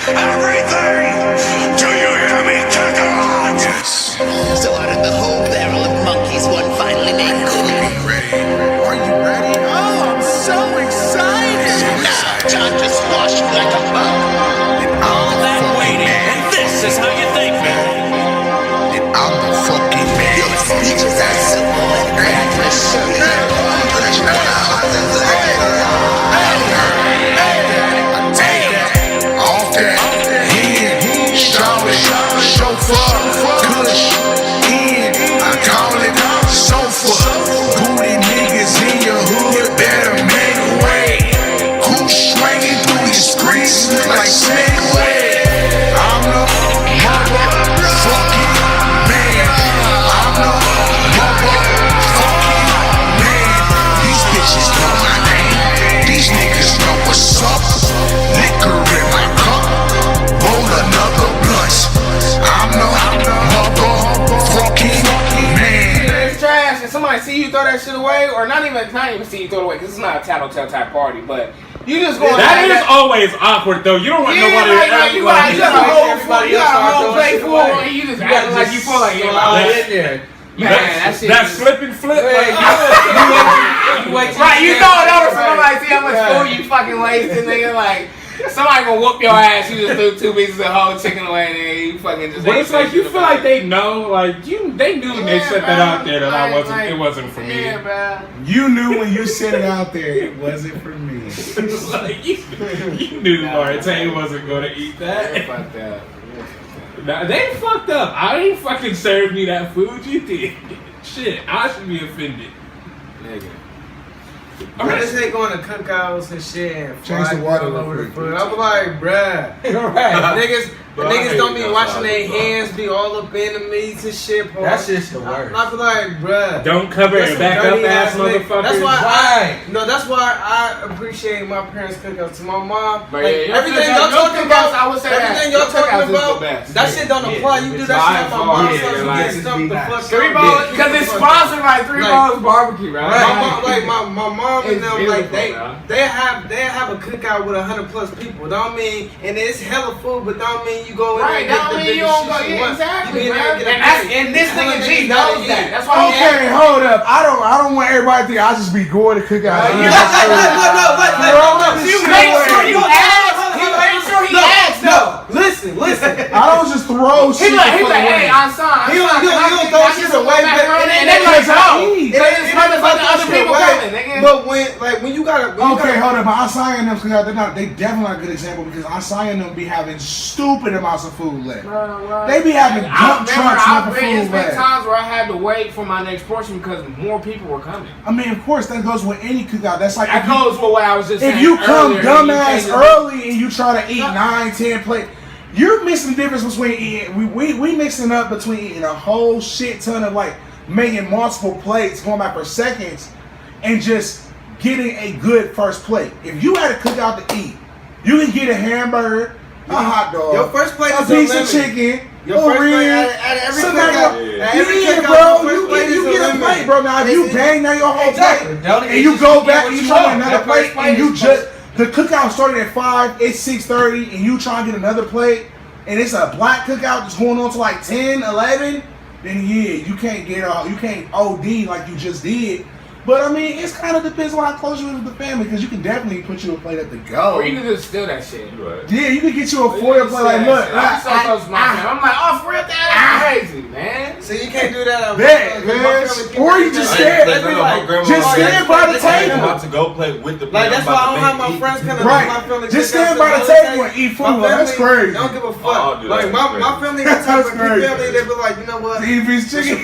Everything! Do you hear me, Kakarot? Yes. So out of the whole barrel of monkeys, one finally made good. Ready? Are you ready? Oh, I'm so excited! Now, John just squashed you like a bug. All that waiting, And this is how you think, man. and I'm the fucking man. Your speeches are simple and practice. Somebody see you throw that shit away, or not even see you throw it away, because it's not a tattletale type party, but you just go. That is always awkward though. You don't want nobody you got a whole plate full, and you just acting like you feel like you're in there. Man, that shit. That slip and flip. Right, you throw it over so nobody see how much food you fucking wasted, nigga. Like somebody gonna whoop your ass. You just threw 2 pieces of whole chicken away, and then you fucking just. But it's like you feel like they know, like they knew when they set that out there that it wasn't for me. Yeah, bro. You knew when you set it out there, it wasn't for me. It's like you knew Mauritania wasn't gonna eat that. Yeah, fuck that. Nah, they fucked up. I ain't fucking served me that food. You did. Shit, I should be offended. Nigga. I just hate going to cookouts and shit and Change the frying water all real over the quick. food. I'm like, bruh. Niggas don't be washing their hands, be all up in the meats and shit. Bro. That shit's the worst. I feel like, bruh. Don't cover it back up, ass motherfuckers. That's why Right. that's why I appreciate my parents' cookouts. To my mom, But like, yeah, everything your y'all talking cookouts, about, I would say everything that. y'all Your cookouts talking is the about, best. that shit don't apply. You do that shit at my mom's house, you like, get stumped the fuck Three up. Balls, because it's sponsored by Three Balls Barbecue, right? My mom and It's them, like beautiful, they have a cookout with 100+ people. Don't mean, and it's hella food, but don't mean you go in there Right, and get don't the mean you biggest don't go. shit you Yeah, want. exactly, You bro. get in there and And this nigga G knows that. That's why he Okay, hold up. I don't want everybody to think I just be going to cookouts. No. You make sure you ask. He made sure he asked. No, listen. I don't just throw shit. He like, hey, I'm sorry. He don't throw shit away, and then like, no, because it's motherfucking other people coming, nigga. But when you gotta, Okay, hold up. But Asai and them cookouts, they definitely not a good example because Asai and them be having stupid amounts of food left. They be having dump trucks left of It's food been left. times where I had to wait for my next portion because more people were coming. I mean, of course, that goes with any cookout. That's like That goes with what I was just saying. if you come earlier, dumbass you early and you try to eat 9, 10 plates, you're mixing the difference between eating. We mixing up between eating a whole shit ton of like making multiple plates, going back for seconds, and just getting a good first plate. If you had a cookout to eat, you can get a hamburger, a hot dog, your first plate a is piece of unlimited. chicken. Your first plate at every cookout, bro, you get a plate, bro. Now if you bang down your whole plate and you go back and you try another plate and you just the cookout started at 5, it's 6:30 and you try to get another plate and it's a black cookout that's going on to like 10, 11, then yeah, you can't OD like you just did. But I mean, it's kind of depends on how close you are with the family because you can definitely put you a plate at the go. Or you can just steal that shit. Yeah, you can get you a foil plate like, look, I'm so close to my family. I'm like, oh, for real, that's crazy, man. So you can't do that. Or you just stand by the table. About to go play with the Like that's why I don't have my friends coming to my family. Just stand by the table and eat food. That's crazy. Don't give a fuck. Like my family, the type of family, they be like, you know what? Eat piece chicken.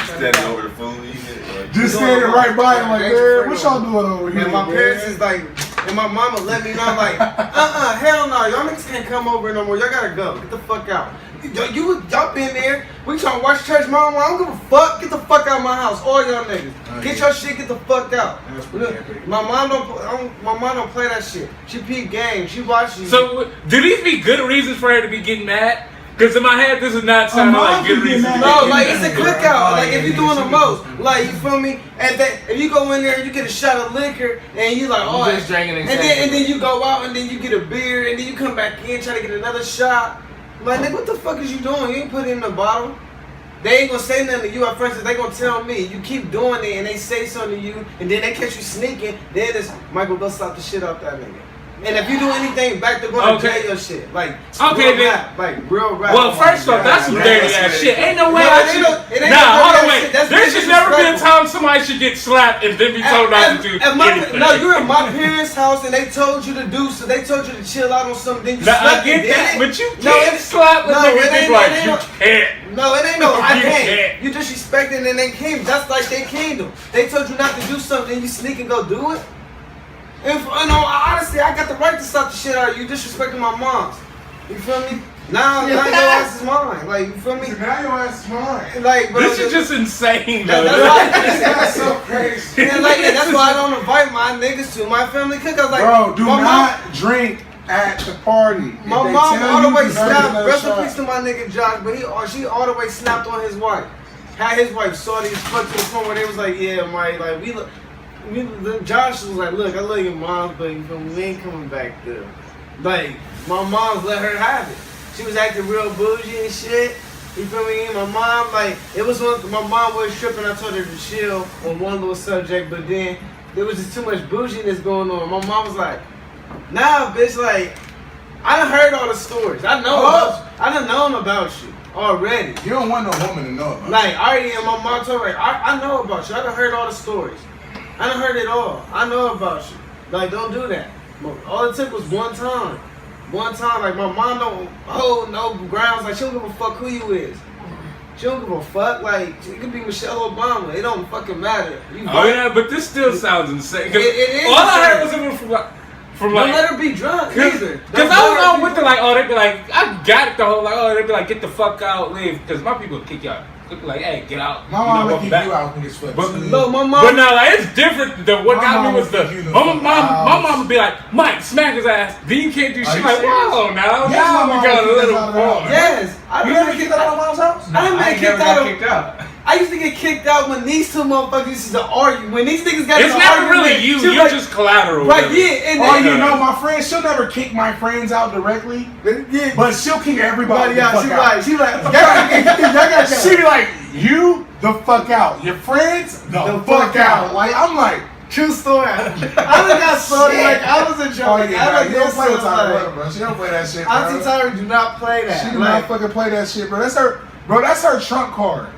Standing over the food, eating it. Just standing right by him like, man, what y'all doing over here? And my parents is like, and my mama let me know like, hell no, y'all niggas can't come over no more. Y'all gotta go. Get the fuck out. Y'all been there. We trying to watch church, mom. I don't give a fuck. Get the fuck out of my house. All y'all niggas. Get your shit. Get the fuck out. My mom don't play that shit. She peep game. She watches. So do these be good reasons for her to be getting mad? Because in my head, this is not sounding like good reason. No, like it's a cookout. Like if you're doing the most, like you feel me? And if you go in there and you get a shot of liquor and you like, oh, just drinking and then you go out and then you get a beer and then you come back in try to get another shot. Like nigga, what the fuck is you doing? You ain't put it in the bottle. They ain't gonna say nothing to you at first. They gonna tell me. You keep doing it and they say something to you and then they catch you sneaking. Then it's Michael, go slap the shit out that nigga. And if you do anything back, they're gonna tell your shit. Like, okay, real rap. Like, real rap. Well, first off, that's some dirty ass shit. Ain't no way I should. Nah, hold on, wait. There should never be a time somebody should get slapped and then be told not to do anything. No, you're at my parents' house and they told you to do so. They told you to chill out on something. Then you I get that, but you can't slap with niggas like you can't. No, it ain't no I can't. You disrespecting and they came. That's like they came to. They told you not to do something and you sneak and go do it. And honestly, I got the right to slap the shit out of you disrespecting my mom's. You feel me? Now your ass is mine. Like, you feel me? Now your ass is mine. Like, bro, this is just insane, though. That's so crazy. And that's why I don't invite my niggas to my family cookouts. Like, bro, do not drink at the party. My mom all the way snapped. Rest in peace to my nigga Josh, but she all the way snapped on his wife. Had his wife salty as fuck to the point where they was like, yeah, Mike, like Josh was like, look, I love your mom, but we ain't coming back there. Like, my mom's let her have it. She was acting real bougie and shit. You feel me? My mom, like, it was when my mom was tripping. I told her to chill on one little subject, but then there was just too much bouginess going on. My mom was like, nah, bitch, like, I done heard all the stories. I done known about you already. You don't want no woman to know about you. Like, already, and my mom told her, like, I know about you. I done heard all the stories. I done heard it all. I know about you. Like, don't do that. All it took was one time. One time, like, my mom don't hold no grounds. Like, she don't give a fuck who you is. She don't give a fuck. Like, it could be Michelle Obama. It don't fucking matter. Yeah, but this still sounds insane. It is all I heard was from like, don't let her be drunk either. Because I was on with the like, oh, they'd be like, I got it the whole, like, oh, they'd be like, get the fuck out, leave. Because my people would kick you out. Like, hey, get out. My mom would kick you out when it's fucked. But no, like, it's different. What got me was my mom would be like, Mike, smack his ass. Then you can't do shit like, whoa, now we got a little more. Yes. You never kicked out of my mom's house? I didn't get kicked out. I used to get kicked out when these two motherfuckers used to argue. When these niggas got it's never really you. You're just collateral. Right, yeah. And you know, my friend, she'll never kick my friends out directly. Yeah. But she'll kick everybody out. She be like, you the fuck out. Your friends the fuck out. Like, I'm like, true story. I done got sorry. Like, I was a joke. Oh, yeah, you don't play with Tyra, bro. She don't play that shit, bro. Auntie Tyra do not play that. She do not fucking play that shit, bro. That's her trump card.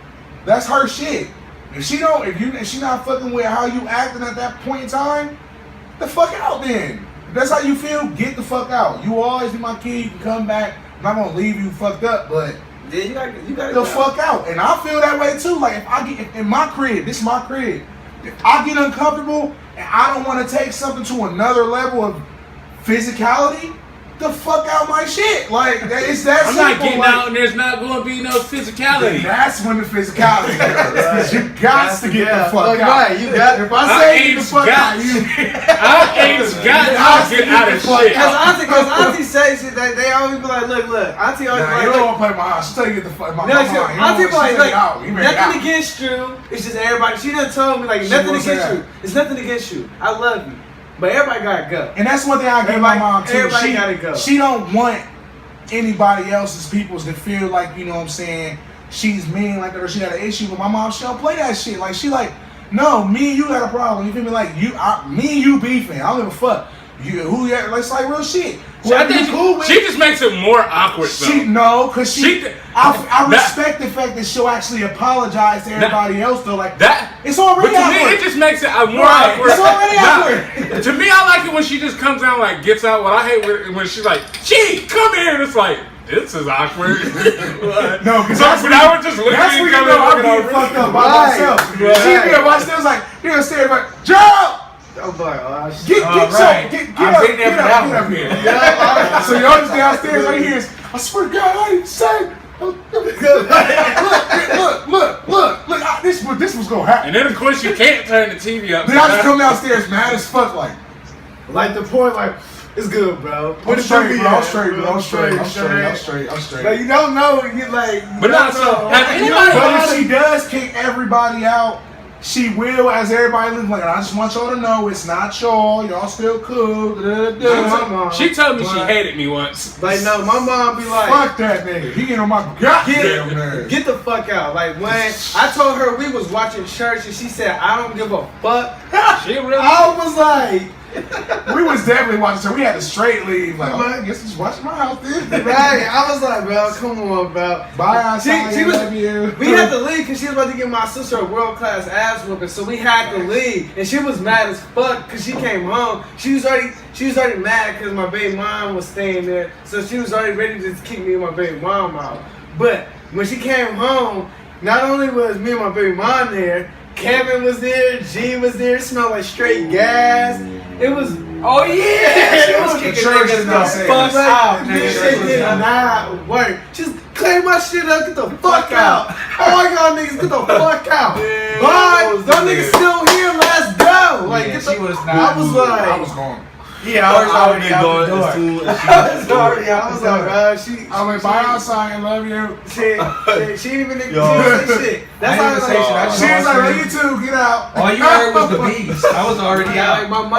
That's her shit. If she not fucking with how you acting at that point in time, the fuck out then. If that's how you feel, get the fuck out. You will always be my kid, you can come back. I'm not gonna leave you fucked up, but yeah, you gotta the fuck out. And I feel that way too. Like, if I get in my crib, this is my crib. If I get uncomfortable and I don't want to take something to another level of physicality, the fuck out my shit. Like, it's that I'm simple. not getting out and there's not going to be no physicality. That's when the physicality comes. You got to get the fuck out. Right, you got. If I say get the fuck out, you. I ain't got to get out of shit. Because Auntie says shit that they always be like, look. Auntie always you don't want to play my house. She tell you get the fuck out. Auntie be like, nothing against you. It's just everybody. She done told me, like, nothing against you. It's nothing against you. I love you. But everybody gotta go. And that's one thing I give my mom too. Everybody gotta go. She don't want anybody else's peoples to feel like, you know what I'm saying, she's mean like that or she got an issue. But my mom, she don't play that shit. Like, she like, no, me and you got a problem. You feel me? Like, me and you beefing. I don't give a fuck. It's like real shit. I think she just makes it more awkward though. Because I respect the fact that she'll actually apologize to everybody else though. Like that, it's already awkward. But to me, it just makes it more awkward. It's already awkward. To me, I like it when she just comes out like gets out. What I hate when she's like, "Gee, come here," and it's like, this is awkward. No, because I would just look at you and I'm getting fucked up by myself. She be watching. It was like, you're gonna stay like, Joe. I'm like, oh shit. Get up here. So y'all just downstairs right here. I swear to God, I didn't say. Look, this was gonna happen. And then of course you can't turn the TV up. Then I just come downstairs mad as fuck, like the point, like, It's good, bro. I'm straight, bro. I'm straight. Like, you don't know. You like. But not so. Has anybody? But if she does kick everybody out, she will, as everybody looks like. I just want y'all to know it's not y'all. Y'all still cool. She told me she hated me once. Like, no, my mom be like, fuck that nigga. He get on my goddamn nerves. Get the fuck out. Like, when I told her we was watching church and she said, I don't give a fuck. She really? I was like, we was definitely watching church. We had to straight leave. Like, I guess just watching my house then. Right. I was like, bro, come on, bro. Bye outside. She was, love you. we had to leave because she was about to give my sister a world-class ass whooping, so we had to leave. And she was mad as fuck because she came home. She was already mad because my baby mom was staying there, so she was already ready to kick me and my baby mom out. But when she came home, not only was me and my baby mom there, Kevin was there, G was there. It smelled like straight gas. It was, oh yeah, she was kicking niggas the fuck out. This shit did not work. Just clean my shit up, get the fuck out. All y'all niggas, get the fuck out. Bye. Y'all niggas still here, let's go. Like, get the, I was like, I was gone. Yeah, I was already out the door. I was already out. I was like, bro, I went by outside and love you. she didn't even say shit. That's how I say shit. She was like, love you too, get out. All you heard was the bees. I was already out. Like, my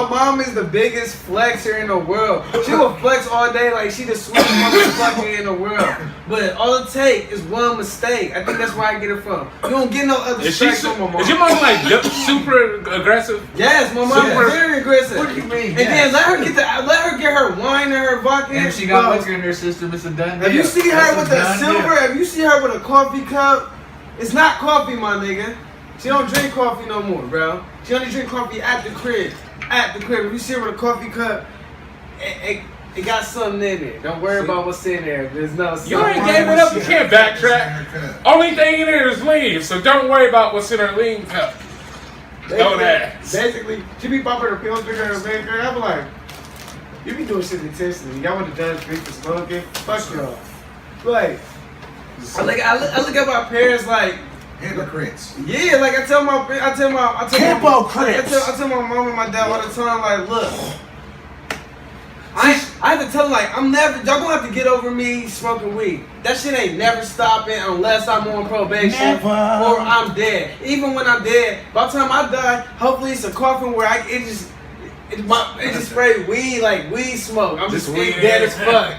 mom is the biggest flexer in the world. She will flex all day like she the sweetest motherfucker in the world. But all it takes is one mistake. I think that's where I get it from. You don't get no other strikes from my mom. Is your mom like super aggressive? Yes, my mom is very aggressive. What do you mean? And then let her get her wine and her vodka. And she got liquor in her system. It's a done deal. Have you seen her with the silver? Have you seen her with a coffee cup? It's not coffee, my nigga. She don't drink coffee no more, bro. She only drink coffee at the crib. At the crib. If you see her with a coffee cup, it got something in it. Don't worry about what's in there. There's no. You ain't gave it up. You can't backtrack. Only thing in there is lean, so don't worry about what's in her lean cup. Don't ask. Basically, she be popping her pills, drinking her baker. I'm like, you be doing shit intentionally. Y'all want to judge drink for smoking? Fuck y'all. Like, I look at my parents like. Hypocrites. Yeah, like I tell my Hypocrites. I tell my mom and my dad all the time, like, look, I have to tell them, like, y'all gonna have to get over me smoking weed. That shit ain't never stopping unless I'm on probation or I'm dead. Even when I'm dead, by the time I die, hopefully it's a coffin where it just spray weed like weed smoke. I'm just dead as fuck.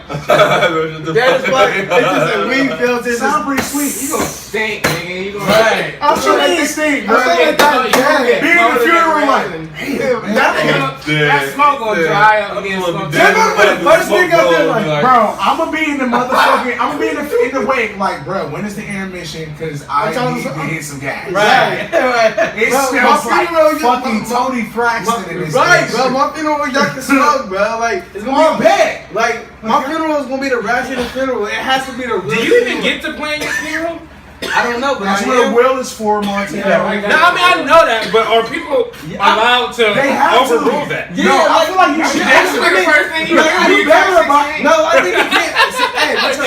Dead as fuck. It's just a weed filter. Sound pretty sweet. You gonna stink, nigga. You gonna right. I'm sure they stink, bro. Being in the funeral, like, that smoke gonna dry up against smoke. First thing out there, like, bro, I'm gonna be in the motherfucking, I'm gonna be in the wake, like, bro, when is the intermission? Because I need to hit some gas. Right. It smells like fucking Tony Braxton in this. Right, bro. My funeral, y'all can smoke, bro. Like, it's gonna be bad. Like, my funeral is gonna be the ratchet funeral. It has to be the real. Do you even get to plan your funeral? I don't know, but that's what a will is for, Montana. I know that, but are people allowed to overrule that? Yeah, I feel like you should. That's the first thing you do. No, I think you can't. Hey, that's the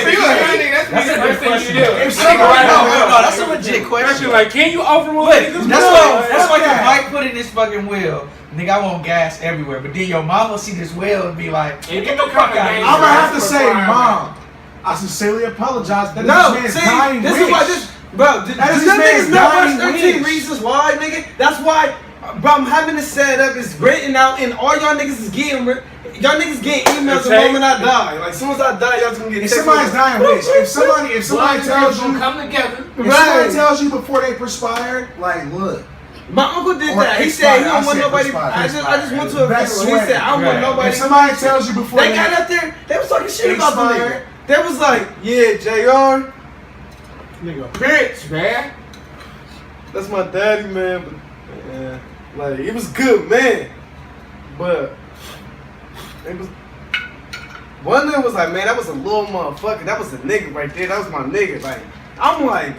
first thing you do. That's a legit question. Like, can you overrule it? That's like if Mike put in this fucking will. Nigga, I want gas everywhere. But then your mama see this will and be like, get the fuck out of here. I'm gonna have to say, Mom, I sincerely apologize. That is this is why this, bro. This niggas not watch 13 Reasons Why, nigga. That's why, bro. I'm having this set up. It's written out, and all y'all niggas is getting emails the moment I die. Like, as soon as I die, y'all just gonna get. If somebody's dying, if somebody tells you, come together. If somebody tells you before they perspire, like, look. My uncle did that. He said he don't want nobody. I just went to a funeral. He said I don't want nobody. If somebody tells you before they got up there, they was talking shit about the nigga. They was like, yeah, JR, nigga, bitch, man. That's my daddy, man. But yeah, like, it was good, man. But it was. One of them was like, man, that was a little motherfucker. That was a nigga right there. That was my nigga. Like, I'm like.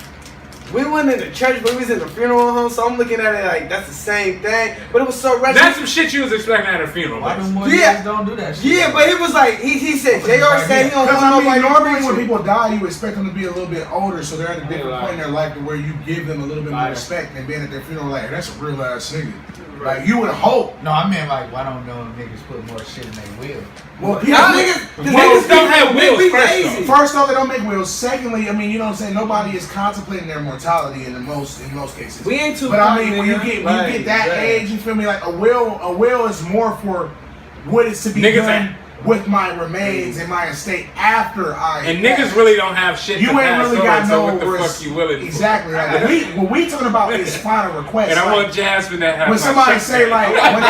We went in the church, but we was in the funeral home, so I'm looking at it like that's the same thing. But it was so random. That's some shit you was expecting at a funeral. Why do more niggas don't do that shit? Yeah, but it was like he said JR said he don't want nobody. Normally when people die, you expect them to be a little bit older, so they're at a different point in their life to where you give them a little bit more respect than being at their funeral. Like, that's a real ass nigga. Like you would hope. No, I mean like, why don't know niggas put more shit in their wheel? Well, Niggas don't have wheels. First off, they don't make wheels. Secondly, I mean, you know what I'm saying. Nobody is contemplating their mortality in most cases. We ain't too. But I mean, when you get that age, you feel me? Like a will is more for what is to be done with my remains and my estate after I. And niggas really don't have shit. You ain't really got no what the fuck you willing exactly. Like, what we talking about is final request. And I want Jasmine to have. When somebody say like, when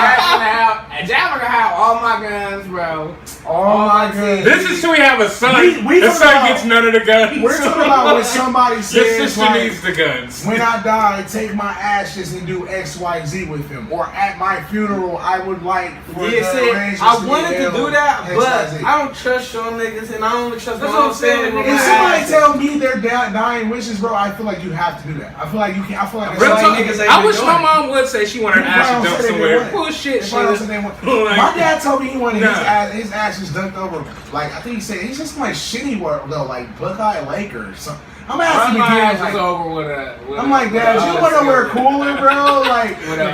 Jasmine can have all my guns, bro. All my guns. This is till we have a son. We the son gets none of the guns. We're talking about when somebody says, your sister like, needs the guns. When I die, take my ashes and do X, Y, Z with him. Or at my funeral, I would like for the arrangements I wanted to do that. X, But Y, Z. I don't trust y'all niggas, and I only trust my own family. If somebody tell me their dying wishes, bro, I feel like you have to do that. I feel like you can. I feel like Real talk, niggas ain't I wish doing my it. mom would say she wanted her ashes dumped somewhere. Bullshit, My dad told me he wanted his ashes dumped over. Like I think he said he's just like shitty work though, like Buckeye Lake or something. I'm asking him again. Like, over with a. I'm like, Dad, you want to wear cooler, bro? Like with a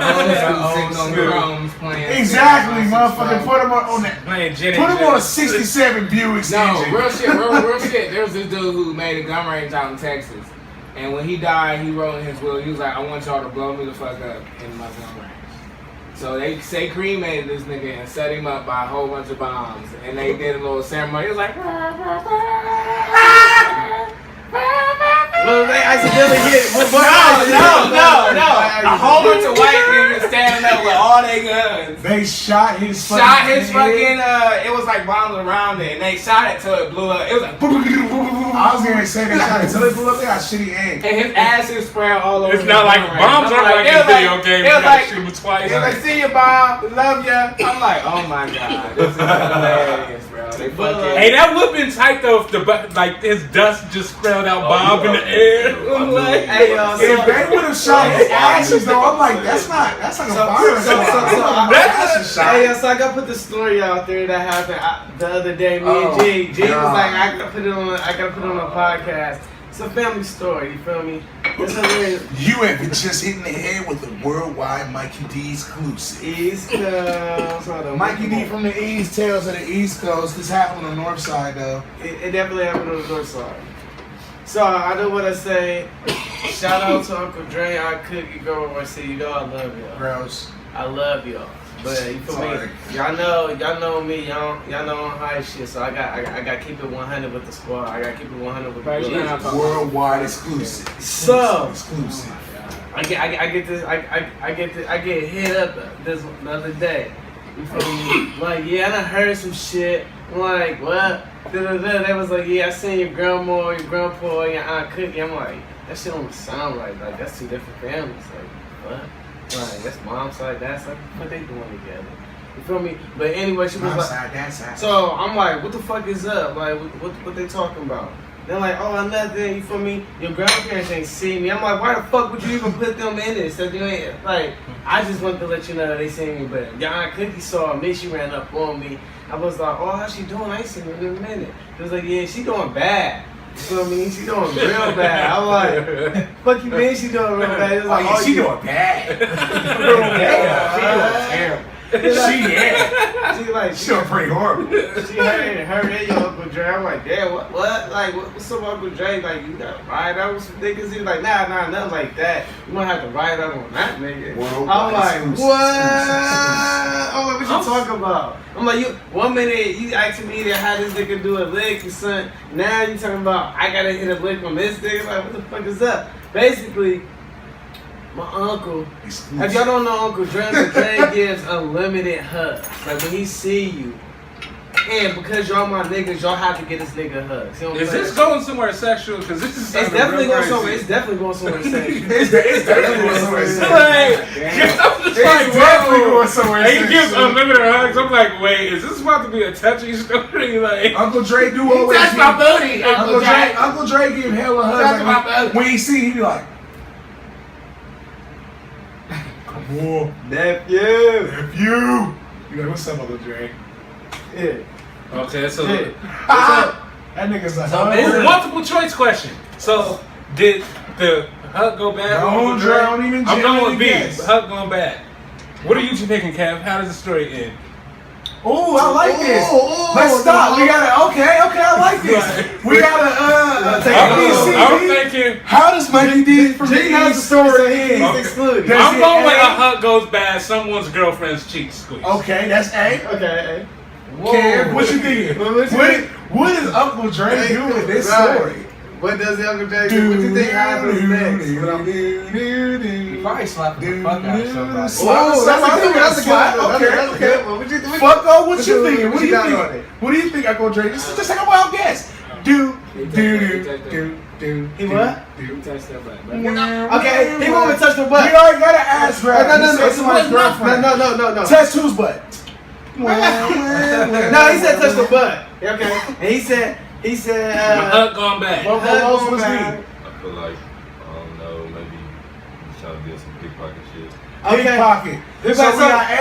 old drums playing. Exactly, motherfucker. Put him on that. Put him on a '67 Buick. No, real shit. There was this dude who made a gun range out in Texas, and when he died, he wrote in his will. He was like, "I want y'all to blow me the fuck up in my gun range." So they cremated this nigga and set him up by a whole bunch of bombs, and they did a little ceremony. It was like. Well, they accidentally hit. No. A whole bunch of white niggas standing up with all their guns. They shot his fucking. It was like bombs around it, and they shot it till it blew up. It was like. I was gonna say they shot it till it blew up. They got shitty aim. And his ass is spread all over. It's not like bombs are like in video games. You gotta shoot them twice. It was like, see you, Bob. Love ya. I'm like, oh my god, this is hilarious, bro. They fucking. Hey, that would've been tight though if like his dust just spelled out bomb in the air. I'm like, hey, if they would have shot his ashes though, I'm like, that's like a fire. So I gotta put the story out there that happened the other day. Me and G was like, I gotta put it on a podcast. It's a family story, you feel me? It's hilarious. You have been just hitting the head with a worldwide Mikey D exclusive. East Coast. Mikey D from the East Tales of the East Coast. This happened on the North Side though. It definitely happened on the North Side. So I do what I say. Shout out to Uncle Dre, our cookie girl. I say, you know I love y'all. Gross. I love y'all. But you feel me? Y'all know me. Y'all know I'm high shit. So I got keep it 100 with the squad. I got keep it 100 with the worldwide exclusive. So exclusive. I get hit up the other day. You feel me? Like, yeah, I done heard some shit. I'm like, what? They was like, yeah, I seen your grandma, your grandpa, your aunt Cookie. I'm like, that shit don't sound right. Like, that's two different families. Like, what? Like, that's mom's side, dad's side. What they doing together? You feel me? But anyway, she was mom's like, side, dad's side. So I'm like, what the fuck is up? Like, what they talking about? They're like, oh, nothing. You feel me? Your grandparents ain't see me. I'm like, why the fuck would you even put them in this? So you ain't like, I just wanted to let you know that they seen me. But your aunt Cookie saw me. She ran up on me. I was like, oh, how's she doing? I ain't seen her in a minute. She was like, yeah, she doing bad. You feel me? She doing real bad. I'm like, fuck you mean she doing real bad? It's like, she doing bad. She doing terrible. She doing pretty horrible. She heard and your Uncle Dre. I'm like, damn, what? Like, what's up, Uncle Dre? Like, you got to ride out with some niggas? He's like, nah, nothing like that. You gonna have to ride out on that nigga. I'm like, what? I'm like, what you talking about? I'm like, you 1 minute you asking me to have this nigga do a lick or something. Now you talking about I gotta hit a lick on this nigga. Like, what the fuck is up? Basically, my uncle, if y'all don't know Uncle Dre gives unlimited hugs. Like when he see you, and because y'all my niggas, y'all have to get this nigga a hug. Is this going somewhere sexual? Because this is it's definitely going somewhere. It's definitely going somewhere sexual. It's definitely going somewhere sexual. It's definitely going somewhere sexual. And he gives unlimited hugs. I'm like, wait, is this about to be a touchy story? Like Uncle Dre do always. Touch my booty, Uncle Dre give hella hugs. Like when he see, he be like. Whoa. Nephew. You like, what's up, Uncle Dre? Yeah. Okay, so that nigga's like, it's a multiple choice question. So did the hug go bad? Don't drown even. I'm going with B. The hug going bad. What are you picking, Kev? How does the story end? Oh, I like this. Let's stop. We gotta. Okay, I like this. We gotta. I'm thinking. How does Mikey D from Jay the has East the story, story he's end? excluded. Does I'm it going with A? a hug goes bad. Someone's girlfriend's cheek squeeze. Okay, that's A. Okay. Kev, what you thinking? What is Uncle Dre doing with this story? What does the Uncle Dre do? What you think happens next? You probably slapped the fuck out of somebody. That's a good one. Okay. What you think? Fuck up, what you thinking? What do you got on think? it? What do you think, Uncle Dre? This is just like a wild guess. Do. He what? He touched that butt. Okay, he won't even touch the We butt. already got an ass grab. No. He said somebody's girlfriend. No. Touch whose butt? No, he said touch the butt. Okay, and he said. My hug gone bad. What else was he? I feel like, I don't know, maybe he's trying to do some pickpocket shit. Pickpocket. So we got A.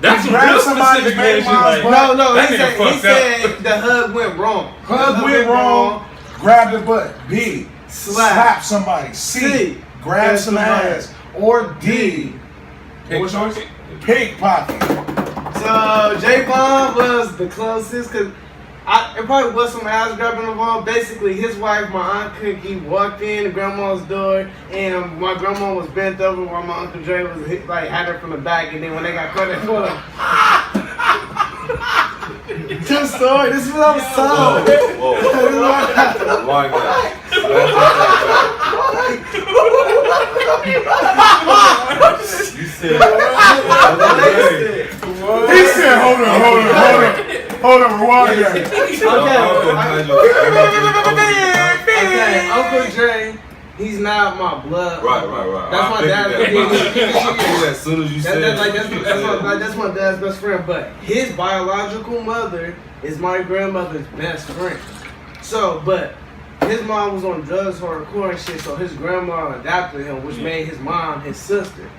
That's a Grab real somebody's specific baby issue. mom's Like, butt. No, that he nigga said fucked up. the hug went wrong. Hug went wrong. Grab the butt. B. Slap. Somebody. C. C. Grab Get some some ass. Or D. What was yours? Pickpocket. So J-Bomb was the closest because it probably was some ass grabbing involved. Basically, his wife, my Aunt Cookie, walked in grandma's door, and my grandma was bent over while my Uncle Dre was had her from the back, and then when they got caught at court. True story. This is what I was told. Whoa. Rewind that. You said. He said, hold on, rewind that. Okay, Uncle Dre, he's not my blood. Right. That's my dad's. As soon as you said That's my dad's best friend. But his biological mother is my grandmother's best friend. So, but his mom was on drugs, hardcore and shit. So his grandma adopted him, which made his mom his sister,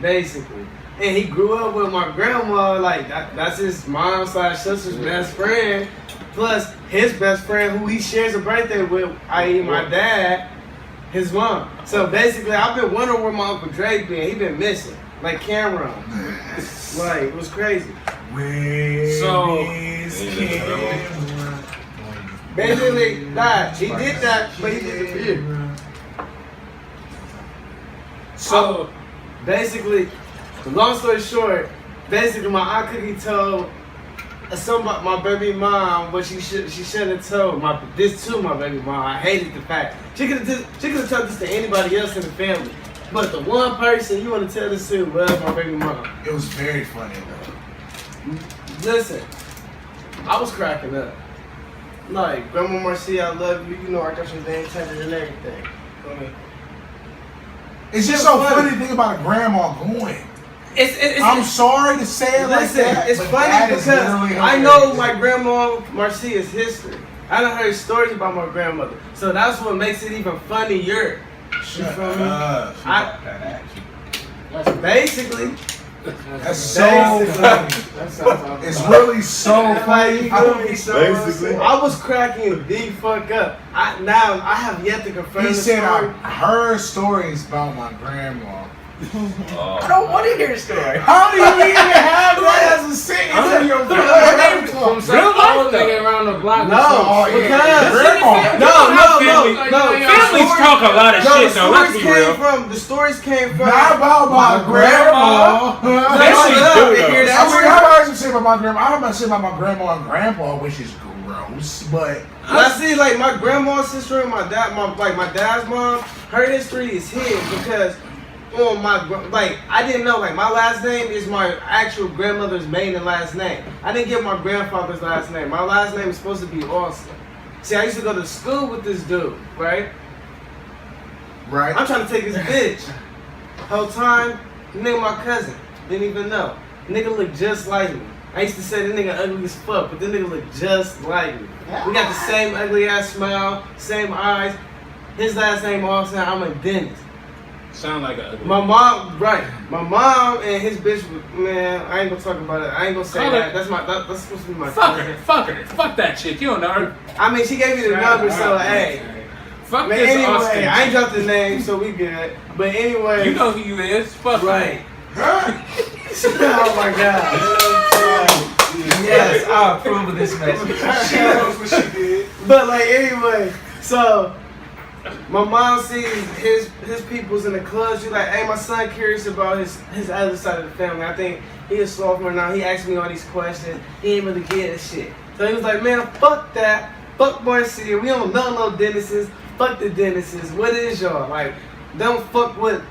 basically. And he grew up with my grandma, that's his mom / sister's best friend. Plus his best friend who he shares a birthday with, i.e. my dad, his mom. So basically I've been wondering where my Uncle Dre been. He been missing. Like Cameron. It was crazy. So, basically, he did that, but he disappeared. So, basically, long story short, basically my Aunt Cookie told somebody, my baby mom, what she should have told this to my baby mom. I hated the fact she could have told this to anybody else in the family, but the one person you want to tell this to was my baby mom. It was very funny though. Listen, I was cracking up. Like, Grandma Marcia, I love you. You know I got your name tatted and everything. It's just so funny to think about a grandma going. I'm sorry to say it like that. It's funny because I know my grandma Marcia's history. I done heard stories about my grandmother. So that's what makes it even funnier. Shut feel me? up. Basically. That's so funny. It's really so funny. Basically. I was cracking the fuck up. I have yet to confirm He the said story. I heard stories about my grandma. I don't want to hear the story. How do you even have that as a sentence in your From some old nigga around the block. families talk a lot of shit though. Let's be real. The stories came from. Not about my grandma. I heard some shit about my grandma. I heard some shit about my grandma and grandpa, which is gross. But I see, like my grandma's sister and my dad's mom. Her history is hid because. I didn't know, my last name is my actual grandmother's maiden last name. I didn't get my grandfather's last name. My last name is supposed to be Austin. See, I used to go to school with this dude, right? Right. I'm trying to take his bitch. Whole time, the nigga my cousin. Didn't even know. Nigga look just like me. I used to say the nigga ugly as fuck, but the nigga look just like me. We got the same ugly ass smile, same eyes. His last name Austin, I'm a dentist. Sound like a. My mom, right? My mom and his bitch, man. I ain't gonna talk about it. I ain't gonna say that. That's supposed to be my. Fuck her. Fuck that shit. You don't know her. I mean, she gave me the number, so hey. Fuck man, this anyway, Austin. I ain't dropped the name, so we good. But anyway, you know who you is. Fuck right. Oh my god. Yes, I approve of this message. She knows what she did. But like anyway, so my mom sees his peoples in the club. She's like, hey, my son curious about his other side of the family. I think he a sophomore now. He asked me all these questions. He ain't really get this shit. So he was like, man, fuck that. Fuck Marcia. We don't know no dentists. Fuck the dentists. What is y'all? Like, don't fuck with,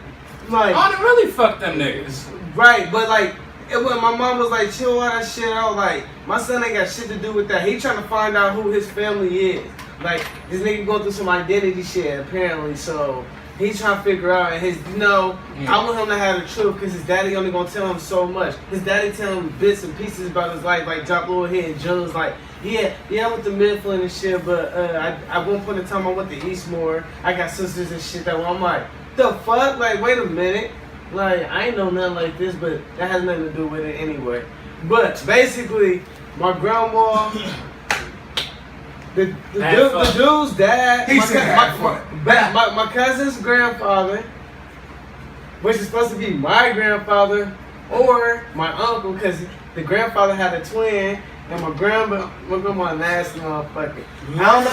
like. I didn't really fuck them niggas. Right, but like, when my mom was like, chill all that shit out, like, my son ain't got shit to do with that. He trying to find out who his family is. Like, this nigga going through some identity shit, apparently, so he's trying to figure out, and I want him to have the truth, because his daddy only gonna tell him so much. His daddy tell him bits and pieces about his life, like, drop little head and Jones, like, yeah, I went to Midland and shit, but at one point in time, I went to Eastmore. I got sisters and shit that I'm like, the fuck? Like, wait a minute. Like, I ain't know nothing like this, but that has nothing to do with it anyway. But basically, my grandma, the dude's dad, my cousin's grandfather, which is supposed to be my grandfather or my uncle, because the grandfather had a twin, and my grandma nasty motherfucker. I don't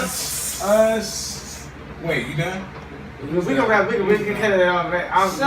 know. Wait, you done? We can cut it off, So,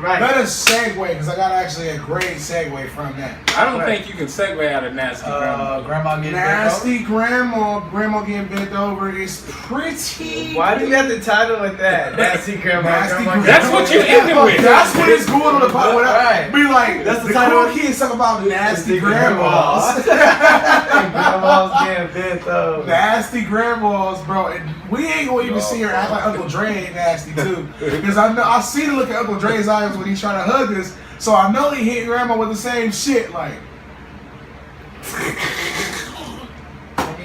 right. let us segue, because I got actually a great segue from that. I don't think you can segue out of nasty grandma. Grandma getting Nasty grandma getting bent over is pretty. Why do you have the title with that? Nasty grandma. Nasty grandma. That's what you ended with. That's what it's going on the podcast. Right. Be like, That's the the title. cool kids talk about nasty grandmas. Grandma's getting bent though. Nasty grandmas, bro. And we ain't gonna even see her act like Uncle Dre ain't nasty too. Because I see the look at Uncle Dre's eyes when he's trying to hug us. So I know he hit grandma with the same shit. Like,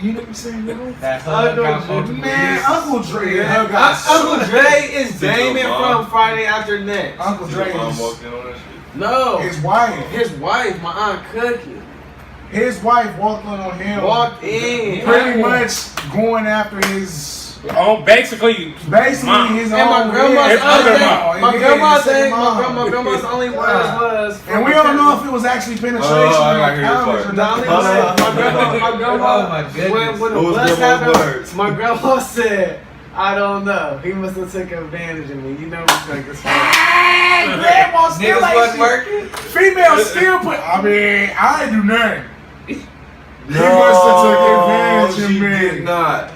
you know what I'm saying, bro? Man, Uncle Dre. Uncle Dre is Damon from Friday After Next. Uncle Dre Mom is walked in on that shit. No. his wife. His wife, my Aunt Cookie. His wife walked in on him. Walked in. Pretty much going after his. Oh, basically mom. His And own. my grandma's his other mom. my Yeah, grandma's his second thing, mom. my grandma's only words was. And we don't know if it was actually penetration I or gotta hear this college part. or The only nothing. words, my grandma, Oh my goodness. when the What was bus grandma's happened, words? my grandma said, I don't know. He must have taken advantage of me. You know what's like this. Hey, grandma still Niggas ain't wasn't shit. working. Females still put. I mean, I ain't do nothing. No, He must have took advantage of she me. did not.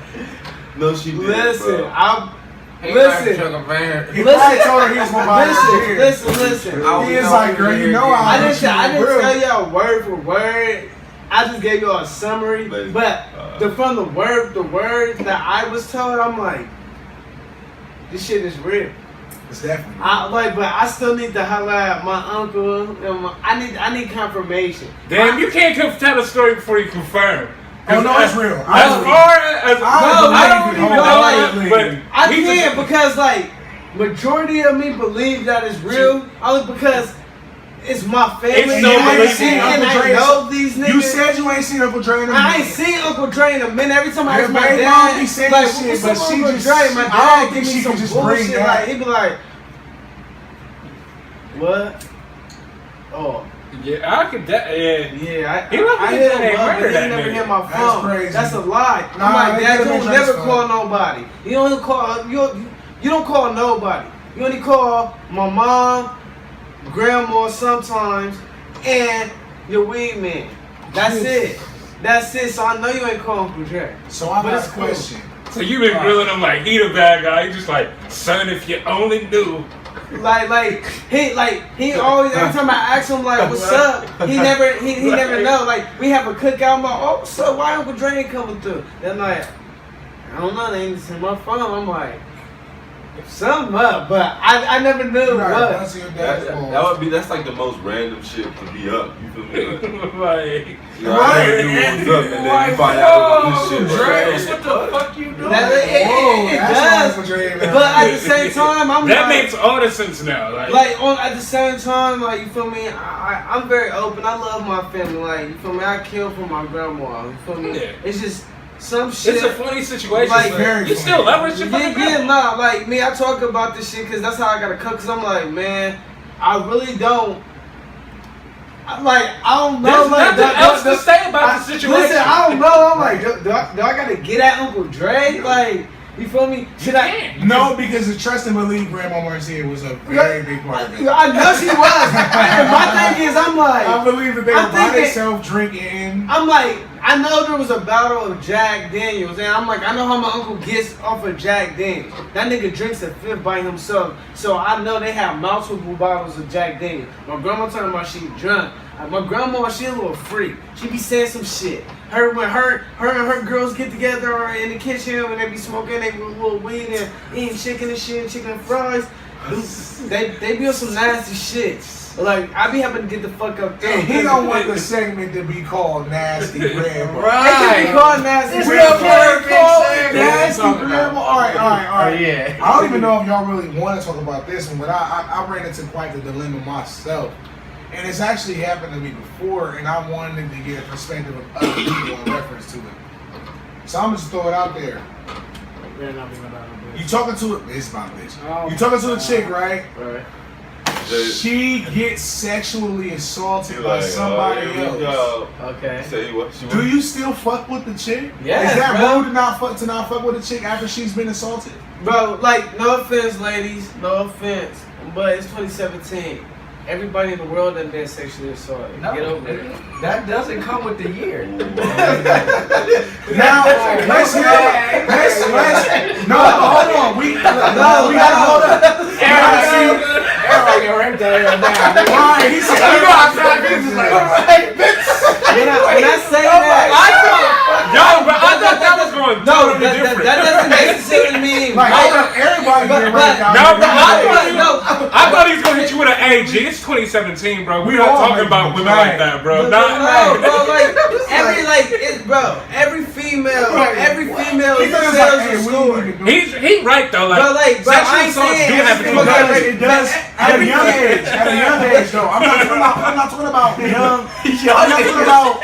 No, she didn't. Listen, bro. listen. He probably told her he was gonna buy his shit. Listen. He is like, girl, you know I didn't real. tell y'all word for word. I just gave y'all a summary. But, But from the word that I was told, I'm like, this shit is real. It's definitely. But I still need to highlight my uncle. And I need confirmation. Damn, you can't tell the story before you confirm. Oh no, it's real. As far as I don't even know, but I can't because like majority of me believe that it's real only because it's my family. It's And so I ain't believable. seen, and I know these niggas. You said you ain't seen Uncle Dre in a I ain't minute. seen Uncle Dre in a minute. Every time I Your ask my baby dad, mom be saying like, shit, what's but up, she Uncle just- Dre? My I don't dad think give me she some could just bring bullshit. that. Like, he be like, what? Oh. yeah, I could. Yeah, He wasn't I getting hear that him, but murder he that never nigga. hit my That's phone. crazy. That's a lie. Nah, I'm like, they Dad, could've you been don't never Drake's call nobody. You don't call you don't call nobody. You only call my mom, grandma sometimes, and your weed man. That's it. That's it. So I know you ain't calling Uncle Dre. So I But got it's a cool. question. So you been grilling him like he the bad guy. He just like, son, if you only knew. He always every time I ask him like what's up, he never know. Like we have a cookout, I'm like, oh what's up? Why Uncle Dre ain't coming through? Then like, I don't know, they ain't just in my phone. I'm like, something up, but I never knew Right, what. that's your dad's fault. That's like the most random shit to be up. You feel me? Like, You know, I never knew what was up, and then you find out about this shit. What the fuck you doing? It that's does, Uncle Dre, man. but at the same time, I'm that like, makes all the sense now. at the same time, like you feel me, I'm very open. I love my family. Like you feel me, I kill for my grandma. You feel me? Yeah. It's just some shit. It's a funny situation. Like, but very you still funny. leverage your fucking grandma. nah, like me, I talk about this shit because that's how I gotta cook. Cause I'm like, man, I really don't like, I don't know. There's like, nothing else to say about the situation. Listen, I don't know. I'm like, do I gotta get at Uncle Dre? Like, you feel me? Should I? No, because the trust and believe Grandma Marcia was a very big part of it. I know she was. And my thing is, I'm like, I believe that they were by themselves drinking. I'm like, I know there was a battle of Jack Daniels, and I'm like, I know how my uncle gets off of Jack Daniels. That nigga drinks a fifth by himself, so I know they have multiple bottles of Jack Daniels. My grandma talking about she drunk. My grandma, she a little freak. She be saying some shit. When her and her girls get together or in the kitchen when they be smoking, they little weed and eating chicken and shit, chicken and fries. They be on some nasty shit. Like, I be having to get the fuck up too. And he don't want the segment to be called Nasty Grandma. Right. It can be called Nasty Grandma. Nasty Grandma. All right. Yeah. I don't even know if y'all really want to talk about this one, but I ran into quite the dilemma myself. And it's actually happened to me before, and I wanted to get a perspective of other people in reference to it. So I'm just throw it out there. You talking to it? It's my bitch. Oh, you talking to a chick, right? Right. She gets sexually assaulted by somebody else. Okay. Say what? She Do you still fuck with the chick? Yeah. Is that rude to not fuck with a chick after she's been assaulted? Bro, like, no offense, ladies, no offense, but it's 2017. Everybody in the world done been sexually assaulted. No, Get over it. that doesn't come with the year. Now, let's no, hold on. We gotta hold up. Right there, Right, he said, you know, outside, he's just like, When I say that, Yo, but I thought that was going totally different. that doesn't necessarily mean like, hold up, everybody here right now. No, bro, I thought he was gonna hit you with an AG. It's 2017, bro. We not all talking like about women like that, bro. No, bro, like every female He is said it's sells like, a hey, story. He right though. Like, Bro, I sexual ain't assaults do saying happen to It does at a young age. At a young age, though. I'm not talking about young. I'm not talking about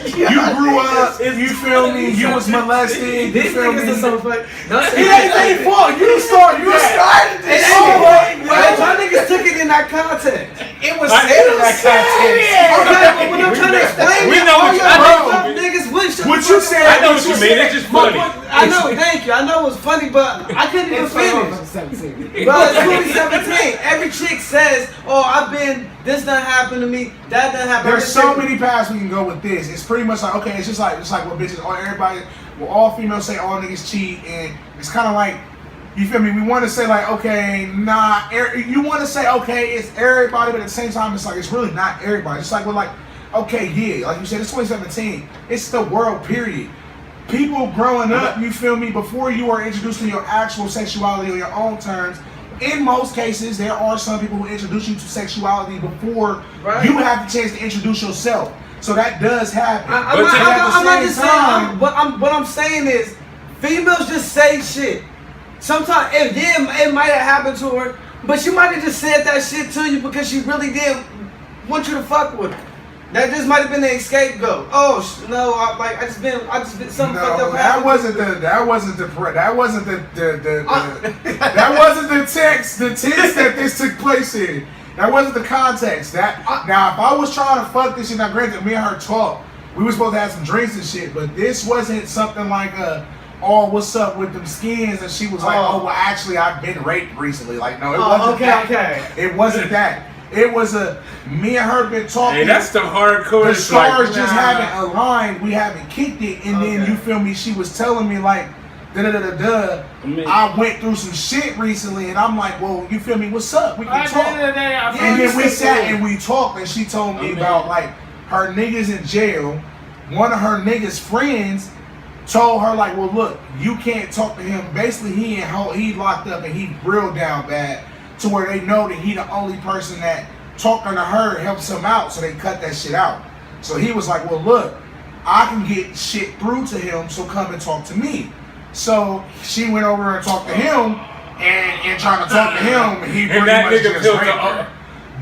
you grew up. You feel me? You was molested. You These feel niggas me? are so funny. It ain't their fault. You started this shit. Y'all niggas took it in that context. It was said in that context. Okay, but when I'm trying to explain We it, know all what you- y'all I know fucked up what you- niggas would shut What the you fuck said? up. I know what you mean. It's just funny. I know, thank you. I know it was funny, but I couldn't even finish. Bro, it's 2017. Every chick says, "Oh, this done happened to me, that done happened." There's so many paths we can go with this. It's pretty much like, okay, it's like what bitches, all females say all niggas cheat, and it's kind of like, you feel me? We want to say like, okay, you want to say, okay, it's everybody, but at the same time, it's like, it's really not everybody. It's like, we're like, okay, yeah, like you said, it's 2017. It's the world, period. People growing up, you feel me, before you are introduced to your actual sexuality on your own terms, in most cases, there are some people who introduce you to sexuality before you have the chance to introduce yourself. So that does happen. I'm not just saying. What I'm saying is, females just say shit. Sometimes it might have happened to her, but she might have just said that shit to you because she really did want you to fuck with her. That just might have been the scapegoat. Oh no, I just been something fucked up. That wasn't the text that this took place in. That wasn't the context. Now, if I was trying to fuck this shit, now granted, me and her talk, we were supposed to have some drinks and shit, but this wasn't something like what's up with them skins? And she was like, oh, well, actually, I've been raped recently. Like, no, it wasn't that. Okay. It wasn't that. It was me and her been talking. Hey, that's the hardcore. The stars just haven't aligned. We haven't kicked it. And then, you feel me, she was telling me, like, I went through some shit recently, and I'm like, well, you feel me? What's up? We can talk. And then we sat and we talked, and she told me about, like, her niggas in jail. One of her niggas' friends told her, like, well, look, you can't talk to him. Basically, he locked up and he real down bad, to where they know that he the only person that talking to her helps him out, so they cut that shit out. So he was like, well, look, I can get shit through to him, so come and talk to me. So she went over and talked to him, and trying to talk to him, he pretty much just raped her.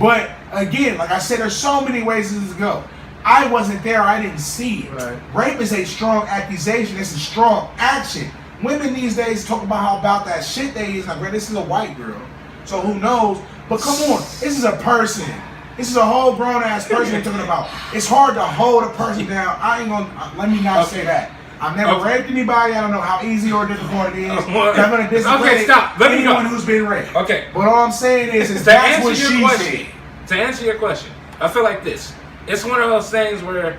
But again, like I said, there's so many ways this to go. I wasn't there, I didn't see it. Right. Rape is a strong accusation, it's a strong action. Women these days talk about how about that shit they is. Now, this is a white girl, so who knows? But come on, this is a person. This is a whole grown ass person you're talking about. It's hard to hold a person down. I ain't gonna. Let me not say that. I've never raped anybody. I don't know how easy or difficult it is. I'm gonna disagree anyone who's been raped. Okay. But all I'm saying is to that's answer what your she question. said. To answer your question, I feel like this. It's one of those things where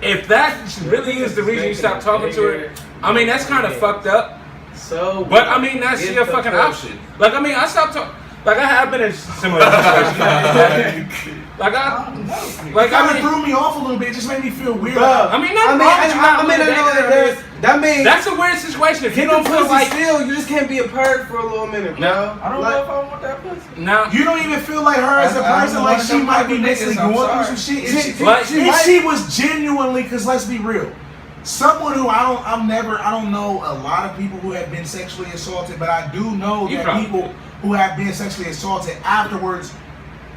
if that really is the reason you stopped talking to her, I mean that's kind of fucked up. So, but I mean that's your fucking option. Like I mean I stopped talking. Like I have been in similar situations. Like I mean, threw me off a little bit. It just made me feel weird. I mean, that means that's a weird situation. If you don't feel like still, you just can't be a perv for a little minute, bro. No, I don't know if I want that pussy. No, you don't even feel like her as a person. Like she might be mentally going through some shit. If she was genuinely, because let's be real. Someone who I don't know a lot of people who have been sexually assaulted, but I do know that people who have been sexually assaulted afterwards,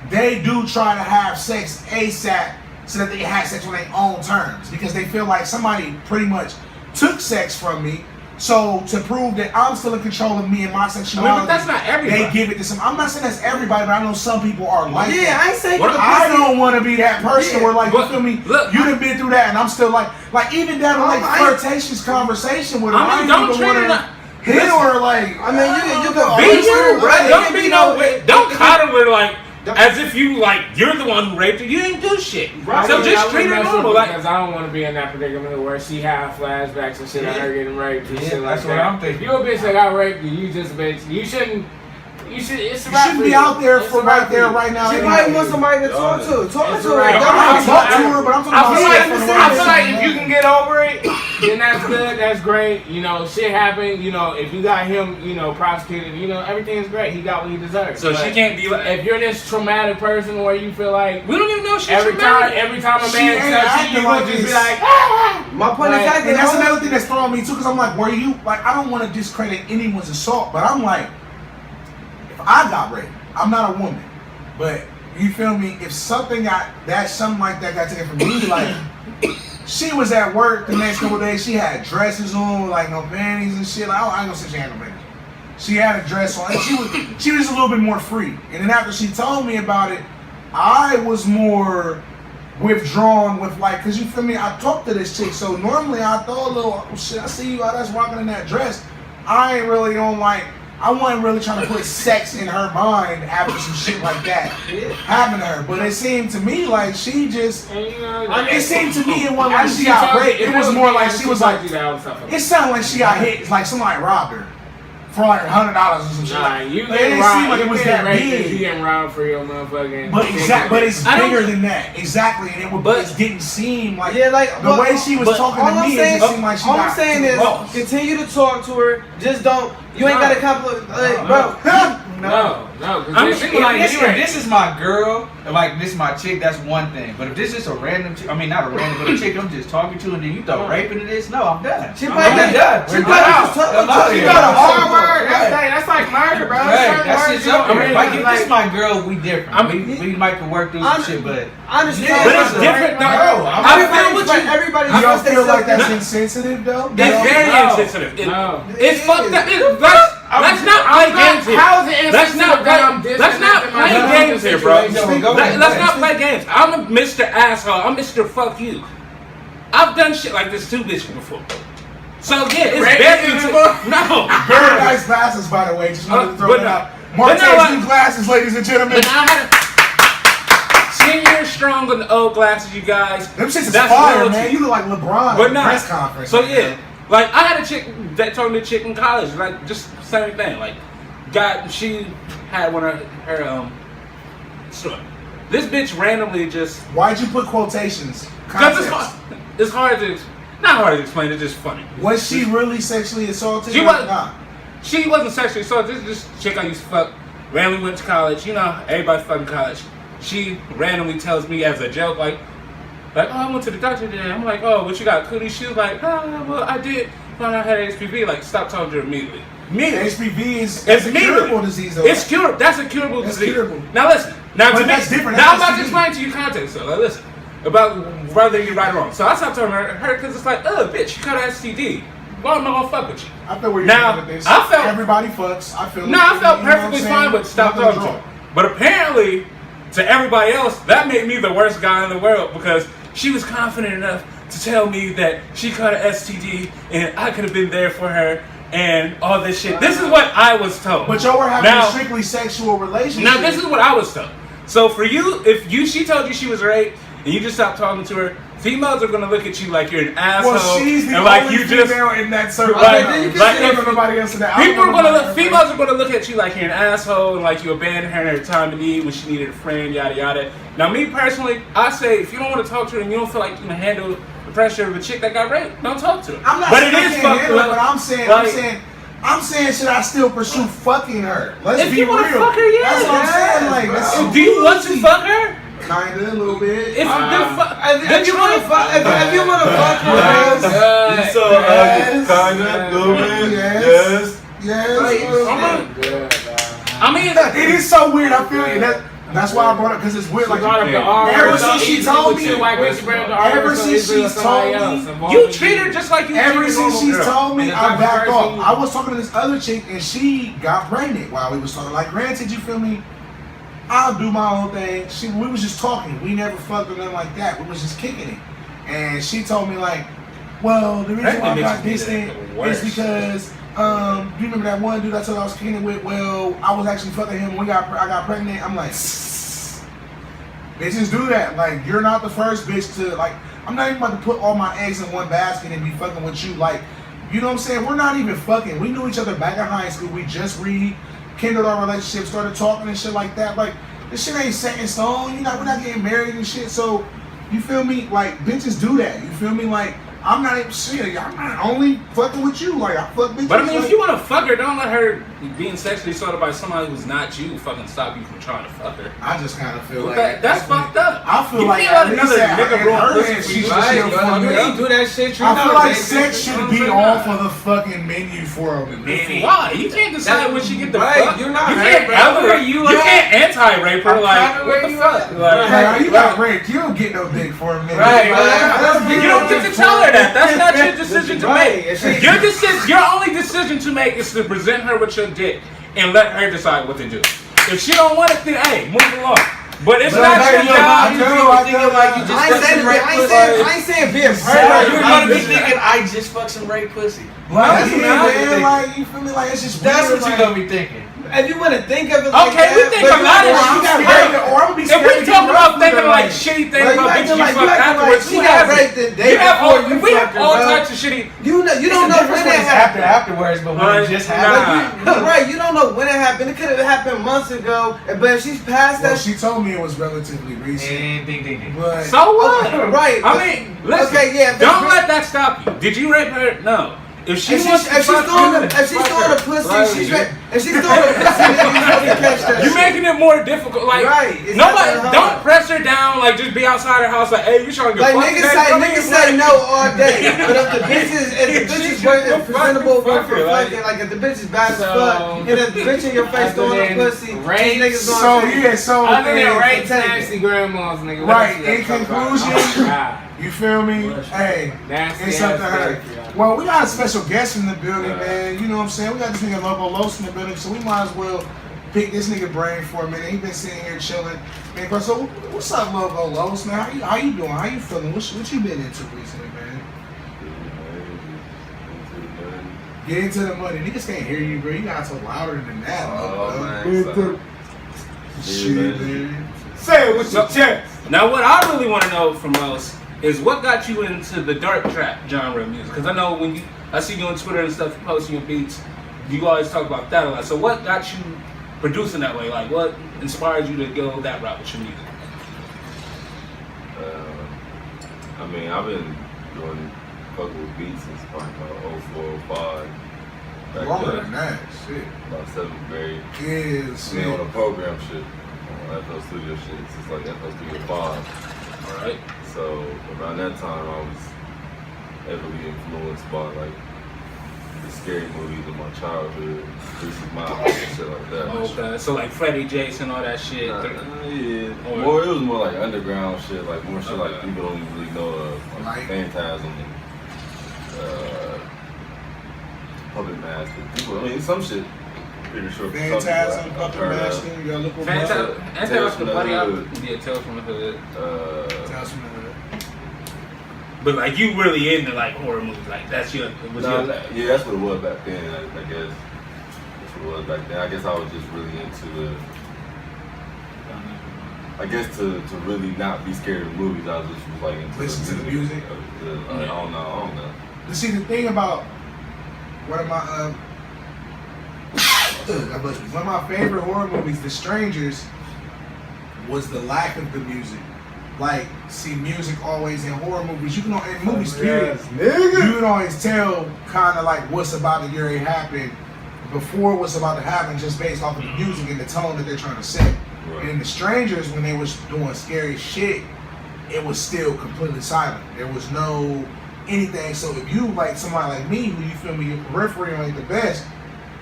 they do try to have sex ASAP so that they have sex on their own terms because they feel like somebody pretty much took sex from me. So to prove that I'm still in control of me and my sexuality, but that's not everybody. They give it to some. I'm not saying that's everybody, but I know some people are like that. I ain't saying I don't want to be that person where like you feel me. Look, you done been through that, and I'm still like even down to like flirtatious conversation with her. I mean, don't treat her. Hit her like I mean, you can be you, right? Don't be don't coddle her like as if you like you're the one who raped her. You didn't do shit. Right. So just treat her normal. Like because I don't want to be in that predicament where she have flashbacks and shit of her getting raped and shit like that's what I'm thinking. If you a bitch that got raped, you just a bitch. You shouldn't. You shouldn't be out there for right there, right now. She might want somebody to talk to. Talk to her. I talk to her, but I'm talking about. I feel like if you can get over it, then that's good. That's great. You know, shit happened. You know, if you got him, you know, prosecuted, you know, everything's great. He got what he deserves. So she can't be like. If you're this traumatic person where you feel like we don't even know she's every time a man touches you, you just be like, ah! My point is that, and that's another thing that's throwing me too, because I'm like, were you like? I don't want to discredit anyone's assault, but I'm like. I got raped. I'm not a woman, but you feel me? If something like that got taken from me, like she was at work the next couple of days, she had dresses on, like no panties and shit. Like, I ain't gonna say she had no panties. She had a dress on, and she was a little bit more free. And then after she told me about it, I was more withdrawn with like, cause you feel me? I talked to this chick, so normally I throw a little shit. I see you out that's rocking in that dress. I ain't really on like. I wasn't really trying to put sex in her mind after some shit like that happened to her. But it seemed to me like she just. It seemed to me it wasn't like she got raped. It was more like she was like. It sounded like she got hit. It's like somebody robbed her for like $100 or some shit. Nah, you it didn't seem like it was that big. You getting robbed for your motherfucking. But it's bigger than that. Exactly, and it didn't seem like. Yeah, like the way she was talking to me, it just seemed like she got. All I'm saying is, continue to talk to her. Just don't. You ain't got to compliment, bro. No. This is my girl. Like this is my chick. That's one thing. But if this is a random chick, I mean not a random, but a chick I'm just talking to, and then you throw rape into this, no, I'm done. She probably done. She got a hard word. That's like murder, bro. Right. That's just up there. Like if this is my girl, we different. We might can work through some shit, but I understand. But it's different though. Everybody you don't feel like that's insensitive though? That's very insensitive. It's fucked up. Let's not play games here. Let's not play games here, bro. Let's not play games. I'm a Mr. Asshole. I'm Mr. Fuck You. I've done shit like this to bitches before. So yeah, it's very no. Very nice glasses, by the way. Just wanted to throw it out. Martin's new glasses, ladies and gentlemen. I had 10 years strong on the old glasses, you guys. Them shits is fire, man. You look like LeBron at a press conference. So yeah. Like I had a chick that told me a chick in college, like just same thing. Like, she had one of her story. This bitch randomly just. Why'd you put quotations? Because it's hard to, not hard to explain. It's just funny. Was she really sexually assaulted? She wasn't. She wasn't sexually assaulted. This chick I used to fuck randomly went to college. You know, everybody fucking college. She randomly tells me as a joke, like, oh, I went to the doctor today. I'm like, oh, what you got, cooties? She was like, oh, well, I did find out I had HPV. Like, stop talking to her immediately. HPV is a curable disease, though. It's curable. That's a curable disease. Curable. Now listen. Now to me, that's different. Now I'm about to explain to you context. So like, listen about whether you're right or wrong. So I stopped talking to her because it's like, oh, bitch, you got an STD. Why am I gonna fuck with you? I feel where you're now, going with this. I felt everybody fucks. I feel. No, I felt perfectly fine, but stop talking to her. But apparently, to everybody else, that made me the worst guy in the world because she was confident enough to tell me that she caught an STD and I could have been there for her and all this shit. This is what I was told. But y'all were having a strictly sexual relationship. Now this is what I was told. So for you, she told you she was raped and you just stopped talking to her, females are gonna look at you like you're an asshole. Well, she's the and like only you just female in that circle. Nobody else in that. People are gonna look. Females are gonna look at you like you're an asshole and like you abandoned her in her time of need when she needed a friend. Yada yada. Now, me personally, I say if you don't want to talk to her and you don't feel like you can handle the pressure of a chick that got raped, don't talk to her. I'm not but saying it is fucked up. But I'm saying, should I still pursue fucking her? Let's if be you real. want to fuck her, yeah. That's what I'm saying. Like, do you want to fuck her? Kinda, a little bit. If you want to fuck, if you want to fuck her, yes. Kinda, little bit. Yes. I mean, it is so weird. I feel you. That's why I brought it because it's weird. Like ever since she told me, you treat her just like you. Ever since she's told me, I backed off. I was talking to this other chick and she got pregnant while we was talking. Like, granted, you feel me? I'll do my own thing. We was just talking. We never fucked or nothing like that. We was just kicking it. And she told me like, well, the reason why I got this thing is because do you remember that one dude I told I was kicking it with? Well, I was actually fucking him when I got pregnant. I'm like, bitches do that. Like, you're not the first bitch to, like, I'm not even about to put all my eggs in one basket and be fucking with you. Like, you know what I'm saying? We're not even fucking. We knew each other back in high school. We just rekindled our relationship, started talking and shit like that. Like, this shit ain't set in stone. We're not getting married and shit. So, you feel me? Like, bitches do that. You feel me? Like, I'm not even shit. I'm not only fucking with you. Like, I fuck bitches. But I mean, like, if you want to fuck her, don't let her being sexually assaulted by somebody who's not you fucking stop you from trying to fuck her. I just kind of feel like that's fucked up. I feel you like can't let at least another nigga roll her pussy and for she you. should Right, fuck You me ain't up. do that shit. I feel like sex should be off of the fucking menu for a minute. Why? You can't decide when she get the Right, fuck. You're not You can't ever. You can't anti-rape her. Like, what the fuck? Like, you got raped. You don't get no dick for a minute. Right, You don't get to tell her that. That's not your decision to make. Your only decision to make is to present her with your dick and let her decide what to do. If she don't want it, then hey, move along. But it's not your job. I ain't saying be a You're gonna be thinking I just fucked some rape pussy. Like, man, like, you feel me? Like, it's just That's weird, what you're gonna be thinking. If you want to think of it like Okay, we that, think a lot of shit. If we talk about thinking like shitty things about bitches you fucked afterwards, she got raped the day before you we have fucked her, all bro. types of shitty. You don't know when it happened. Afterwards, but when it just happened. Right, you don't know when it happened. It could have happened months ago, but if she's past Well, that. she told me it was relatively recent. Ding. But So what? Right. I mean, listen. Okay, yeah. Don't let that stop you. Did you rape her? No. If she's throwing a pussy, you're making it more difficult. Like, nobody, don't press her down. Like, just be outside her house. Like, hey, you trying to get fucked? Niggas say no all day. But if the bitch is presentable for fucking, like if the bitch is bad as fuck, and if the bitch in your face throwing a pussy, niggas gonna so other than rape, nasty grandmas, nigga. Right. In conclusion, you feel me? Hey, it's up to her. Well, we got a special guest in the building, man. You know what I'm saying? We got this nigga Loko Los in the building, so we might as well pick this nigga brain for a minute. He been sitting here chilling. Man, bro, so what's up, Loko Los, man? How you doing? How you feeling? What you been into recently, man? Get into the money. Niggas can't hear you, bro. You gotta talk louder than that. Man. Shit, man. Say it with your chest. Now, what I really want to know from Los is what got you into the dark trap genre of music? Because I know when I see you on Twitter and stuff, posting your beats, you always talk about that a lot. So what got you producing that way? Like, what inspired you to go that route with your music? I mean, I've been doing fucking beats since probably about 04, 05. Longer than that, shit. About 7th grade. Yeah, shit. On a program shit. On FL Studio shit. Since like FL Studio 5. Alright. So around that time, I was heavily influenced by like the scary movies of my childhood, Greasy Mile and shit like that. Okay, so like Freddie, Jason, all that shit. Yeah, more it was more like underground shit, like more shit like people don't even really know of, like Phantasm and Puppet Master. People, I mean, some shit pretty sure. Phantasm, Puppet Master, you gotta look for Phantasm. Ain't that like the buddy out? Hood. Yeah, Tales from the Hood. Tales from the Hood. But like you really into like horror movies, like that's your. Yeah, that's what it was back then. I guess that's what it was back then. I guess I was just really into the. I guess to really not be scared of movies, I was just like into listen to the music. I don't know. You see, the thing about one of my one of my favorite horror movies, The Strangers, was the lack of the music. Like, see, music always in horror movies. You can in movies, period. You can always tell kind of like what's about to get ready to happen before what's about to happen, just based off of the music and the tone that they're trying to set. Right. And in The Strangers, when they was doing scary shit, it was still completely silent. There was no anything. So if you like somebody like me, who you feel me, your periphery ain't the best,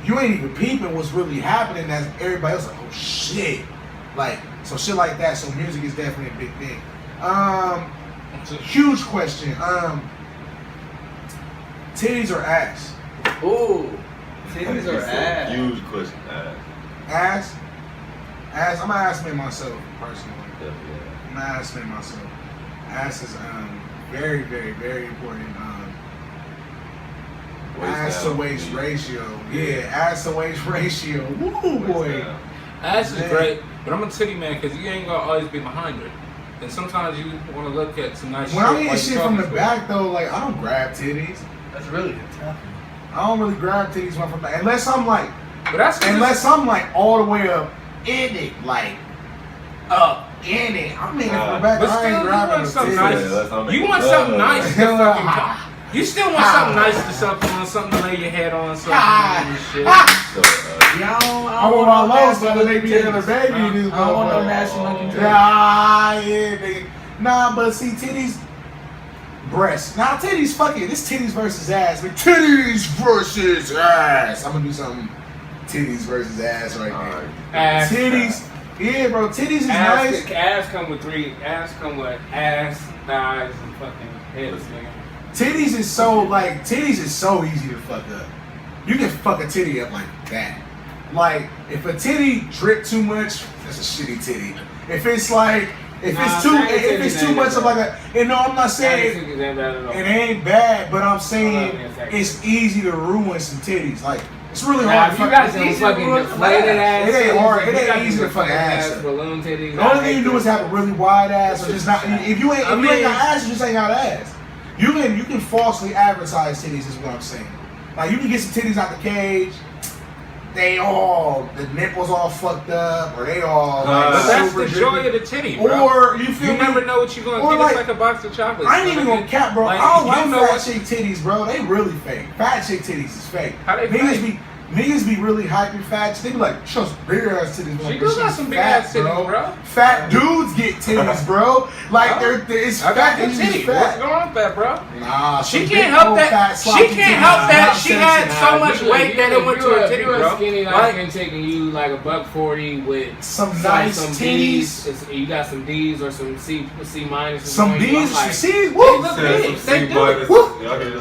you ain't even peeping what's really happening. As everybody else like, oh shit, like so shit like that. So music is definitely a big thing. It's a huge question. Titties or ass? Ooh, titties or ass? Huge question. Ass. I'm gonna ask me myself personally. Definitely. I'm gonna ask me myself. Ass is very, very, very important. Ass to waist ratio. Yeah, ass to waist ratio. Woo boy. Ass is great, but I'm a titty man because you ain't gonna always be behind her. And sometimes you want to look at some nice shit. When I'm eating while shit you're from the talking back though, like I don't grab titties. That's really tough. I don't really grab titties from the back unless I'm like, I'm all the way up in it, like up in it. I'm in it from the back. But I still, ain't you grabbing want the something titties. nice. You want something nice to fucking. You still want something nice to suck on, something to lay your head on, something and shit. I want my lows so they be in the baby. I don't want no nasty monkey drink. Yeah, nigga. Nah, but see, titties, breasts. Nah, titties, fuck it. This titties versus ass. But titties versus ass. I'm gonna do something titties versus ass right now. Ass. Titties. Yeah, bro. Titties is nice. Ass come with ass, thighs, and fucking heads, nigga. Titties is so easy to fuck up. You can fuck a titty up like that. Like, if a titty drip too much, that's a shitty titty. If it's like, if it's too much of like a, and no, I'm not saying it ain't bad, but I'm saying it's easy to ruin some titties. Like, it's really hard to fuck. You got some fucking deflated ass. It ain't hard. It ain't easy to fuck ass. Balloon titties. The only thing you do is have a really wide ass, or just not. If you ain't got ass, you just ain't got ass. You can falsely advertise titties, is what I'm saying. Like, you can get some titties out the cage. The nipples all fucked up, or they all like but that's the drippy. joy of the titty, bro. Or you feel you never know what you're gonna get. Like, it's like a box of chocolates. I ain't even gonna cap, bro. Like, I don't know like what fat chick titties, bro. They really fake. Fat chick titties is fake. How they fake? Niggas be really hyping fat. They be like, show some big ass titties. She do got some big ass titties, bro. Fat dudes get titties, bro. Like it's I fat. got titties. What's going on with that, bro? Nah, she can't help that. She can't help that. She had so much weight that it went to her titty, bro. You're a skinny light taking you like $140 with some nice titties. You got some D's or some C minus. Some D's, some C's. Woo!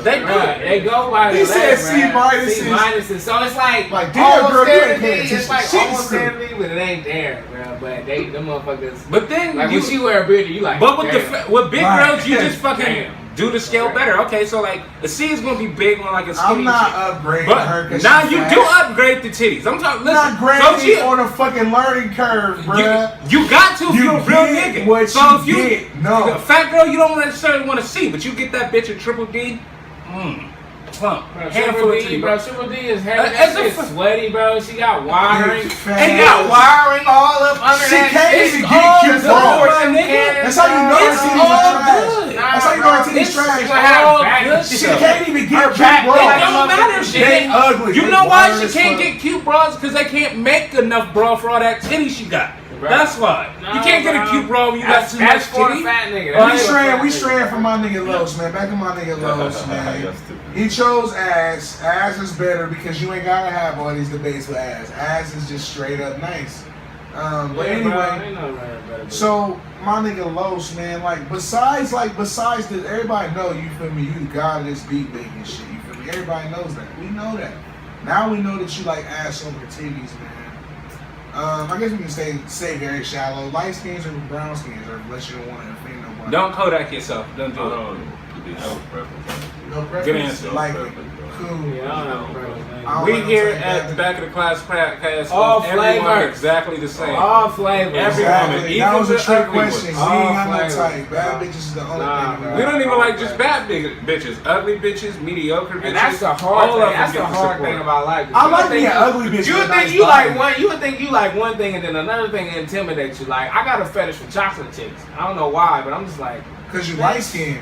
They go by the He said C minuses. So it's like damn, girl, you ain't paying attention. it's like almost envy, but it ain't there, bro. But them motherfuckers. But then like when she wear a beard, you like. But with big girls, you just fucking Damn. do the scale better. Okay, so like the C is gonna be big on like a skinny. I'm not chick. upgrading her. But now you do upgrade the titties. I'm talking. Listen, not grading on a fucking learning curve, bro. You got to if you're a real nigga. What so if you get, no. A fat girl, you don't necessarily want to see, but you get that bitch a triple D. Plump. Handful of titty, bro. Triple D is heavy. That shit's sweaty, bro. She got wiring. And got wiring all up under that. She can't even get cute bras. That's how you know her titties are trash. That's how you know her titties trash. She can't even get cute bras. It don't matter if she ain't ugly. You know why she can't get cute bras? Because they can't make enough bra for all that titty she got. That's why. You can't get a cute bra when you got too much titty. We straying from my nigga Los, man. Back to my nigga Los, man. He chose ass. Ass is better because you ain't gotta have all these debates with ass. Ass is just straight up nice. But anyway, so my nigga Los, man, like besides this, everybody know, you feel me, you the god of this beat making shit, you feel me? Everybody knows that. We know that. Now we know that you like ass over titties, man. I guess we can stay very shallow. Light skins or brown skins, or unless you don't want to offend nobody. Don't Kodak yourself. Don't do it. No preference. No preference. Good answer. Like it. Cool. Yeah, I don't know, I don't We like here no at the back of the class podcast, All everyone flavors. exactly the same. All flavors. Every Exactly. woman, That even was a the trick ugly question. ones. We ain't got no flavors, type. Bad bro. bitches is the only Nah, thing. bro. We don't even like just bad bitches. Ugly bitches, mediocre bitches. And that's the hard all thing. of them That's the get hard support. thing about life. I You like think being ugly bitch. You with would a think nice you like body. one. You would think you like one thing, and then another thing intimidates you. Like I got a fetish for chocolate chicks. I don't know why, but I'm just like Cause you light skinned.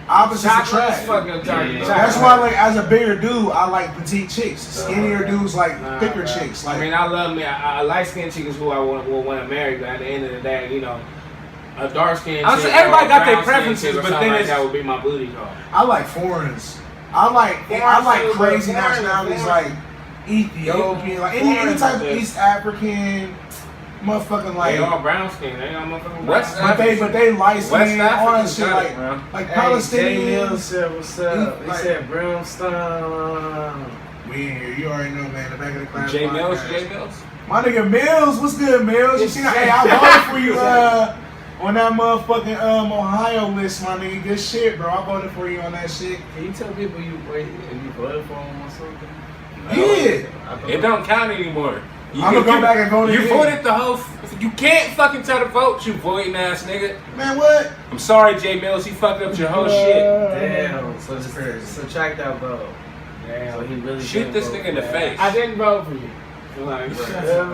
Opposites chocolate is attract. fucking chocolate. That's why, like, as a bigger dude, I like petite chicks. Skinnier dudes like thicker bro. chicks. Like, I mean, I love me. A light skinned chick is who I will want to marry, but at the end of the day, you know, a dark skinned I'm chick. saying everybody or a got their brown skinned preferences, chick or but something then like it's- that would be my booty call. I like foreigners. I like Foreigners, crazy foreigners, nationalities foreigners. like Ethiopian, like any type of Foreigners. East African, motherfucking like. They all brown skin. They all motherfucking West brown. But they light West skin, all that Africans shit, got it, bro. like Hey, Jay Mills Palestinians. said, what's up? He Like- said, Brimstone. We in here, you already know, man. The back of the class. J Mills, podcast. J Mills. My nigga Mills, what's good, Mills? You seen that? Hey, I voted for you on that motherfucking Ohio list, my nigga. Good shit, bro. I voted for you on that shit. Can you tell people you voted for him or something? Yeah. It don't count anymore. I'ma go back and vote You again. voted the whole. You can't fucking tell the vote, you voting ass nigga. Man, what? I'm sorry, J Mills. You fucked up your whole shit. Damn. So just crazy. subtract that vote. Damn. So he really Shoot didn't this vote nigga in the for face. I didn't vote for you. Like,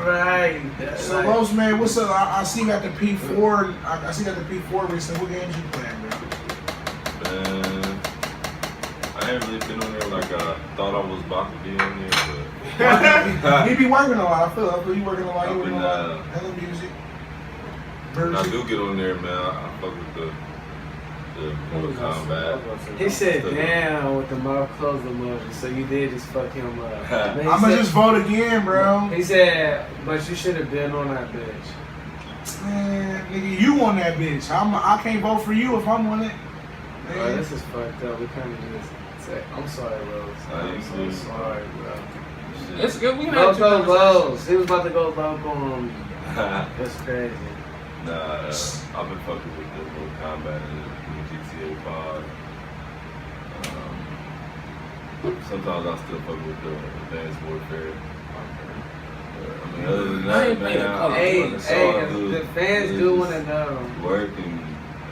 Right. So, Los, man, what's up? I see you got the P4. I see you got the P4 recently. What games you playing, bro? Man, I ain't really been on there like I thought I was about to be on there, but He be working a lot. I feel you working a lot. You I've working been, a lot. Hella music. when I Versus. do get on there, man, I fuck with the Mortal Kombat. He said, damn, with the mouth closed emoji. So you did just fuck him up. Then he I'ma said- just vote again, bro. He said, but you should have been on that bitch. Man, nigga, you on that bitch. I can't vote for you if I'm on it. Bro, Man. this is fucked up. We kind of just say, I'm sorry, Rose. I'm so good. sorry, bro. It's good. We can have two Loco conversations. Lowe's. He was about to go loco on me. That's crazy. Nah, I've been fucking with the Mortal Kombat and the GTA 5. Sometimes I still fuck with the Advanced Warfare. I mean, other than I that, ain't playing man, Call of Hey, that's all I do. the fans It's do just want to know. work, and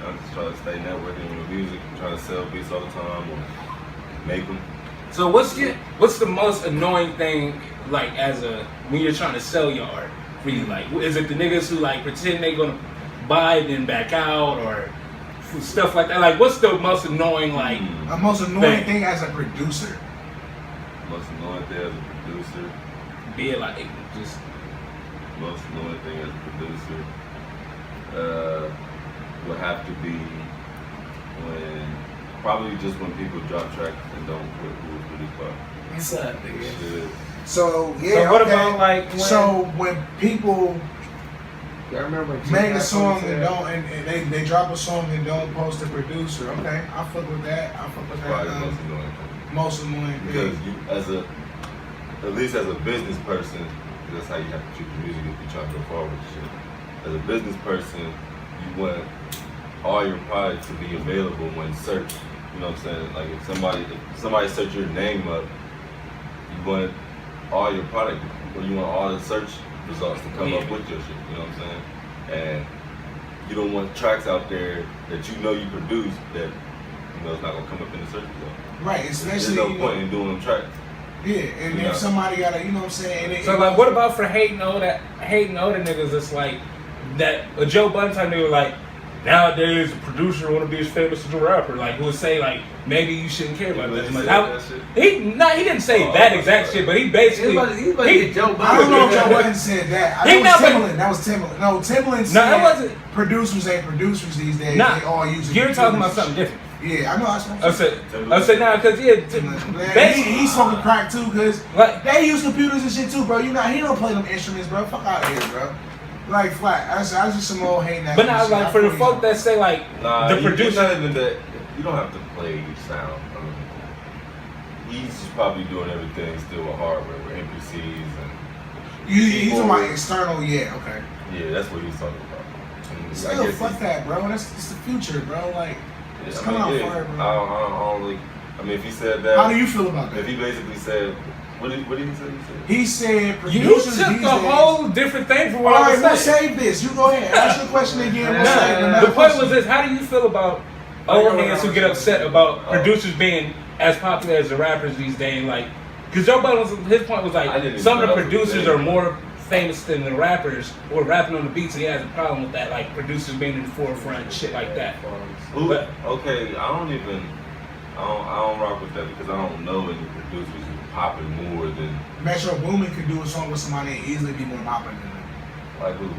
I'm just trying to stay networking with music, trying to sell beats all the time or make them. So what's the most annoying thing like when you're trying to sell your art for you? Like, is it the niggas who like pretend they gonna buy it and back out or stuff like that? Like, what's the most annoying like? The most annoying thing as a producer. Most annoying thing as a producer. Be it like just Most annoying thing as a producer would have to be when people drop tracks and don't put who's really far. What's up, nigga? Shit. So yeah, So what okay. about like when, So when people Y'all remember make a song and don't, and they drop a song and don't post the producer. Okay, I fuck with that. I fuck with Probably the that. most annoying thing. Most annoying Because thing. at least as a business person, that's how you have to treat the music if you're trying to go forward with shit. As a business person, you want all your product to be available when searched. You know what I'm saying? Like if somebody search your name up, you want all your product, or you want all the search results to come up with your shit. You know what I'm saying? And you don't want tracks out there that you know you produced that it's not gonna come up in the search result. Right, especially There's no point in doing them tracks. Yeah, and Yeah. if somebody got you know what I'm saying? And so like what about for hating older niggas? It's like that a Joe Budden type nigga like nowadays a producer want to be as famous as a rapper. Like who would say like maybe you shouldn't care about that. Like, he didn't say that exact shit, but he basically He's about to get Joe Budden. I don't know if Joe Budden said that. That was Timbaland. No, Timbaland said that wasn't. Producers ain't producers these days. Nah, they all use you're talking about something different. Yeah, I know. I said nah, cause he's smoking crack too, cause like, they use computers and shit too, bro. He don't play them instruments, bro. Fuck out of here, bro. Like flat. That's just some old hating. But now, like for the folk that say like the producer, not even that. You don't have to play sound. he's just probably doing everything still with hardware, with MPCs and. He's talking about external, yeah, okay. Yeah, that's what he's talking about. And Still, fuck that, bro. It's the future, bro. Like, it's coming out fire, bro. I don't really. I mean, if he said that. How do you feel about that? If he basically said, what did he say? He said You producers took these a days. whole different thing from what All I right, was we'll saying. save this. You go ahead. Ask your question again. We'll save The point was this: how do you feel about old heads who get upset about producers being as popular as the rappers these days? Like, because Joe Budden, his point was like, some of the producers are more famous than the rappers or rapping on the beats, and he has a problem with that, like producers being in the forefront, shit like that. But, okay, I don't rock with that because I don't know any producers who popping more than Metro Boomin could do a song with somebody and easily be more popular than them. like who.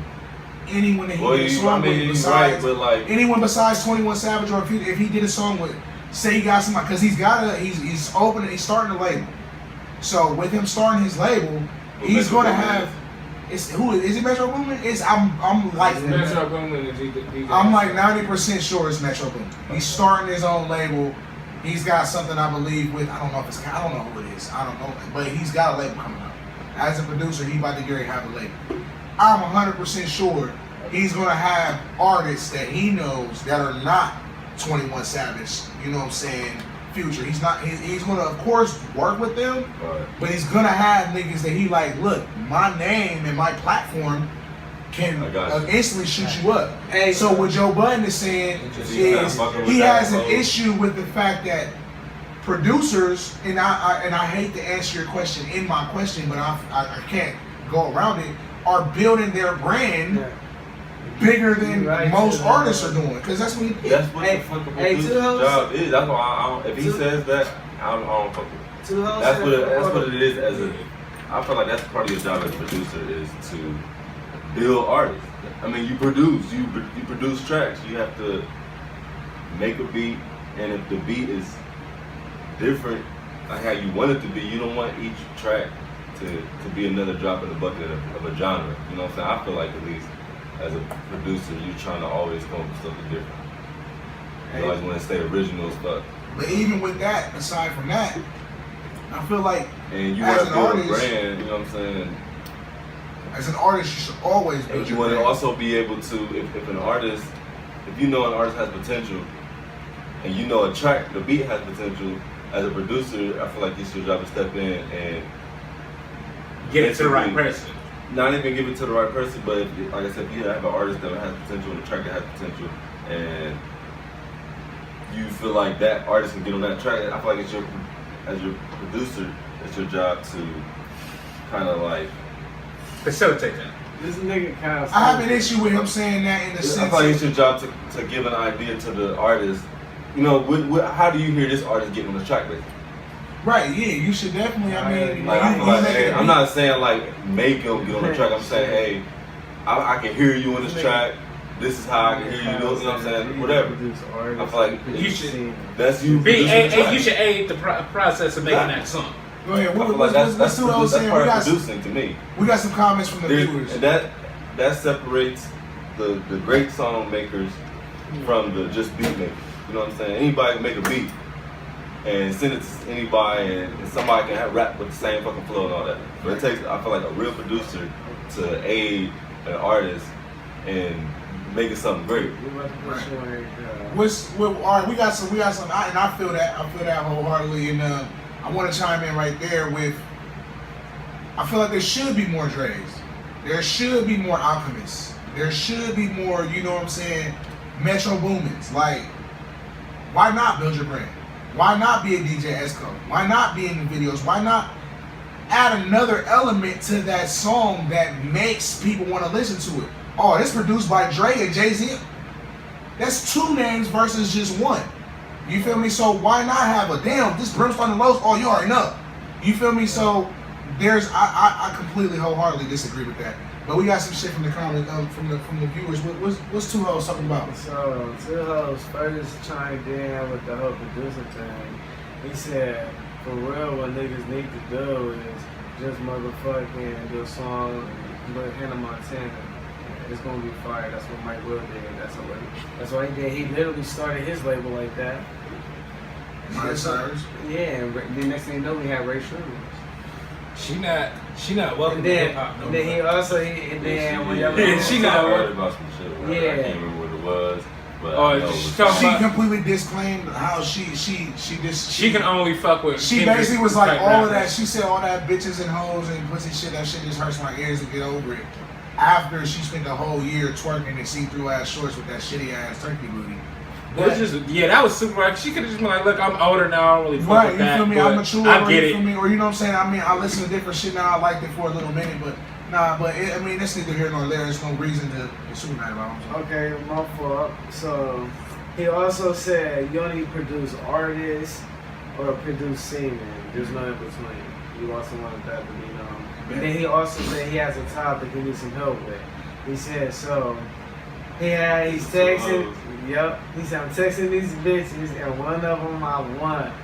Anyone that he did a song with besides, right, but like anyone besides 21 Savage, or if he did a song with, say he got somebody, because he's opening, he's starting a label. So with him starting his label, he's going to have. Is it Metro Boomin? I'm like Metro Boomin is DJ. I'm like 90% sure it's Metro Boomin. He's starting his own label. He's got something I believe with, I don't know who it is. I don't know, but he's got a label coming up. As a producer, he about to get ready to have a label. I'm 100% sure he's gonna have artists that he knows that are not 21 Savage. You know what I'm saying? Future. He's gonna of course work with them, but he's gonna have niggas that he like. Look, my name and my platform can instantly shoot you up. Hey, so what Joe Budden is saying is he has an issue with the fact that producers, and I hate to answer your question in my question, but I can't go around it, are building their brand bigger than most artists are doing, because that's what he. That's what the fucking producer's job is. That's why I don't. If he says that, I don't fuck with it. That's what it is. I feel like that's part of your job as a producer is to build artists. I mean, you produce tracks. You have to make a beat, and if the beat is different, like how you want it to be, you don't want each track to be another drop in the bucket of a genre. You know what I'm saying? I feel like at least as a producer, you're trying to always come up with something different. You always want to stay original as fuck. But even with that, aside from that, I feel like and you as want to build a brand, you know what I'm saying? As an artist, you should always build and your you want brand. to also be able to, if an artist, if you know an artist has potential, and you know a track, the beat has potential, as a producer, I feel like it's your job to step in and get it to the right person. Not even give it to the right person, but like I said, if you have an artist that has potential and a track that has potential, and you feel like that artist can get on that track, I feel like as your producer, it's your job to kind of like facilitate that. This nigga kind of. I have an issue with him saying that in the sense. I feel like it's your job to give an idea to the artist. You know, how do you hear this artist getting on the track with you? Right, yeah, you should definitely. I mean, like, I'm not saying like make him get on the track. I'm saying, hey, I can hear you on this track. This is how I can hear you. You know what I'm saying? Whatever. I feel like you should. That's you. You should aid the process of making that song. Go ahead. That's part of producing to me. We got some comments from the viewers. And that separates the great song makers from the just beat makers. You know what I'm saying? Anybody can make a beat and send it to anybody, and somebody can rap with the same fucking flow and all that. But it takes, I feel like, a real producer to aid an artist in making something great. All right, we got some, and I feel that wholeheartedly, and I want to chime in right there with. I feel like there should be more Dre's. There should be more Alchemists. There should be more, you know what I'm saying, Metro Boomins. Like, why not build your brand? Why not be a DJ Esco? Why not be in the videos? Why not add another element to that song that makes people want to listen to it? Oh, it's produced by Dre and Jay-Z. That's two names versus just one. You feel me? So why not have a this Brimstone and Lowe's? Oh, you already know. You feel me? So I completely wholeheartedly disagree with that. But we got some shit from the comments from the viewers. What's Two Hoes talking about? So Two Hoes first chimed in with the whole producer thing. He said, for real, what niggas need to do is just motherfucking do a song with Hannah Montana. It's gonna be fire. That's what Mike Will did. That's why he did. He literally started his label like that. Miley Cyrus. Yeah, and the next thing you know, we had Ray Sherman. She not welcome And to then, hip hop no and then he more. also, and then when y'all she not I heard about some shit. I can't remember what it was. But Oh, I know she it talking was She about- completely disclaimed how she can only fuck with. She Kendrick basically was like type all of that. rappers. She said all that bitches and hoes and pussy shit. That shit just hurts my ears to get over it. After she spent the whole year twerking in see-through ass shorts with that shitty ass turkey booty. It was just, yeah, that was super. Like, she could have just been like, "Look, I'm older now. I don't really fuck Right, with you that." feel me? but I'm mature. I or get you it. feel me? Or you know what I'm saying? I mean, I listen to different shit now. I liked it for a little minute, but nah. But it, I mean, that's neither here nor there. There's no reason to be super mad about it. Okay, my fault. So he also said you only produce artists or produce singing. There's no in between. You also want that to be known. And then he also said he has a topic he needs some help with. He said so. He's texting. Yep. He said I'm texting these bitches, and one of them I want.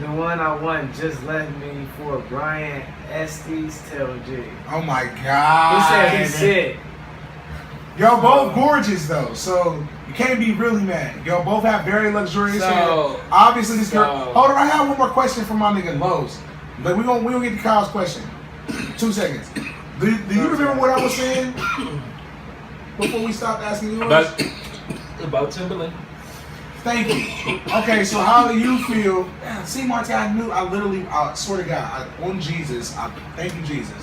The one I want just left me for Brian Estes Tell G. Oh my god. He said he's sick. Y'all both gorgeous though, so you can't be really mad. Y'all both have very luxurious hair. Obviously, this girl. Hold on, I have one more question from my nigga Lowe's. But we gonna get to Kyle's question. 2 seconds. Do you remember what I was saying before we stopped asking you? About Timberland. Thank you. Okay, so how do you feel? See, Marty, I swear to God, on Jesus, thank you, Jesus.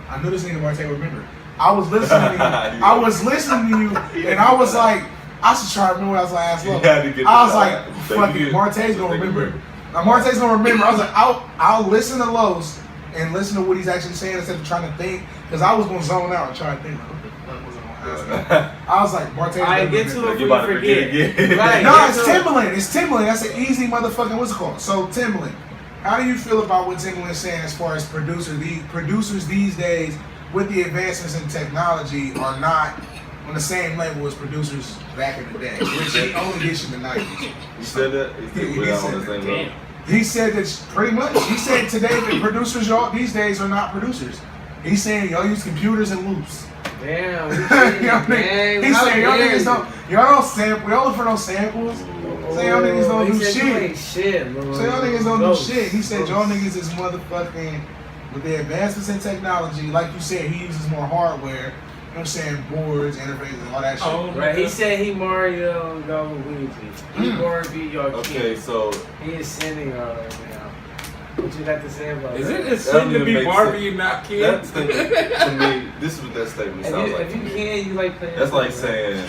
I knew this nigga Marty would remember. I was listening to you. And I was like, I should try to remember what I was like. I was like, fuck it, Marte's gonna remember. Now Marte's gonna remember. I was like, I'll listen to Los and listen to what he's actually saying instead of trying to think, because I was gonna zone out and try to think. What the fuck was I gonna ask? I was like, Marte's gonna I get to remember. it before you forget. Right, No, it's Timberland. It's Timberland. That's an easy motherfucking what's it called? So Timberland. How do you feel about what Timberland is saying as far as producers these days with the advancements in technology are not on the same level as producers back in the day, which he only gets in the 90s. You said that? He said we're not on the same level. He said that pretty much. He said today that producers these days are not producers. He's saying y'all use computers and loops. Damn. He's saying y'all don't sample. Y'all look for no samples. Say y'all niggas don't do shit. Say y'all niggas don't do shit. He said y'all niggas is motherfucking with the advancements in technology. Like you said, he uses more hardware. You know what I'm saying? Boards, interfaces, and all that shit. Oh, Right, he said he Mario and go with Luigi. He Mario beat your Okay, kid. so He is sending y'all right now. What you got to say about Is that? it a sin to be makes Barbie and not kid? that statement, to me, this is what that statement sounds like. If to you me. can, you like playing. That's like saying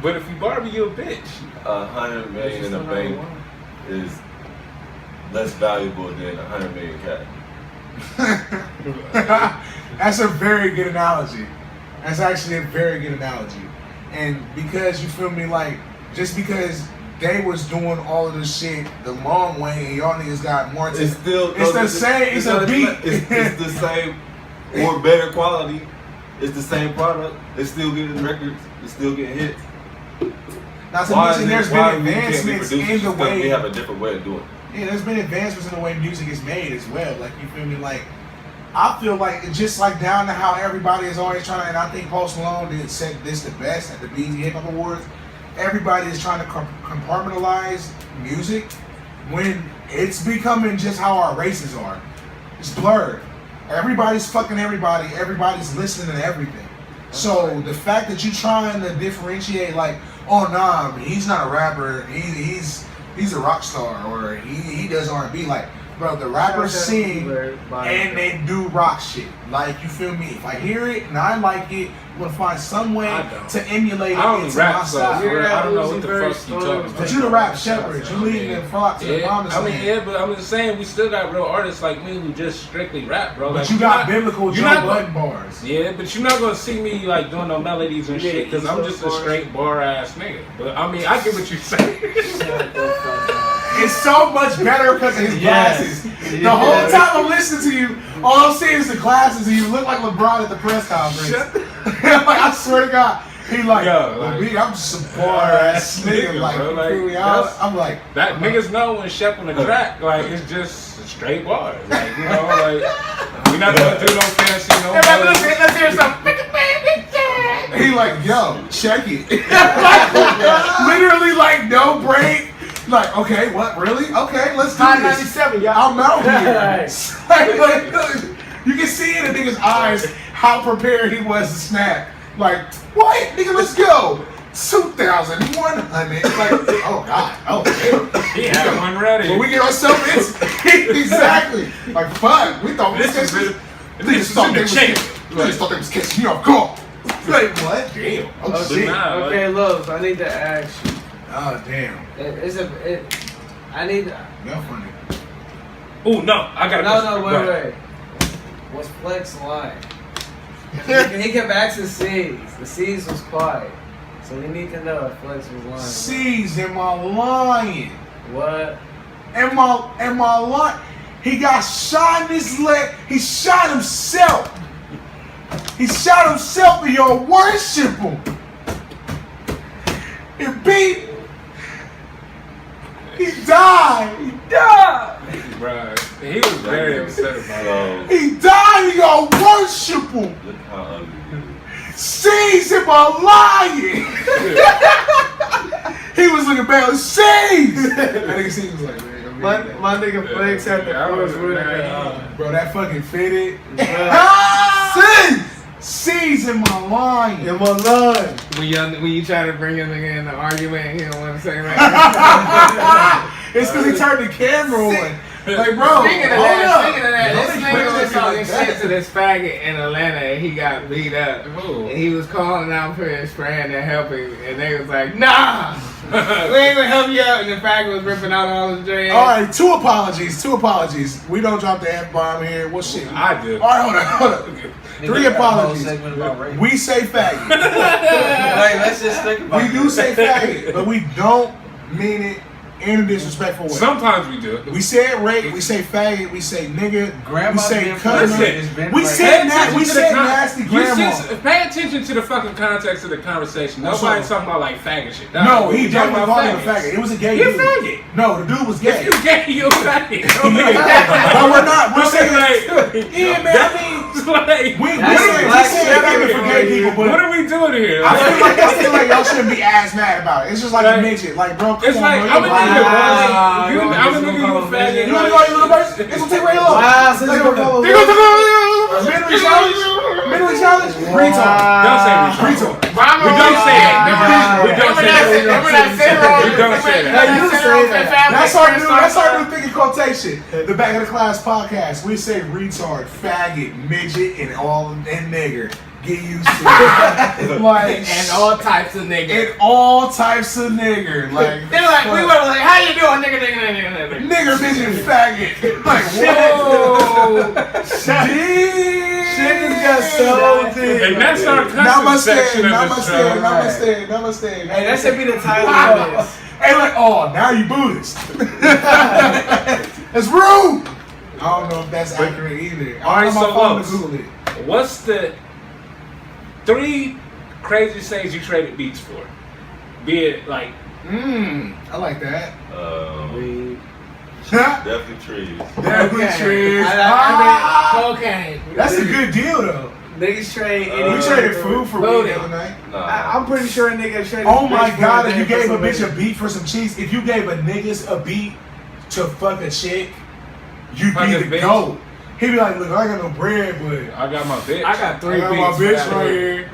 But if you Barbie, you a bitch. $100 million in a bank is less valuable than $100 million cash. That's a very good analogy. That's actually a very good analogy. And because you feel me, like just because they was doing all of this shit the long way and y'all niggas got more It's still it's the same, it's a beat. It's the same or better quality. It's the same product. It's still getting records. It's still getting hits. Not to Why mention is there's it- why been we can't be advancements producers? in the Because we way have a different way of doing it. yeah, there's been advancements in the way music is made as well. Like you feel me, like I feel like it's just like down to how everybody is always trying to, and I think Post Malone did said this the best at the BET Hip Hop Awards. Everybody is trying to compartmentalize music when it's becoming just how our races are. It's blurred. Everybody's fucking everybody. Everybody's listening to everything. So the fact that you're trying to differentiate, like, oh nah, he's not a rapper. He's a rock star, or he does R&B. Like, bro, the rappers sing and they do rock shit. Like, you feel me? If I hear it and I like it, I'm gonna find some way to emulate it I only into rap, my so style. I don't know what the fuck you talking about. But you the rap shepherd. You leading the flock to the promised land. Yeah, but I'm just saying we still got real artists like me who just strictly rap, bro. But Like, you got biblical Joe Budden bars. Yeah, but you're not gonna see me like doing no melodies and shit because I'm just a straight bar ass nigga. But I mean, I get what you're saying. It's so much better because of his glasses. The whole time I'm listening to you, all I'm seeing is the glasses, and you look like LeBron at the press conference. Like, I swear to God, he like, I'm just a bar ass nigga. Like, bro, like, you feel me? I'm like, that niggas know when Shep on the track, like it's just straight bars. Like, you know, like we're not gonna do no fancy let's hear something. He like, yo, check it. Like, literally like no break. Like, okay, what? Really? Okay, let's do Hot this. 97, y'all. I'm out here. Like, you can see in the nigga's eyes how prepared he was to snap. Like, what? Nigga, let's go. 2,100. Like, oh God. Oh, damn. He had one ready. When we get ourselves in, exactly. Like, fuck. We thought This is we the thought they was catching you off guard. Like, what? Damn. Oh, shit. Nah, Okay, Lowe's, I need to ask you. Oh, damn. I need. You're funny. Oh no, I got. No, wait. Was Flex lying? He kept asking C's. The C's was quiet. So we need to know if Flex was lying. C's, am I lying? What? Am I lying? He got shot in his leg. He shot himself. He shot himself and y'all worship him. And beat. He died. He died. Bruh, he was very upset about it. He died and y'all worship him. Look how ugly he is. C's, am I lying? He was looking back like, C's. I think C's was like, man. My nigga Flex had the first word. Bro, that fucking fitted. C's! C's, am I lying? Am I lying? When you try to bring him again in the argument, he don't want to say that. It's because he turned the camera on. Like, bro, Speaking of hold that, up. this nigga was talking shit to this faggot in Atlanta and he got beat up. Ooh. And he was calling out for his friend to help him and they was like, nah! We ain't gonna help you out. And the faggot was ripping out all his dreads. All right, two apologies. We don't drop the F-bomb here. Well, shit. I did. All right, hold on. Three apologies. We say faggot. Like, let's just think about We do say faggot, but we don't mean it in a disrespectful way. Sometimes we do. We say rape, we say faggot, we say nigga, Grandma's we say been cousin, Listen, we say nasty grandma. Pay attention to the fucking context of the conversation. What's Nobody's up? talking about like faggot shit. No, he We talking definitely about called him a faggots. faggot. It was a gay You're dude. faggot. No, the dude was gay. If you gay, you're faggot. But we're not. We're saying like, yeah, man. I mean, like, we That's saying black faggot for gay people, what but are we doing here? I feel like y'all shouldn't be as mad about it. It's just like a midget. Like, bro, come It's on, like, bro. I'm a nigga, bro. Wow. I'm a nigga, you a faggot. You want to go, you little person? It's gonna take way long. Wow, since you don't follow Mentally challenged? Mentally challenged? Retard. Don't say retard. We don't say that. We don't say that. We don't say that. Hey, you say that. That's our new thing in quotation. The Back of the Class podcast. We say retard, faggot, midget, and nigger. Get used to it. Like, And all types of niggas. and all types of nigger. Like, They're like, we were like, how you doing, nigga? nigger, midget, faggot. Like, whoa. Shit just got so deep. And that's our customer section of the show. Namaste. Hey, that should be the title of this. Hey, like, oh, now you Buddhist. That's rude. I don't know if that's accurate either. All right, I'm so on my phone to Los, Google it. what's the 3 craziest things you traded beats for? Be it like, I like that. Definitely trees. Definitely trees. I mean, cocaine. That's a good deal, though. Niggas trade We traded food for weed Booty. the other night. I'm pretty sure a nigga traded. Oh my bitch God, for if you for gave a some bitch weed. a beat for some cheese, if you gave a niggas a beat to fuck a chick, you'd Fuck be a the bitch? GOAT. He'd be like, look, I ain't got no bread, but I got my bitch. I got 3 I got beats. my bitch right here.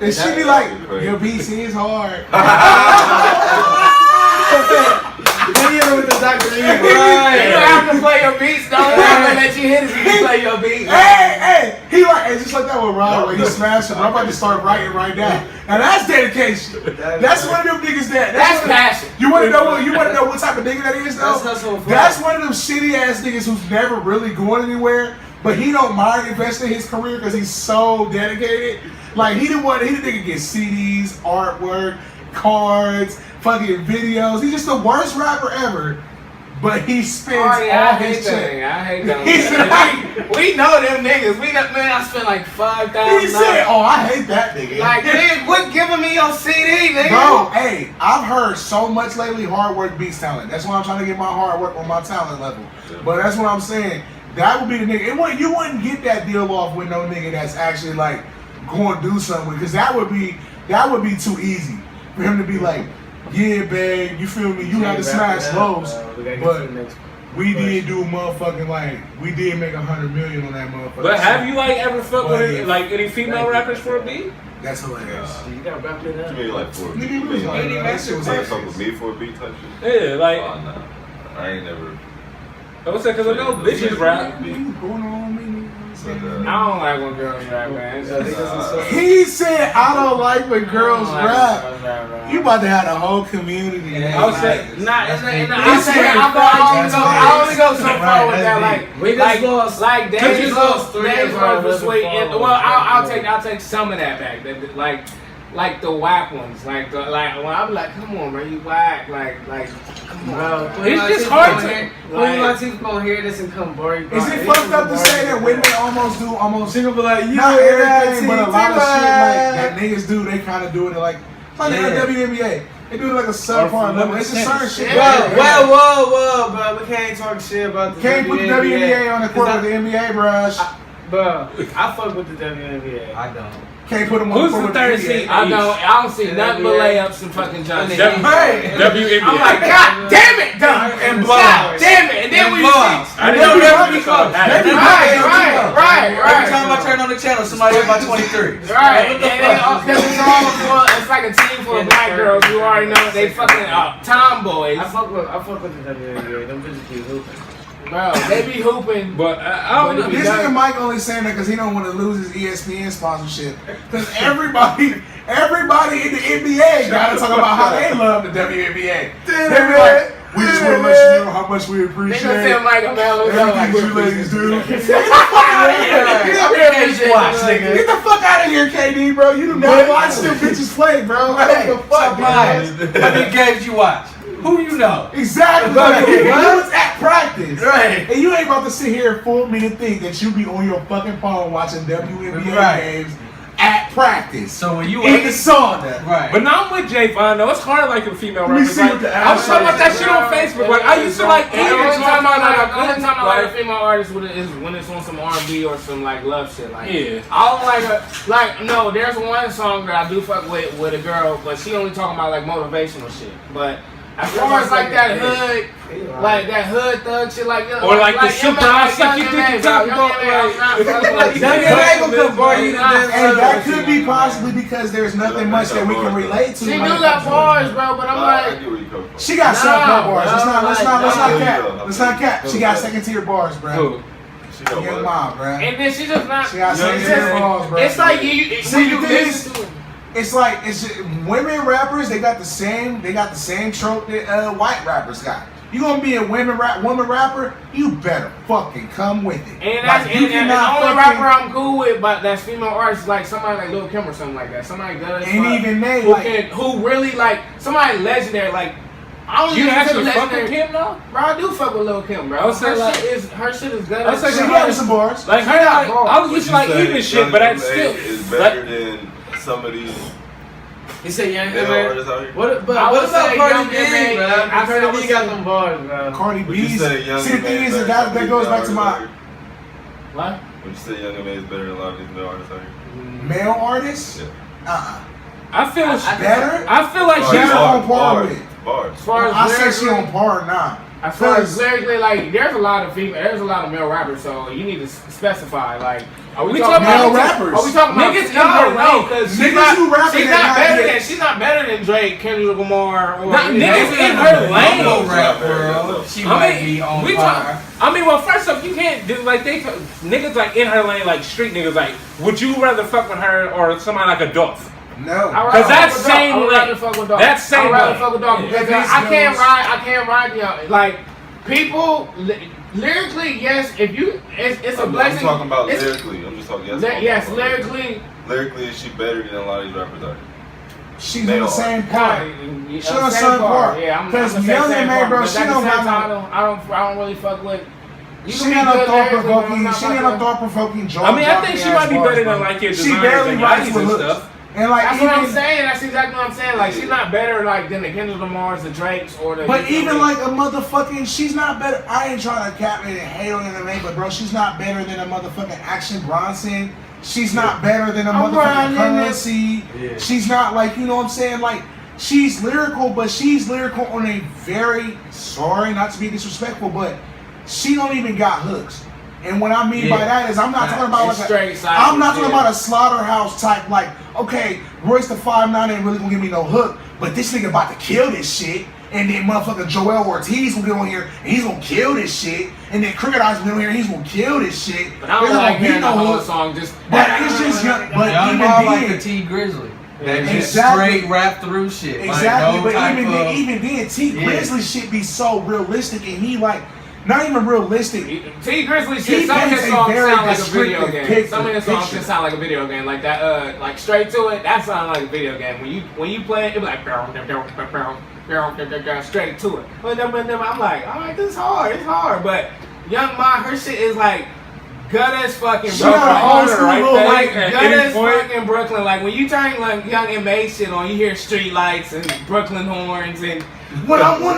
And she be like, your beats is hard. Video with the Dr. Lee. You don't have to play your beats, though. I'm gonna let you hit it if you play your beats. Hey, he like, and just like that with Ryan, when he smashed him, I'm about to start writing right now. Now that's dedication. That's one of them niggas That's passion. You wanna know what type of nigga that is though? That's hustle and flow. That's one of them shitty ass niggas who's never really going anywhere, but he don't mind investing in his career because he's so dedicated. Like he the nigga get CDs, artwork, cards, fucking videos. He's just the worst rapper ever. But he spends all I his hate that. check. I hate that. He's like, We know them niggas. Man, I spent like $5,000. he said, "Oh, I hate that nigga." Like, nigga, quit giving me your CD, nigga. Bro, hey, I've heard so much lately. Hard work beats talent. That's why I'm trying to get my hard work on my talent level. But that's what I'm saying. That would be the nigga. You wouldn't get that deal off with no nigga that's actually like going to do something with, because that would be too easy for him to be like, yeah, babe, you feel me? You had to smash lows, but we did do motherfucking like we did make 100 million on that motherfucker. But have you like ever fucked with like any female rappers for a beat? That's hilarious. You gotta wrap it up. You mean like for a beat? Nigga, You was mean like, like that shit was fuck with me for a beat type shit? Yeah, like Oh no, I ain't never. I was saying, cause I know bitches rap. Going on me. I don't like when girls rap, man. He said, I don't like when girls rap. You about to have a whole community. I was saying, I only go so far with that. Like Dave's lost was sweet. Well, I'll take some of that back. Like the whack ones, like when I'm like, come on, man, you whack, like, come on. It's just hard to. When my teeth gonna hear this and come boring. Is it fucked up to say that women almost Single, but like you not everything, but a lot of shit like that niggas do, they kind of do it like the WNBA. They do it like a subpar level. It's just certain shit. Whoa, bro. We can't talk shit about the Can't put the WNBA on the court with the NBA, bruh. Bro, I fuck with the WNBA. I don't. Can't put them on Who's the the court third with the seed? NBA. I don't see nothing but layups and fucking jumps. WNBA. I'm like, God damn it, done. And God blowouts. damn it. And then we see. I didn't know Every Right. time I turn on the channel, somebody hit by 23. Right, and because it's like a team full of black girls. You already know they fucking tomboys. I fuck with the WNBA. Them bitches be hooping. Bro, they be hooping. But I don't know. This nigga Mike only saying that because he don't want to lose his ESPN sponsorship. Because everybody in the NBA gotta talk about how they love the WNBA. They be like, we just want to let you know how much we They appreciate gonna feel like a mellow. everything you ladies do. Get the fuck out of here! Get the fuck out of here, KD, bro. You do not watch them bitches play, bro. What the fuck, How many games you watch? Who you know? Exactly. You was at practice. Right. And you ain't about to sit here and fool me to think that you be on your fucking phone watching WNBA games at practice. So when you in the sauna. Right. But now I'm with Jay Vaughn though. It's hard like a female Let me rapper. see Like, what the I was talking about that shit on Yeah. Facebook. Like I used to like. The only time I like a Like, female artist is when it's on some R&B or some like love shit. Like Yeah. I don't like no. There's one song that I do fuck with a girl, but she only talking about like motivational shit. But as far as like that hood, like that hood thug shit, like Or like the super I suck you dick top dog. And that could be possibly because there's nothing much that we can relate to. She do when it got comes to bars, bro, but I'm I like, get where you come from. She got some bars. Let's not nah. cap. Let's not cap. She got second tier bars, bro. Who? She know Young what? mom, bro. and then she just not. She got second tier bars, bro. It's like you. See, When you the thing listen to it. It's like women rappers. They got the same trope that white rappers got. You gonna be a woman rapper? You better fucking come with it. And Like, that's you and cannot the only fucking- rapper I'm cool with, but that's female artists, like somebody like Lil Kim or something like that. Somebody good as Ain't fuck, even they, who like- who really like somebody legendary. Like I don't You even actually consider fuck with legendary. Kim though? Bro, I do fuck with Lil Kim, bro. I was saying, Her like- shit is good. I was as saying, She fuck. got some bars. Like her, like, I was used to like even shit, but that's still is better like, than some of these He said Young male M.A. artists out here. What I about would say Cardi Young B, M.A. bro? I Cardi would B got say- them bars, bro. Cardi Would you B's. say Young See, the thing M.A. is better that than goes these back to male my artists out What? here? Would you say Young M.A. is better than a lot of these male artists out here? male artists. Yeah. I feel Better. I feel like She's she's on par bars, with. bars. As far as I say she lyrically- on par now. As far as lyrically, like, there's a lot of male rappers, so you need to specify, like, are we talking male about rappers. Are we talking about Niggas in her lane. because Niggas who rapping she's that not not better yet. than she's not better than Drake, Kendrick Lamar, or Not niggas in her lane. Local rap world. She might be on we fire. well, first off, you can't do like niggas like in her lane, like street niggas. Like, would you rather fuck with her or somebody like a Dolph? No. Because that's same I would rather lane. fuck with Dog. That's same I'd rather lane. fuck with Dog Yeah. because If I can't it's ride like people lyrically. Yes, if you, it's a I'm blessing. talking about It's- lyrically. I'm just talking. Yes, lyrically. Lyrically, is she better than a lot of these rappers are? She's on the same part. She She on the same part. Yeah, I'm Because gonna say Young same M.A., part, bro, but she at the don't same got time, no. I don't really fuck with. You She can be ain't no good thought lyrically, but I'm provoking. not She ain't fucking- no thought provoking. I mean, I think she might be better than like your She designers barely and writes Yachty's with and hooks. stuff. And like That's even, what I'm saying. That's exactly what I'm saying. Like she's not better like than the Kendrick Lamars, the Drakes, or the. But even like a motherfucking, she's not better. I ain't trying to cap it and hate on MMA, but bro, she's not better than a motherfucking Action Bronson. She's not better than a I'm motherfucking riding in Currency. Yeah. She's not like, you know what I'm saying? Like she's lyrical, but she's lyrical on a very, sorry not to be disrespectful, but she don't even got hooks. And what I mean by that is I'm not talking about I'm not talking about a slaughterhouse type, like, okay, Royce the 5'9" ain't really gonna give me no hook, but this nigga about to kill this shit. And then motherfucker Joel Ortiz will get on here and he's gonna kill this shit. And then Cricket Eyes will get on here and he's gonna kill this shit. But I don't like hearing the whole song just. But it's just young. But Young even Boy then, like a T Grizzly. That just exactly. straight rap through shit. Exactly. Like, But even then, T Grizzly shit be so realistic and he like not even realistic. T Grizzly shit. Some of his songs sound like a video game. Some of his songs just sound like a video game. Like that. Like Straight to It. That sound like a video game. When you play it, it be like straight to it. But then I'm like, all right, this is hard. It's hard. But Young Ma, her shit is like gut as fucking Brooklyn. Like gut as fucking Brooklyn. Like when you turn like Young M.A. shit on, you hear street lights and Brooklyn horns and when I'm on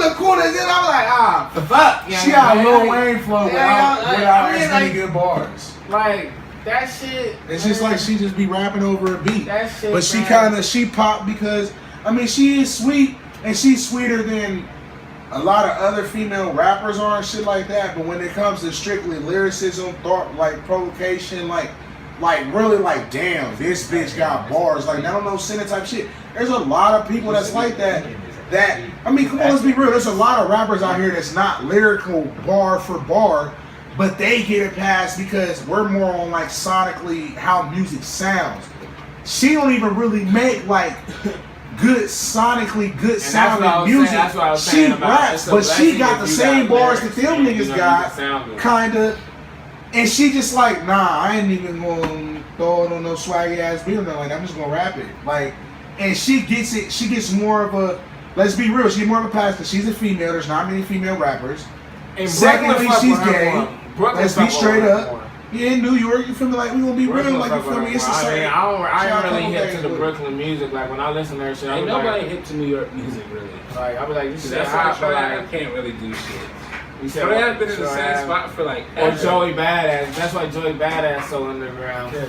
the corners, then I'm like, fuck. She got a Lil Wayne flow without as many good bars. Like that shit. It's just like she just be rapping over a beat. That shit. But she popped because I mean she is sweet and she's sweeter than a lot of other female rappers are and shit like that. But when it comes to strictly lyricism, thought, like provocation, like really like damn, this bitch got bars. Like I don't know, sinner type shit. There's a lot of people that's like that. That I mean, come on, let's be real. There's a lot of rappers out here that's not lyrical bar for bar, but they get it past because we're more on like sonically how music sounds. She don't even really make like good sonically good sounding music. That's what I was she saying about raps, but she got the same bars that them niggas got, kinda. And she just like, nah, I ain't even gonna throw it on no swaggy ass beat or nothing. Like I'm just gonna rap it. Like, and she gets it. She gets more of a. Let's be real. She gets more of a pass because she's a female. There's not many female rappers. And secondly, she's gay. Let's be straight up. Yeah, in New York, you feel me? Like we gonna be real. Like you feel me? It's the same. I ain't really hip to the Brooklyn music. Like when I listen to her shit, ain't nobody hip to New York music really. Like I be like, this shit that's hot, why but I like, can't really do shit. You So they have been in the same spot for like or ever. Joey Badass. That's why Joey Badass so underground. Yeah.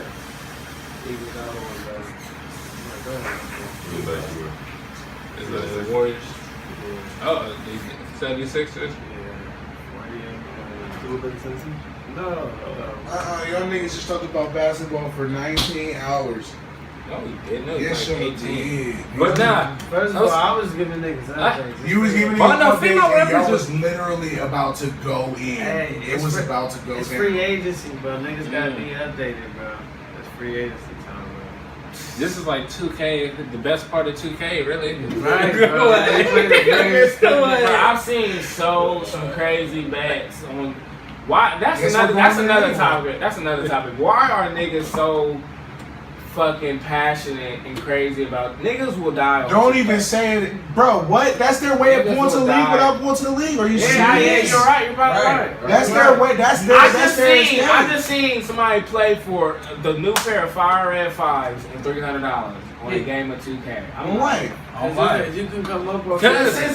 Is the Warriors? Oh, the 76ers? No. Y'all niggas just talked about basketball for 19 hours. No, he didn't. It was Yes, like y'all 18. did. But nah. First of all, I was giving niggas updates. You was giving Oh, no, updates female and rappers y'all was- was literally about to go in. Hey, it was about to go It's down. free agency, bro. Niggas gotta be updated, bro. It's free agency time, This is like 2K, the best part of 2K, really. bro. Right, bro. They play the games. Bro, I've seen some crazy bets on why. That's Guess another. we're That's going another in. topic. That's another topic. Why are niggas so fucking passionate and crazy about niggas will die? On Don't 2K. even say it, bro. What? That's their way of Niggas going to the will league die. without going to the league. Are you Yeah, serious? you're right. You're probably right. That's their way. That's their. I That's just their seen. escape. I just seen somebody play for the new pair of Fire Red 5s and $300 on a game of 2K. I'm Why? like, You can come up with this is crazy.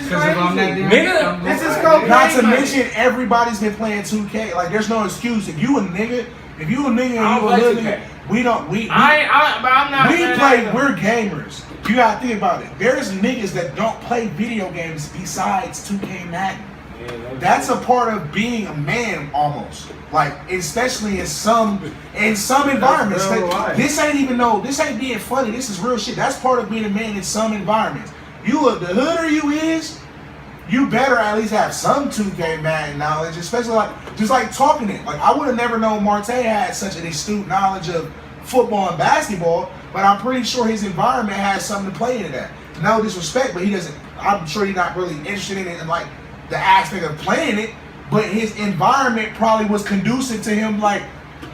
Because if I'm not there, Nigga, this is crazy. Not to mention everybody's been playing 2K. Like there's no excuse. If you a nigga and you I don't a play little 2K. nigga, we don't. But I'm not. we saying play. that. We're gamers. You gotta think about it. There's niggas that don't play video games besides 2K Madden. That's a part of being a man, almost. Like, especially in some environments. real life. This ain't being funny. This is real shit. That's part of being a man in some environments. The hooder you is, you better at least have some 2K Madden knowledge, especially just like talking it. Like I would have never known Marte had such an astute knowledge of football and basketball, but I'm pretty sure his environment has something to play into that. No disrespect, but he doesn't. I'm sure he's not really interested in it and like the aspect of playing it, but his environment probably was conducive to him like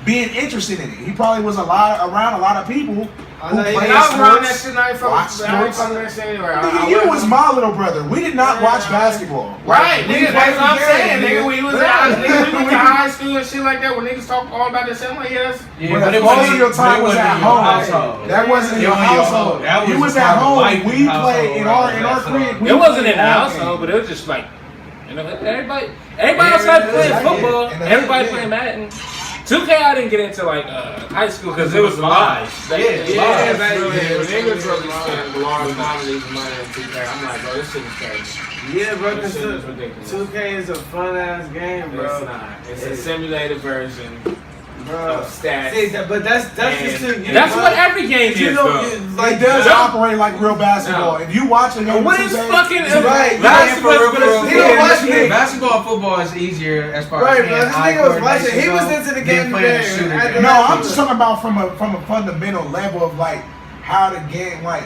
being interested in it. He probably was around a lot of people who played I was around that sports. shit night from watch sports. that shit anywhere. Nigga, you was my little brother. We did not watch basketball. Right, We nigga, played that's what I'm the saying. game, Nigga, we was out, nigga, we went to high school and shit like that where niggas talk all about this shit. I'm like, yes. But most of your time was at home. That wasn't in your household. You was at home. We played in our crib. It wasn't in the household, but it was just like, you know, everybody outside playing football. And the Everybody hood playing Madden. 2K I didn't get into like high school because it was live. Yeah, back then, niggas really spent large quantities of money on 2K. I'm like, bro, this shit is crazy. Yeah, bro, This because shit is ridiculous. 2K is a fun ass game, bro. It's not. It's a simulated version Bro. of stats. See, but that's just too. That's what every game is, though. It does operate like real basketball. If you watch a game, What is fucking right. Basketball, football is easier as far Right, as bro. This nigga was watching. He was into the game today. No, I'm just talking about from a fundamental level of like how the game like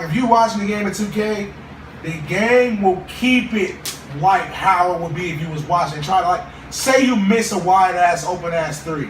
if you watching the game at 2K, the game will keep it like how it would be if you was watching. Try to like say you miss a wide ass open ass three.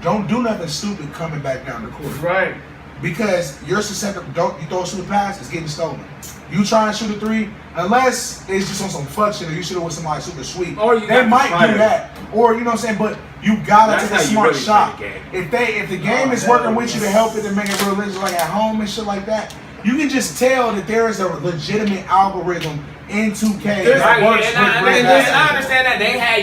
Don't do nothing stupid coming back down the court. Right. Because you're susceptible. Don't you throw a stupid pass, it's getting stolen. You try and shoot a three, unless it's just on some fuck shit or you shoot it with somebody super sweet. Or you they might do that. Or you know what I'm saying, but you gotta take a smart really shot. play the game. If the game is working with you to help it and make it realistic like at home and shit like that, you can just tell that there is a legitimate algorithm in 2K that works with real basketball. I understand that they've had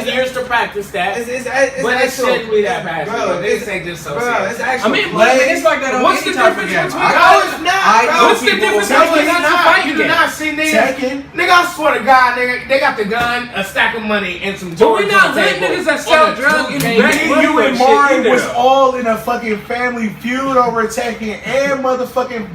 years to practice that. But it shouldn't be that bad. Bro, this ain't just so bro, serious. it's actually It's like that on What's any the type of difference game. between? No, it's not. What's the difference between not to fight You do not see niggas. Tekken. Nigga, I swear to God, nigga, they got the gun, a stack of money, and some But we Jordans not on the letting table niggas that sell on a drugs and 2K. back- Me, you, and shit Mari either, was though. all in a fucking family feud over Tekken and motherfucking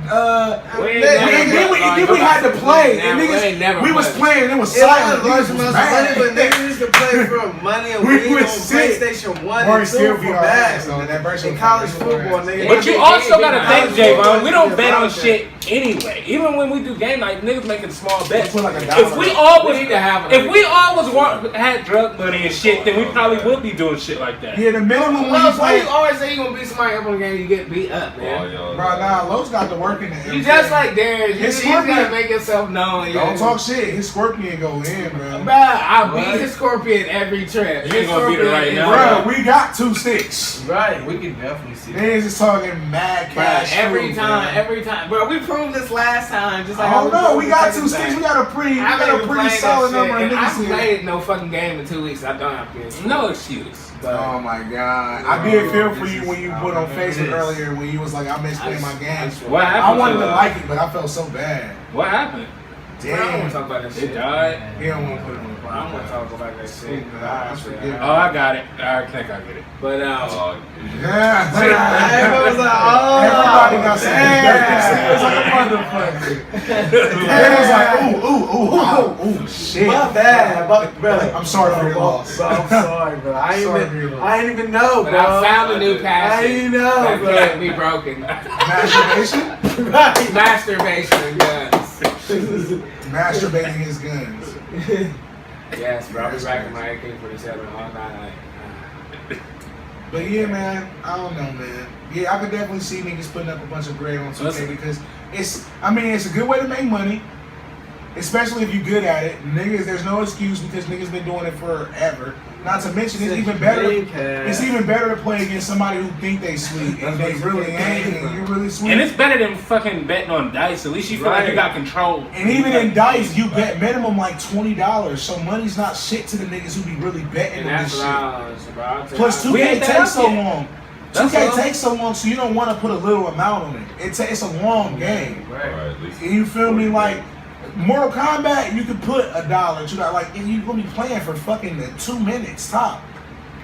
then we had to play and niggas we was playing and it was It silent. was large Niggas was amounts of money, but mad. niggas used to play for money and We we on was sick. PlayStation 1 Mari and 2 still for be our ass, bags. though. That version In was college our football, ass. nigga. But you also gotta think, Javon, we don't bet on about shit anyway. Even when we do game night, niggas making small bets. Put like $1 If we all was We need to have if we always had drug money and shit, then we probably would be doing shit like that. Yeah, the minimum when you Well, why play. you always say you gonna beat somebody up on the game, you get beat up, Oh, man. y'all. Bro, nah, Lowe's got the work in the You just like Darius. You His just gotta scorpion- make yourself known. Don't talk shit. His scorpion go in, bro. Bruh, I beat his scorpion every trip. You ain't gonna beat it right now. Bro, we got 2 sticks. Right. We can definitely see that. Niggas is talking mad cash. Every food, time. Bro, we proved this last time. Just like I don't know. We got proved 2 this sticks. time. We got a pretty Played solid that number shit, of and I niggas here. played no fucking game in 2 weeks. I don't have PS4. No excuse. But Oh my god. I did feel for you when you put on Facebook earlier when you was like, I miss playing my games. What I happened? wanted to to like it, but I felt so bad. What happened? I don't want Damn. to talk about that It shit. died. He don't want to put it on the I don't want to talk about that shit. That's forgiven. Oh, I got it. I think I get it. But Oh, Yeah. Everyone was like, oh, Everybody got some damn. It's like a motherfucker. It was like, ooh, shit. My bad, but bro. I'm sorry for your loss. Bro, I'm sorry, bro. I ain't even know, But bro. I found a new I passion ain't know, that bro. can't be broken. Masturbation? Right. Masturbation and guns. Masturbating his guns. Yes, bro. I'll be back in my AK-47 all night. But yeah, man, I don't know, man. Yeah, I could definitely see niggas putting up a bunch of bread on 2K because it's a good way to make money, especially if you're good at it. Niggas, there's no excuse because niggas been doing it forever. Not to mention, it's even better. It's even better to play against somebody who think they sweet and they really ain't, and you really sweet. And it's better than fucking betting on dice. At least you feel like you got control. And even in dice, you bet minimum like $20. So money's not shit to the niggas who be really betting And on that's this what shit. I was, bro. Plus, We 2K ain't that takes up so yet. long. That's 2K all. takes so long, so you don't want to put a little amount on it. It's a long game. Alright, at least. And you feel me? Like Mortal Kombat, you could put $1. You got like, and you gonna be playing for fucking 2 minutes top.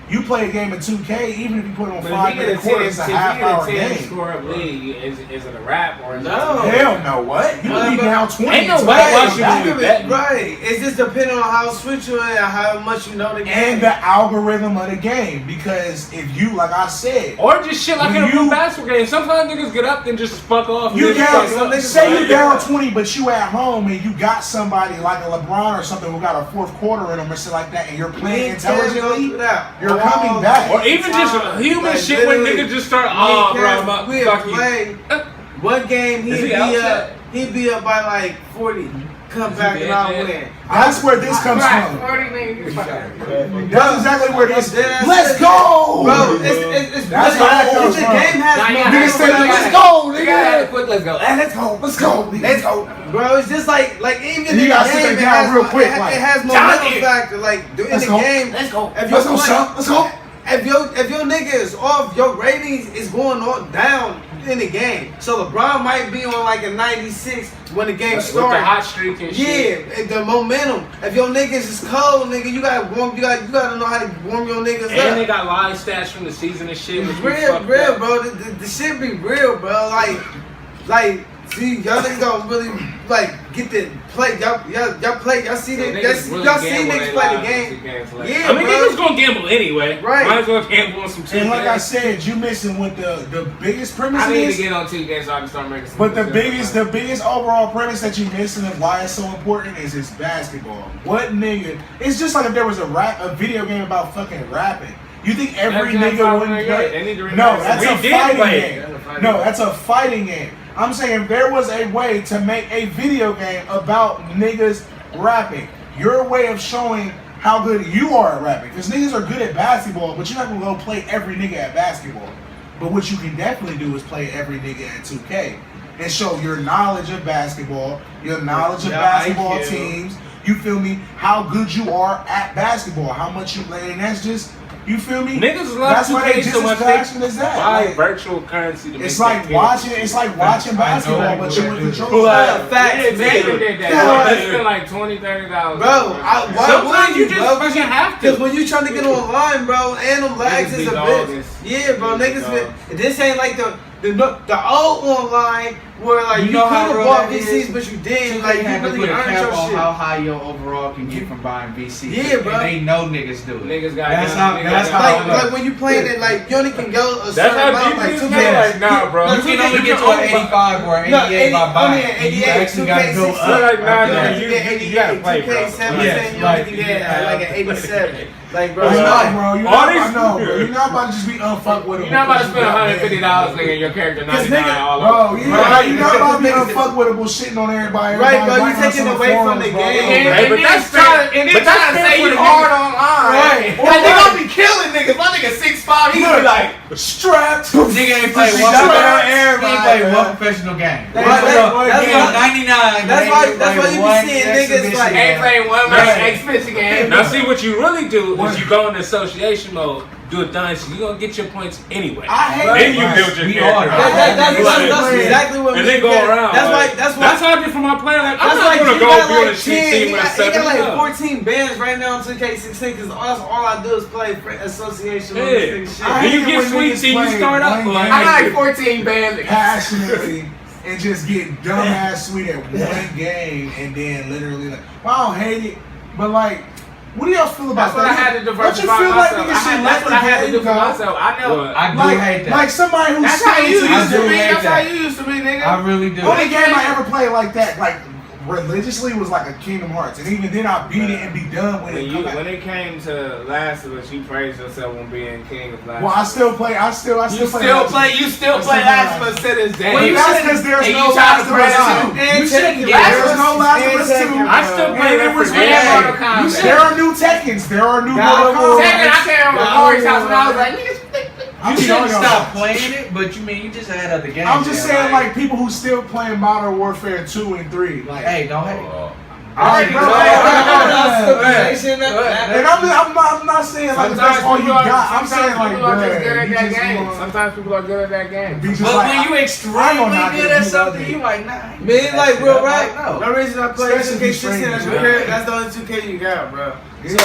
You play a game in 2K, even if you put it on But 5 if you minute get a 10, quarters, it's a half-hour game. score up league, is it a rap or is No. Hell no, what? You can be down 20. Ain't no to way that. once you do that. Right. It's just depending on how switch you and how much you know the game. And the algorithm of the game, because if you, like I said, Or just shit like When in a real you- basketball game. Sometimes niggas get up and just fuck off. and you then down, fuck up. say you down 20, but you at home and you got somebody like a LeBron or something who got a fourth quarter in them or shit like that, and you're playing intelligently, you're coming back. Or even just human Like, shit when literally, niggas just start, me oh, and bro, Cass, I'm we fuck had you. played one game. Is he He'd outside? be up by like 40. Come back and I'll win. That's where this comes from. That's exactly where this. Let's go, Bro, it's That's it's- where that it's- comes the from. game has Nah, no yeah, Niggas say, yeah. let's go, You gotta have a nigga. quick let's go. Let's go, let's go. Bro, it's just like even in You the gotta sit game, back it down has, real quick, it like, has John momentum here. factor. Like in Let's the go. game, Let's go. if Let's you're go, son. Let's go. if your nigga is off, your ratings is going on down in the game. So LeBron might be on like a 96 when the game starts. With the hot streak and shit. Yeah, the momentum. If your niggas is cold, nigga, you gotta know how to warm your niggas up. And they got live stats from the season and shit. It's real, bro. The shit be real, bro. Like, see, y'all niggas don't really get the play. Y'all play. Y'all see that? Y'all see niggas play the game. Yeah, I mean, niggas gonna gamble anyway. Right. Might as well gamble on some 2K. And like I said, you missing what the biggest premise I need is. to get on 2K so I can start making some. But the biggest overall premise that you missing and why it's so important is it's basketball. What nigga? It's just like if there was a video game about fucking rapping. You think every nigga wouldn't play? No, that's a fighting game. No, that's a fighting game. I'm saying if there was a way to make a video game about niggas rapping, your way of showing how good you are at rapping. Because niggas are good at basketball, but you're not going to go play every nigga at basketball. But what you can definitely do is play every nigga at 2K and show your knowledge of basketball, your knowledge of basketball teams. You feel me? How good you are at basketball, how much you play, and that's just. You feel me? Niggas love 2K so much. Passionate as that. Buy virtual currency to it's like watching. It's like watching basketball, but you in control. Facts, man. They spend like $20-$30. Bro, sometimes you just fucking have to. Because when you trying to get online, bro, and them lags is a bitch. Yeah, bro, niggas. This ain't like the old online where like you could have bought VCs, but you didn't. Like you really earned your shit. How high your overall can get from buying VCs. Yeah, bro. And they know niggas do it. Niggas got That's how. Like when you playing it, like you only can go a That's certain how amount. Like deep 2K. like, nah, bro. You can only get to an 85 or an 88 by buying. You actually got to go up. Like, nah, you get 88, 2K17, you only can get like an 87. Like, bro, I know, bro. You're not about to just be unfuckwittable. You're not about to spend $150, nigga, and your character 99 all bro, over. you're not about to be unfuckwittable shitting on everybody. Right, bro, you taking away from the game. But that's trying to say you hard online. Right. Like, they gonna be killing niggas. My nigga 6'5", he gonna be like, strapped. Nigga ain't played one professional game. That's 99. That's why you be seeing niggas like ain't playing one expensive game. Now see what you really do is you go in association mode, do a dynasty. You gonna get your points anyway. Then you build your character. That's exactly what. And then go around. That's how I do for my player. Like, I'm that's not gonna go build a shit team He with got 7. like 14 bands right now on 2K16 because that's all I do is play association with this nigga shit. Then you get sweet team, you start up. I got like 14 bands. Passionately. And just get dumbass sweet at one game and then literally like, well, I don't hate it, but like, what do y'all feel about that? That's what I had to diversify myself. That's what I had to do for myself. I know. I do hate that. Like somebody who's That's how you used to be. That's how you used to be, nigga. I really do. Only game I ever played like that, like religiously, was like a Kingdom Hearts, and even then I beat it and be done with it. When it came to Last of Us, you praised yourself on being king of Last. Well, I still play. I still play. You still play Last of Us to this day. Well, that's because there's no Last of Us 2. There's no Last of Us 2. I still play that for Mortal Kombat. There are new Tekkens. There are new Mortal Kombat. Tekken, I came over to Lori's house and I was like, niggas. You shouldn't stop playing it, but you just had other games. I'm just saying, like people who still playing Modern Warfare 2 and 3. Like, hey, don't hate. Alright, bro. And I'm not saying like that's all you got. I'm saying like, sometimes people are good at that game. But when you extremely good at something, you like, nah. Man, like real rap. No. No reason I play 2K16. That's the only 2K you got, bro. So,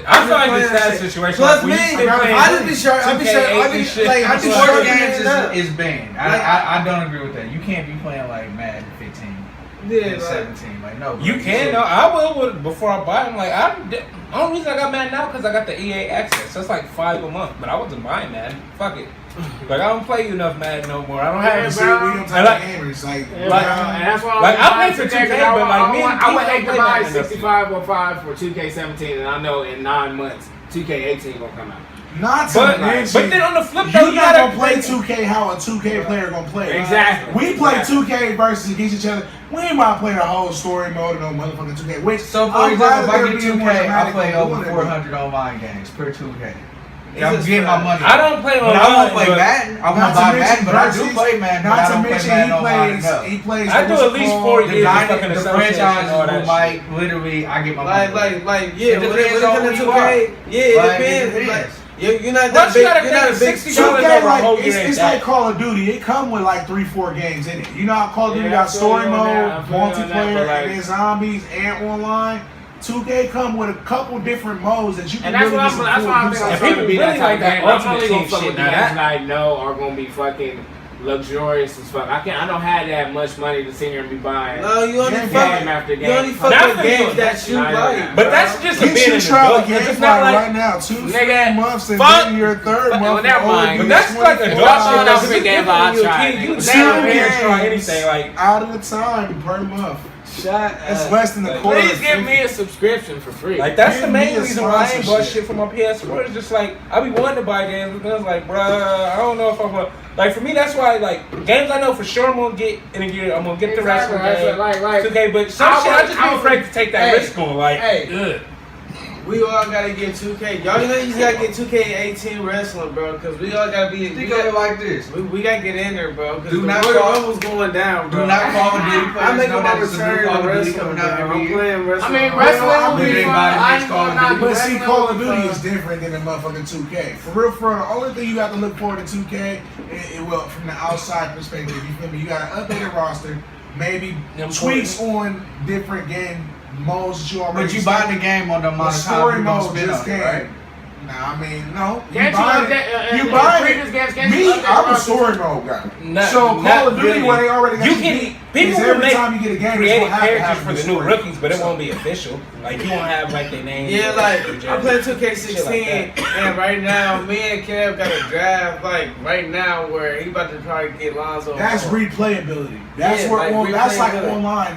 I feel like this sad situation. Plus me, I just be sure. I be Sports games is banned. I don't agree with that. You can't be playing like Madden 15. Yeah, 17. Like no. You can though. I will before I buy them. Like the only reason I got Madden now because I got the EA access. That's like $5 a month. But I wasn't buying Madden. Fuck it. Like I don't play enough Madden no more. I don't have we don't type of gamers. And that's why I play for 2K, but like me, I would hate to buy 65 or 5 for 2K17, and I know in 9 months 2K18 gonna come out. But then on the flip though, you not gonna play 2K how a 2K player gonna play. Exactly. We play 2K versus against each other. We ain't about to play the whole story mode of no motherfucking 2K. Which so for example, if I get 2K, I play over 400 online games per 2K. I'm getting my money. I don't play online. I won't play Madden. I won't buy Madden, but I do play Madden. Not to mention he plays. I do at least 4 years of fucking the franchises who might literally. I get my money. Like yeah. When it comes to 2K, yeah, it depends. You're not Once that you big. gotta You're not a think big. $60 over a whole Like, year. it's like Call of Duty. It come with like 3-4 games in it. You know how Call of Duty Yeah, I got feel story you on that. I mode, feel you on that, multiplayer, but, like- and then zombies and online. 2K come with a couple different modes that you can And that's really what get some that's cool why I'm use thinking I'm out People trying to be really that type like of that game. I'm Ultimate only Team gonna fuck shit. with the Now games that- that I know are gonna be fucking luxurious as fuck. I don't have that much money to sit here and be buying. No, you only Game fuck. after You only game. fuck Not with for games you. that you Not like. even. But that's just a You being should an try adult. the It's game not like right now. 2 Nigga, months and fuck. then your third Well, month. never for mind. But that's like $24. adult Fuck shit. on That's every different game when I'll you're a try, kid. You nigga. never Two can't try games anything. Like out of the time per month. Shut It's up. less than a Like, quarter. Please give me a subscription for free. Like that's the Give main me a reason why I ain't bought sponsorship. shit for my PS4. It's just like I be wanting to buy games, but then it's like, bruh, I don't know if I'm gonna. Like for me, that's why like games I know for sure I'm gonna get in a year. I'm gonna get the rest of the game. Like, 2K, but some shit I just be afraid to take that Hey, risk on. Like, hey. ugh. We all gotta get 2K. Y'all know you gotta get 2K18 wrestling, bro. Cause we all gotta be. Think of it like this. We gotta get in there, bro. Cause Do the not Royal call- Rumble's going down, bro. Do not Call of Duty I'm players making know my that it's a new return Call to of Duty wrestling, coming bro. out every I'm year. playing I wrestling. mean, bro. wrestling will be Everybody fun. I makes ain't Call of gonna not Duty. be But see, wrestling Call will of be Duty fun. is different than the motherfucking 2K. For real, the only thing you got to look forward to 2K, well, from the outside perspective, you feel me? You got an updated roster, maybe tweaks on different game modes that you already. But you buying the game on the The amount of story time you gonna mode spend just on it, came. right? Nah, I mean, no. Can't you buying update- it. in You buying previous it. games, can't you Me, update I'm a rosters? story mode guy. Not- So Call not of Duty, really. where they already got You you can beat, people is will every make time you get a game, it's creative gonna have to characters have for a the new story. rookies, but it won't be official. Like you won't have like their name. Yeah, like I'm playing 2K16, Shit like that. and right now me and Kev got a draft like right now where he about to probably get Lonzo. That's Ball. replayability. That's Yeah, what like that's like replayability. online.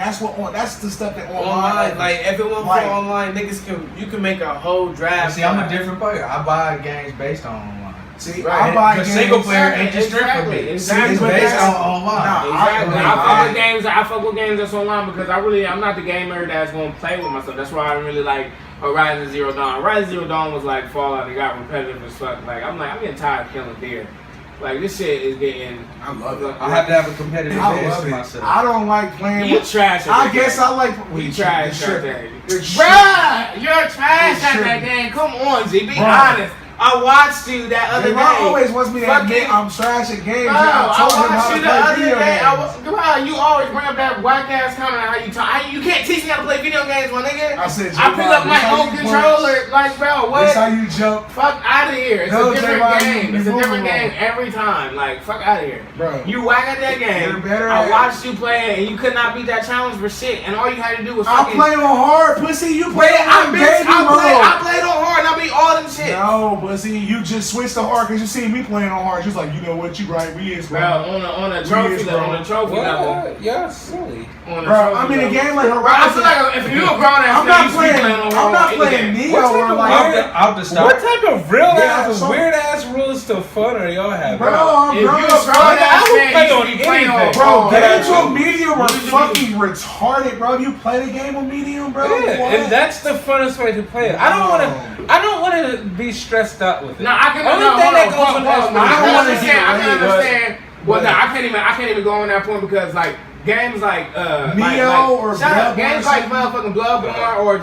That's the stuff that online. Online, like if it wasn't Like- for online, niggas you can make a whole draft. See, I'm a different player. I buy games based on online. See, Right. I buy The games. single player ain't just straight for me. Exactly. It's But based that's- on online. Nah, Exactly. I I fuck with agree. games. I fuck with games that's online because I'm not the gamer that's gonna play with myself. That's why I really like Horizon Zero Dawn. Horizon Zero Dawn was like Fallout. It got repetitive as fuck. Like I'm getting tired of killing deer. Like this shit is getting. I love it. I have to have a competitive I edge love to it. myself. I don't like playing. You with- trash. At I that guess game. I like. You trash You're at that. You're Bruh, you're trash You're at that tripping. game. Come on, Z. Be Bruh. honest. I watched you that other day. J-Rock always wants me to admit Fucking- I'm trash at games. Bro, and I I told him how watched to you the play other video day. games. Bro, you always bring up that whack ass comment on how you talk. You can't teach me how to play video games, my nigga. I said, I pick J-Rock, up my this how own you controller. Like, bro, That's how what? you jump, Fuck out of here. It's No, a different J-Rock, game. It's a you different moving game on. every time. Like, fuck out of here. bro. You whack at that game. You're better I at watched you play it, and you could not beat that challenge for shit. And all you had to do was I fucking play on hard, pussy. You play I on baby mode. played on hard, and I beat all them shit. No, pussy. You just switched to hard because you see me playing on hard. She's like, you know what? You right. We is, Bro, bro. on a trophy is, level, bro. on a trophy level. What? Yeah, silly. On a Bro, trophy I'm in a level. game like Bro, I Horizon. feel like if you're a grown ass I'm man, not you should be playing. on I'm hard not any playing game. Neo What type or of like. weird- Out the What start. type of real Yeah, ass, so- weird ass rules to fun are y'all having? Bro, I'm If you're a grown. grown I ass would man, play you on should be playing on anything. Bro, hard. games on medium are You should be- fucking retarded, bro. You play the game on medium, bro. Yeah, What? and that's the funnest way to play it. I don't want to be stressed out with it. No, I can. Only no, thing hold that on, goes pause, with pause. that No, I is- can wanna understand. I get can away, understand. Well, but- no, I can't even go on that point because like games like Neo or shut up, Bloodborne games or like something? motherfucking Bloodborne or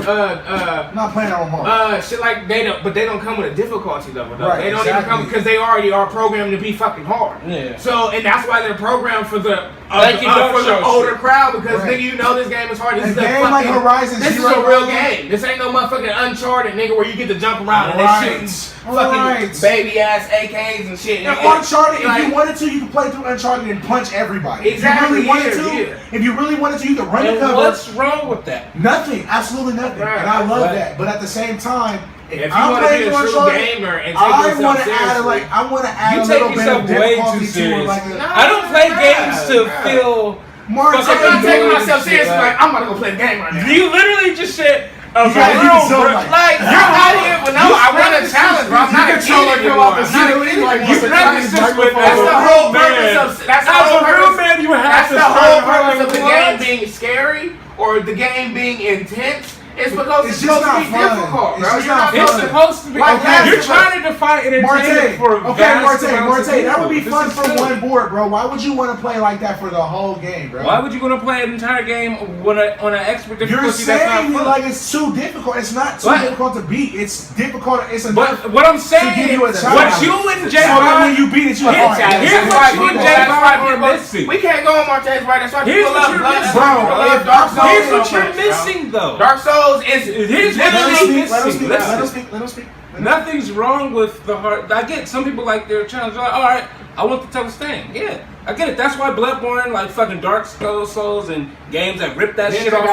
I'm not playing on hard. shit like they don't come with a difficulty level though. Right, They don't exactly. even come because they already are programmed to be fucking hard. Yeah. So and that's why they're programmed for the Like you don't for the show older shit. crowd because Right. nigga you know this game is hard. This A is a game fucking, like Horizon This is Zero a real Dawn? game. This ain't no motherfucking Uncharted nigga where you get to jump around and they Right. shooting fucking Right. baby ass AKs and shit. And nigga. Uncharted, Like, if you wanted to, you could play through Uncharted and punch everybody. Exactly, If you really wanted yeah, to, yeah. if you really wanted to, you could run the And cover. what's wrong with that? Nothing, absolutely nothing. Right. And I love Right. that. But at the same time, if you I'm want to playing be a through true Uncharted, gamer and take I yourself want to add seriously, I want to add You a take little bit of yourself way difficulty too to it, serious. like No. I don't play Bruh, games to bruh. feel. Mark, I'm not taking myself shit, seriously. Like I'm about to go play the game right now. You literally just said a You gotta real keep it so bro- like- Like you're out here, but no, I want a challenge, bro. I'm not a kid anymore. I'm not a kid like, You what's the practice time this with microphone? That's the a whole real purpose man. of. That's the As whole a real purpose. man, you have That's to the start whole purpose of the what? game being scary or the game being intense It's because it's supposed to be difficult, bro. It's supposed to be. You're trying to define entertainment for a Marte, that would be fun for one board, bro. Why would you want to play like that for the whole game, bro? Why would you want to play an entire game on an expert difficulty? You're saying like it's too difficult. It's not too difficult to beat. It's difficult. It's enough. But what I'm saying, to give you a what you and Jay when you beat it, you here's what you and Jay are missing. We can't go on Marte's right. That's why people love Blood. Bro, here's what you're missing, though. Dark Souls is Let him speak. Nothing's wrong with the heart. I get some people like their challenge. Like, all right, I want the toughest thing. Yeah, I get it. That's why Bloodborne, like fucking Dark Souls, and games that rip that shit off.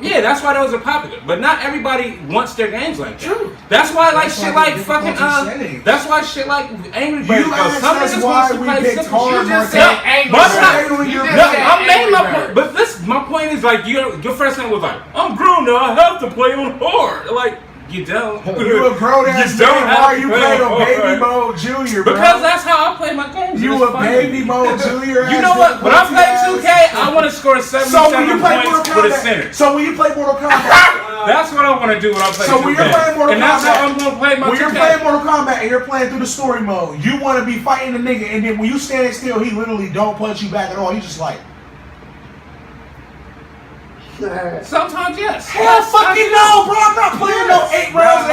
That's why those are popular. But not everybody wants their games like that. True. That's why shit like fucking that's why shit like Angry Birds. Some niggas wants to play simple shit. I'm making my point. But my point is like your first thing was like, I'm grown now. I have to play on hard. Like. You don't. You a grown ass man. Why you playing on baby mode junior, bro? Because that's how I play my games. You a baby mode junior. You know what? When I play 2K, I want to score 77 points with a center. So when you play Mortal Kombat, that's what I want to do when I play 2K. So when you're playing Mortal Kombat, and that's how I'm going to play my 2K. When you're playing Mortal Kombat and you're playing through the story mode, you want to be fighting the nigga, and then when you stand still, he literally don't punch you back at all. He's just like. Sometimes yes. Hell fucking no, bro. I'm not playing no 8 rounds.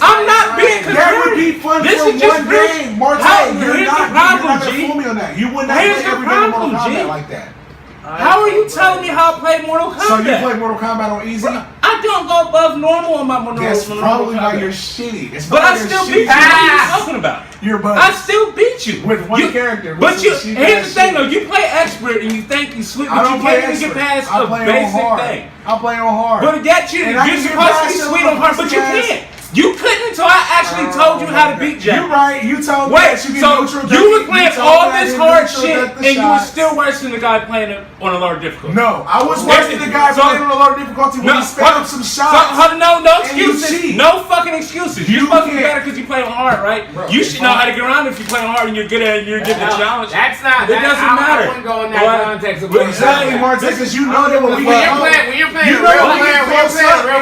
I'm not being concerned. That would be fun for one game. Marte, you're not gonna fool me on that. You would not play every game Mortal Kombat like that. How are you telling me how I play Mortal Kombat? So you play Mortal Kombat on easy? I don't go above normal on my Mortal Kombat. That's probably why you're shitty. But I still beat you. What are you talking about? You're bugging. I still beat you. With one character. But here's the thing though, you play expert and you think you sweet, but you can't even get past a basic thing. I play on hard. But you're supposed to be sweet on hard, but you can't. You couldn't until I actually told you how to beat Jack. You're right. You told me that you get neutral. You were playing all this hard shit, and you were still worse than the guy playing it on a lower difficulty. No, I was worse than the guy playing on a lower difficulty when he spammed some shots. No excuses. No fucking excuses. You're supposed to be better because you play on hard, right? You should know how to get around if you play on hard and you're good at it and you're getting the challenge. That's not. It doesn't matter. I wouldn't go in that context. Exactly, Marte, because you know that when you're playing real player,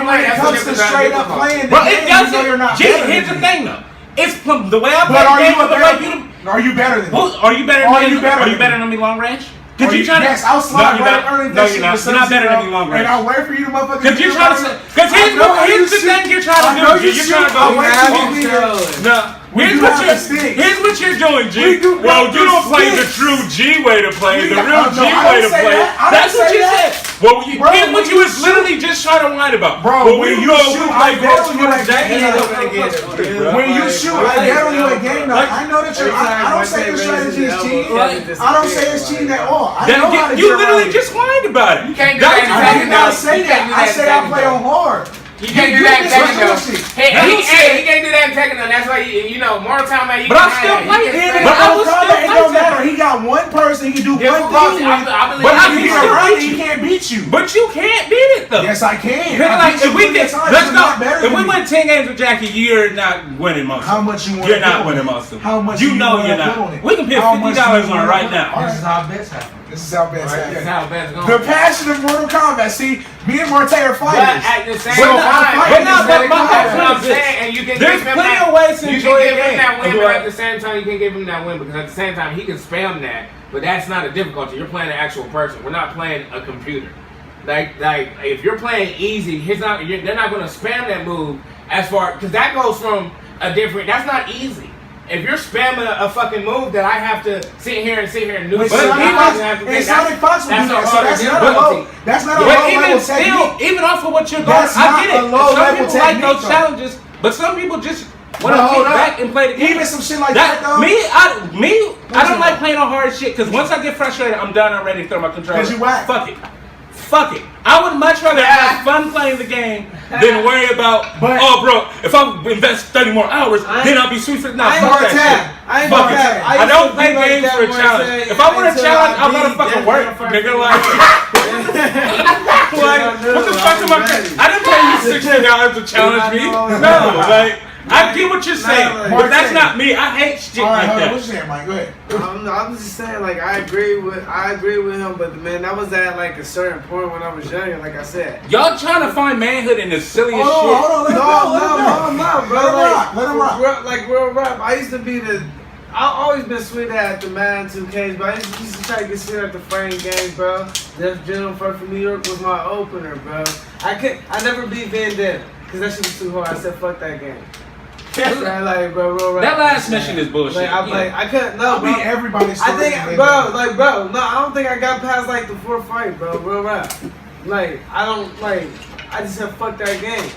when it comes to straight up playing, bro, it doesn't. Here's the thing though. It's the way I play the game. Are you better than me? Are you better than me long range? Yes, I'll slide right earning that shit. You're not better than me long range. And I'll wait for you to motherfucker. Because you're trying to. Because here's the thing you're trying to do. You're trying to go. Here's what you're doing, G. Well, you don't play the true G way to play, the real G way to play. That's what you said. Well, here's what you was literally just trying to whine about. Bro, when you shoot, I battle you at game. When you shoot, I battle you at game. I know that you're. I don't say your strategy is cheating. I don't say it's cheating at all. I know how to You literally just whined about it. You can't do that. I did not say that. I say I play on hard. He can't do that in Tekken though. He can't do that in Tekken though. That's why Mortal Kombat. But I'm still playing. But I was still playing. It don't matter. He got one person. He can do one thing. But I can get around it. He can't beat you. But you can't beat it though. Yes, I can. Like if we get, let's go. If we win 10 games with Jackie, you're not winning most. How much you want? You're not winning most of them. How much? You know you're not. We can pay $50 on it right now. This is how bets happen. This is how bets happen. This is how bets go. The passion of Mortal Kombat. See, me and Marte are fighters. But at the same time, there's plenty of ways to enjoy a game. But at the same time, you can give him that win because at the same time, he can spam that. But that's not a difficulty. You're playing an actual person. We're not playing a computer. Like if you're playing easy, they're not going to spam that move as far because that goes from a different. That's not easy. If you're spamming a fucking move that I have to sit here and do, Sonic Fox would do that. That's not a low level technique. Even off of what you're doing, I get it. Some people like those challenges, but some people just want to kick back and play the game. Even some shit like that though. I don't like playing on hard shit because once I get frustrated, I'm done. I'm ready to throw my controller. Because you whack. Fuck it. I would much rather have fun playing the game than worry about, if I invest 30 more hours, then I'll be sweet for fuck that shit. I don't play games for a challenge. If I want a challenge, I'm gonna fucking work, nigga. Like, what the fuck am I? I didn't pay you $60 to challenge me. No, like. I get what you're saying, but that's not me. I hate shit like that. What you saying, Mike? Go ahead. I'm just saying, like, I agree with him, but man, that was at like a certain point when I was younger. Like I said, Y'all trying to find manhood in the silliest shit. Hold on, no, bro. Let him rock. Like real rap. I used to be I've always been sweet at the Madden 2Ks, but I used to try to get sweet at the frame games, bro. Def Jam from New York was my opener, bro. I never beat Van Dam, because that shit was too hard. I said, fuck that game. Like, bro, that last mission is bullshit. I couldn't, no, bro. Everybody's I think, no, I don't think I got past, like, the fourth fight, bro, real rap. Like, I just said, fuck that game.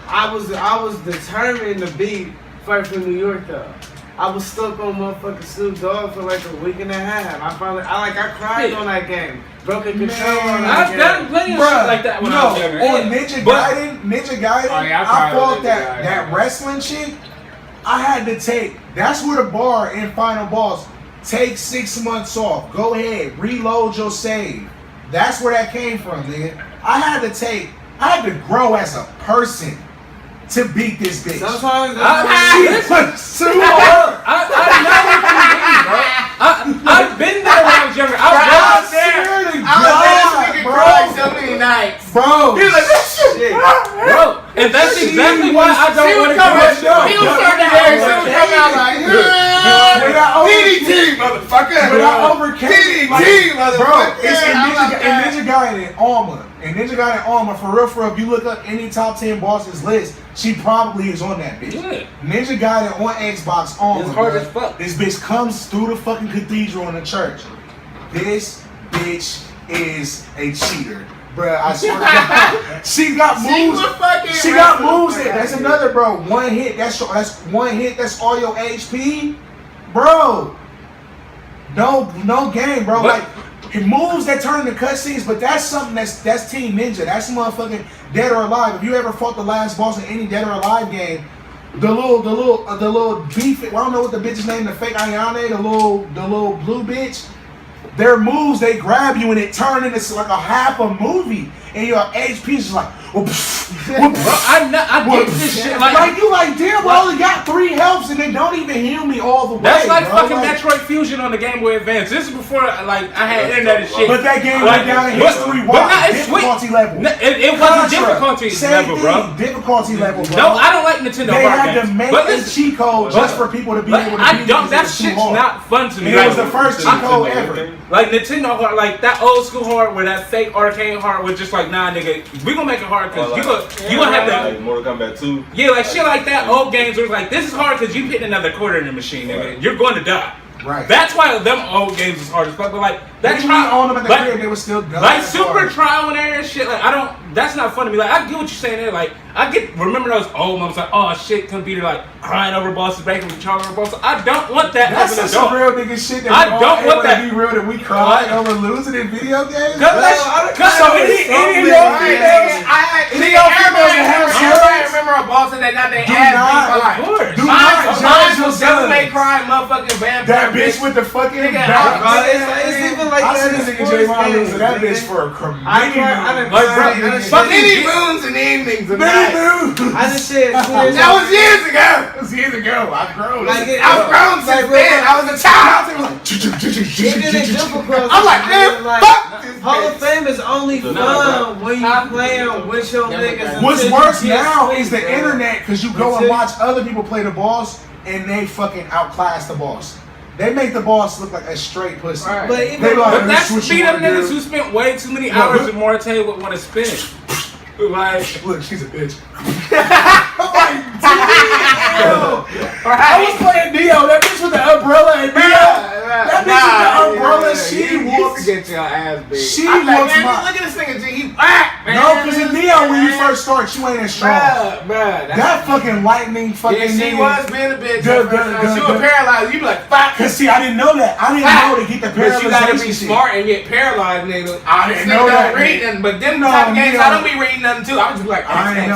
I was determined to beat Fight for New York, though. I was stuck on motherfucking Snoop Dogg for like a week and a half. I cried on that game. Broken control on that game. I've done plenty of shit like that when I was younger. On Ninja Gaiden, I fought that wrestling chick. I had to that's where the bar in Final Boss, take 6 months off. Go ahead, reload your save. That's where that came from, nigga. I had to grow as a person to beat this bitch. Sometimes she was too hard. I know what you mean, bro. I've been there when I was younger. I was there. I was there. This nigga cried so many nights. Bro. He was like, this shit. Bro, and that's exactly why I don't want to come out. He was starting there. She would come out like, DDT, motherfucker. But I overcame DDT, motherfucker. Bro, it's in Ninja Gaiden and Alma. In Ninja Gaiden and Alma, for real, if you look up any top 10 bosses list, she probably is on that bitch. Yeah. Ninja Gaiden on Xbox Alma. It's hard as fuck. This bitch comes through the fucking cathedral in the church. This bitch is a cheater. Bruh, I swear to God. She got moves. She got moves. That's another, bro. One hit. That's one hit. That's all your HP, bro. No game, bro. But, like moves that turn into cutscenes, but that's something that's Team Ninja. That's motherfucking Dead or Alive. If you ever fought the last boss in any Dead or Alive game, the little beef. I don't know what the bitch's name. The fake Ayane, the little blue bitch. Their moves, they grab you and it turn into like a half a movie, and your HP is just like, bro, I get this shit like you like, damn, I only got 3 healths and they don't even heal me all the way. That's like bro. fucking Metroid Fusion on the Game Boy Advance. This is before like I had internet and shit. But that game went down in history. Difficulty level. It wasn't difficulty level, bro. Difficulty level, bro. No, I don't like Nintendo They hard had games. to make a cheat code just for people to be able to I beat don't. it. That shit's not fun to me. It was the first cheat code ever. Like Nintendo hard, like that old school hard where that fake arcade hard was just like, nah, nigga, we gonna make it hard because you gonna have to. Like Mortal Kombat 2. Yeah, like shit like that. Old games were like, this is hard because you hit another quarter in the machine, nigga. Right. You're going to die. Right. That's why them old games is hard as fuck. But like that trial on them at the crib, they were still done. like super trial and error and shit. Like I don't. That's not fun to me. Like I get what you're saying there. Like I remember those old moments. Like oh shit, computer like crying over bosses, breaking control over bosses. I don't want that. That's as an some adult. real nigga shit. That I don't want that. To be real that we cry over losing in video games. Everybody remember a boss that got their ass beat for like. Mine was Devil May Cry, motherfucking vampire. That bitch with the fucking it's even like I that. see this nigga J Ron losing that bitch for a Many moons and evenings of night. I just said That was years ago. It was years ago. I've grown. I've grown since then. I was a child. I'm like, man, fuck this Hall of bitch. Fame is only fun when you playing with your niggas. What's worse now is the internet, because you go and watch other people play the boss and they fucking outclass the boss. They make the boss look like a straight pussy. Right. But that's beat up niggas who spent way too many hours in Mortal would want to spend. Like, look, she's a bitch. I was playing Dio. That bitch with the umbrella and Dio. That bitch with the umbrella. She whoops. Get your ass beat. She whoops my. Look at this nigga, G. He whack, man. No, because in Dio, when you first start, you ain't as strong. Bruh. That fucking lightning fucking Yeah, she nigga. was being a bitch. She was paralyzed. You be like, fuck. Cause see, I didn't know that. I didn't know to get the But you gotta be paralyzation. smart and get paralyzed, nigga. I didn't know that. Read nothing, but them No, type of games, nigga. I don't be reading nothing too. I was just like, I ain't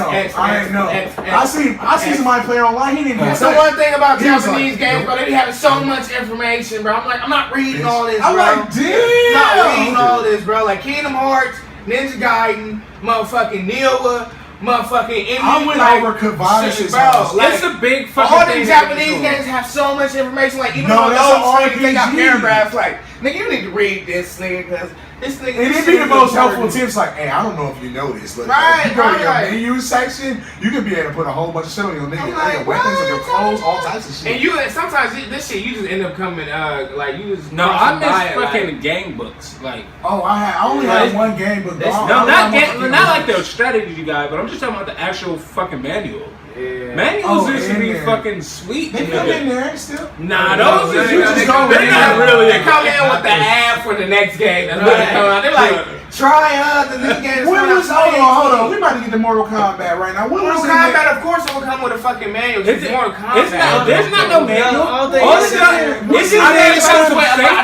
know. I see somebody play online. He didn't even That's the say. one thing about He was Japanese like, games, bro. They be having so much information, bro. I'm like, I'm not reading all this, bro. I'm like, damn. I'm not reading all this, bro. Like Kingdom Hearts, Ninja Gaiden, motherfucking Neoa, motherfucking I went over Kavani's house. Like, it's a big fucking all thing. these Japanese games have so much information. Like even No, on that's those an screens, they got RPG. paragraphs. Like, nigga, you need to read this nigga because this nigga. And it'd be the most helpful tips like, hey, I don't know if you know this, but if you go to your menu section, you can be able to put a whole bunch of shit on your nigga, like, your weapons, on your clothes, all types of shit. And you sometimes this shit you just end up coming like you just No, I miss fucking like, game books. Like, I only had one game book. not like the strategy guide, but I'm just talking about the actual fucking manual. Yeah. Manuals used to be fucking sweet. They come in there still. Nah, those is you just go they're in not there. really. They come in with the ad for the next game. That's what they come out. They're like, try the new game. When was hold on? We about to get to Mortal Kombat right now. When Mortal was Kombat, of course, it will come with a fucking manual. It's Mortal Kombat. There's not no manual. All It's just I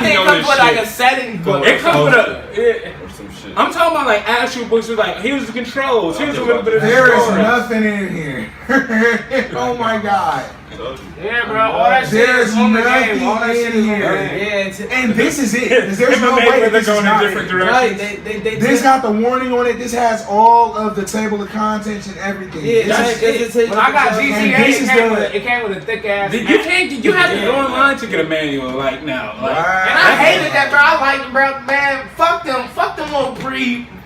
think it comes with like a settings book. It comes with a. Or some shit. I'm talking about like actual books with like here's the controls, here's a little bit of the There is story. nothing in here. Oh my god. Yeah, bro. All that shit There's is on the nothing game. All that shit is on the in game. And this is it. 'Cause there's no way that they're this going is in not different it. directions. Right, This got the warning on it. This has all of the table of contents and everything. This is it. When I got GTA, And this is it came with a thick ass. You can't. You have to go online to get a manual like now. Like, And I hated that, bro. I liked it, bro. Man, fuck them little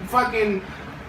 fucking.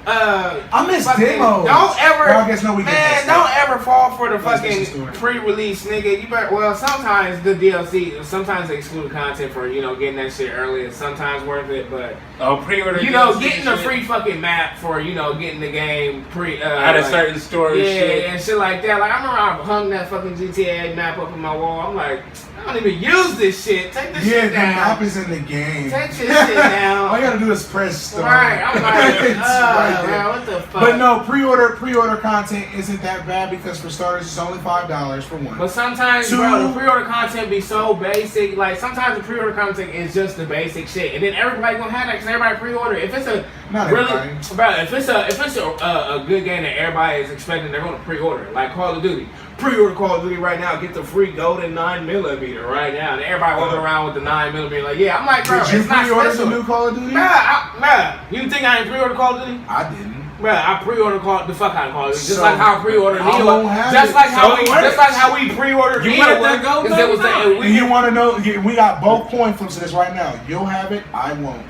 I miss fucking, demos. Don't ever, Well, I guess no, we man. get that Don't stuff. ever fall for the That's fucking the story. pre-release, nigga. You better. Well, sometimes the DLC, sometimes they exclude content for getting that shit early. It's sometimes worth it, but pre-order. getting a free fucking map for getting the game at a certain store. and shit like that. Like I remember I hung that fucking GTA map up on my wall. I'm like, I don't even use this shit. Take this shit the down. map is in the game. Take this shit down. All you gotta do is press start. Right, I'm like, It's right there. man, what the fuck? But no, pre-order content isn't that bad because for starters, it's only $5 for one. But sometimes, bro, the pre-order content be so basic. Like sometimes the pre-order content is just the basic shit, and then everybody gonna have that because everybody pre-order. If it's a Not really, everybody. bro, if it's a good game that everybody is expecting, they're gonna pre-order. Like Call of Duty. Pre-order Call of Duty right now. Get the free golden 9mm right now. And everybody walking around with the 9mm. Like, yeah, I'm like, bro, Did you it's not pre-order special. the new Call of Duty? Bruh, you think I ain't pre-order Call of Duty? I didn't. Bruh, I pre-order the fuck out of Call of Duty. Just So, like how I pre-ordered I Neo. won't have Just it. like how So we, what? just like how we pre-ordered You Neo. wanted that gold? Because it was And you want to know? We got both coin flips of this right now. You'll have it. I won't.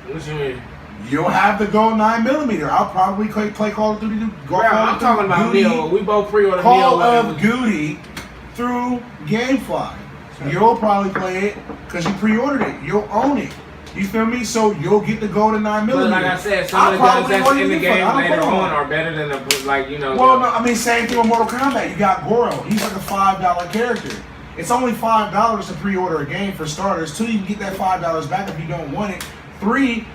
What you mean? You'll have the gold 9mm. I'll probably play Call of Duty. Bruh, I'm talking about Neo. We both pre-ordered Call Neo. of Duty through GameFly. You'll probably play it because you pre-ordered it. You'll own it. You feel me? So you'll get the golden 9mm. But like I said, some of the guns that's in the game later on are better than the Well, no, I mean same thing with Mortal Kombat. You got Goro. He's like a $5 character. It's only $5 to pre-order a game for starters. 2, you can get that $5 back if you don't want it. 3,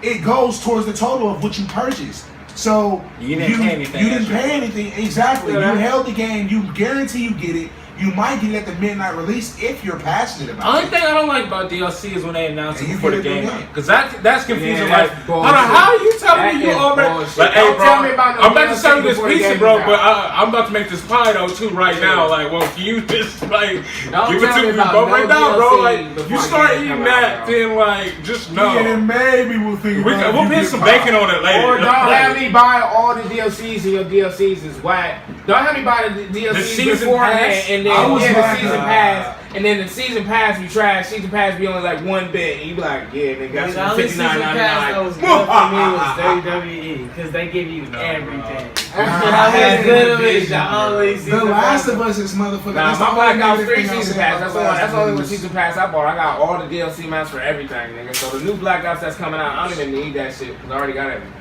it goes towards the total of what you purchased. So you didn't pay anything. You didn't pay anything. Exactly. Yeah. You held the game. You guarantee you get it. You might get it at the midnight release if you're passionate about Only it. thing I don't like about DLC is when they announce it And you before get the it game in the out. Because that's confusing. Yeah, Like, that's hold on, bullshit. how are you telling That me you is already? bullshit. Like, hey, Don't bro, tell me about no I'm about to DLC serve you this before the pizza, game bro, is but out. I'm about to make this pie though too right now. Like, well, can you just like Don't give it tell to me me, about bro, no right now, bro? DLC Like, before you the start game eating come that, out, then like, just know. Yeah, then maybe we'll think about We'll put some bacon on it later. Or don't have me buy all the DLCs and your DLCs is whack. Don't have me buy the DLCs The season beforehand pass? and I then was the mad, season pass. And then the season pass be trash. Season pass be only like one bit. And you be like, yeah, they got The some only season pass that $59.99. was good for me was WWE because they give you everything. That was good of it. The only The season Last pass. of Us is motherfucker. Nah, That's the my Black only Ops negative 3 thing I'll season say pass. about That's The the one. Last That's of the only one Us. season pass I bought. I got all the DLC maps for everything, nigga. So the new Black Ops that's coming out, I don't even need that shit because I already got everything.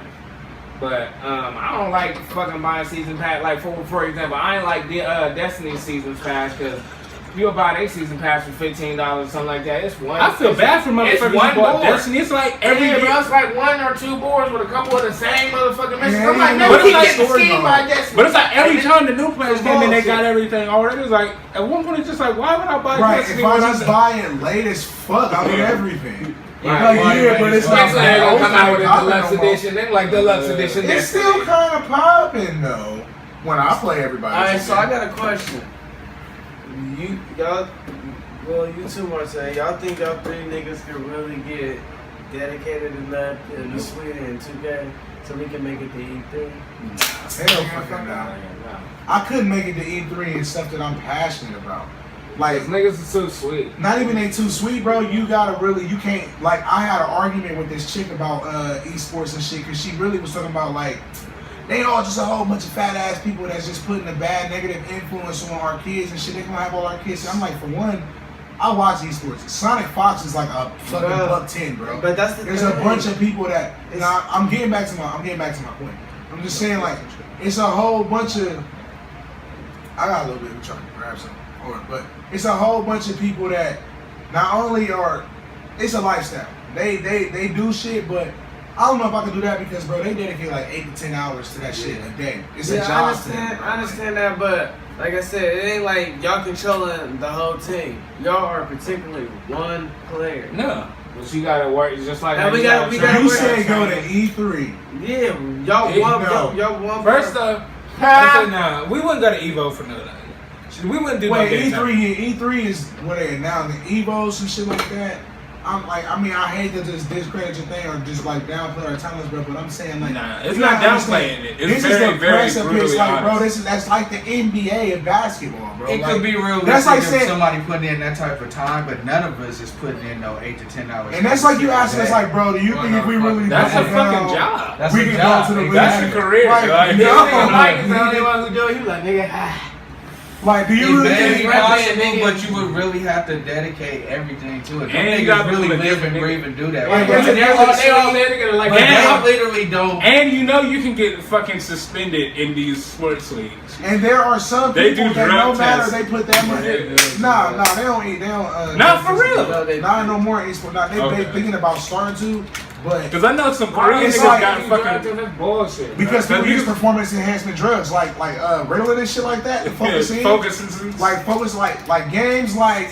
But I don't like fucking buying season pass. Like for example, I ain't like the Destiny seasons pass because you'll buy their season pass for $15 or something like that. It's one. I feel bad for motherfuckers It's who one bought board. Destiny. It's like every Yeah, year. bro, it's like 1 or 2 boards with a couple of the same motherfucking missions. Yeah, I'm like, yeah, no, but we it's like get the story scheme mode. by Destiny. But it's like every And then- time the new players some came in, they got bullshit. everything already. It's like at one point it's just like, why would I buy Right, Destiny if I when just buy it late as fuck, I'll get everything. Right, Yeah, but it's not Eventually they're gonna come out with a popping deluxe no more. edition. Then like deluxe edition. It's still kind of popping though when I play everybody. Alright, so I got a question. Y'all, well, you two are saying y'all think y'all 3 niggas can really get dedicated enough in the swing in 2K So we can make it to E3. Hell fucking no. I couldn't make it to E3 and stuff that I'm passionate about. Like niggas are too sweet. Not even they too sweet, bro. You gotta really, you can't. Like I had an argument with this chick about esports and shit, cause she really was talking about like they all just a whole bunch of fat ass people that's just putting a bad negative influence on our kids and shit. They gonna have all our kids. And I'm like, for one, I watch esports. Sonic Fox is like a fucking $110, bro. But that's there's a bunch of people that. And I'm getting back to my point. I'm just saying like it's a whole bunch of. I got a little bit of trying to grab something. But it's a whole bunch of people that not only are, it's a lifestyle. They do shit, but I don't know if I can do that because, bro, they dedicate like 8 to 10 hours to that shit a day. It's a job to them, I understand that, but like I said, it ain't like y'all controlling the whole team. Y'all are particularly one player. No. But you gotta work just like we gotta You said go to E3. Yeah, y'all won. First off, nah, we wouldn't go to Evo for nothing. We wouldn't do Wait, no E3 is where they announcing Evos and shit like that. I'm like, I mean, I hate to just discredit your thing or just like downplay our talents, bro. But I'm saying like, nah, it's not downplaying it. It's very, very brutally like, bro, honest. that's like the NBA of basketball, bro. It could be real. That's like saying somebody putting in that type of time, but none of us is putting in no 8 to 10 hours. And that's like you asking us, like, bro, do you think if we really that's a fucking job? That's we a can job. go to the That's a career. Like, Mike is the only one who do it. He was like, nigga. Like, do you really It's think possible, but you would really have to dedicate everything to it. And Niggas you gotta really live live and and breathe and do that. Like, But they all there together like they literally don't. And you know you can get fucking suspended in these sports leagues. And there are some They people do that drug no matter tests. they put that money. Nah, they don't eat. They don't. Not for real. Not no more esports. Nah, they thinking about starting to, but Because I know some Korean It's niggas like- got fucking. That's bullshit. because people you- use performance enhancement drugs like Ritalin and shit like that. To focus in. Focus like games like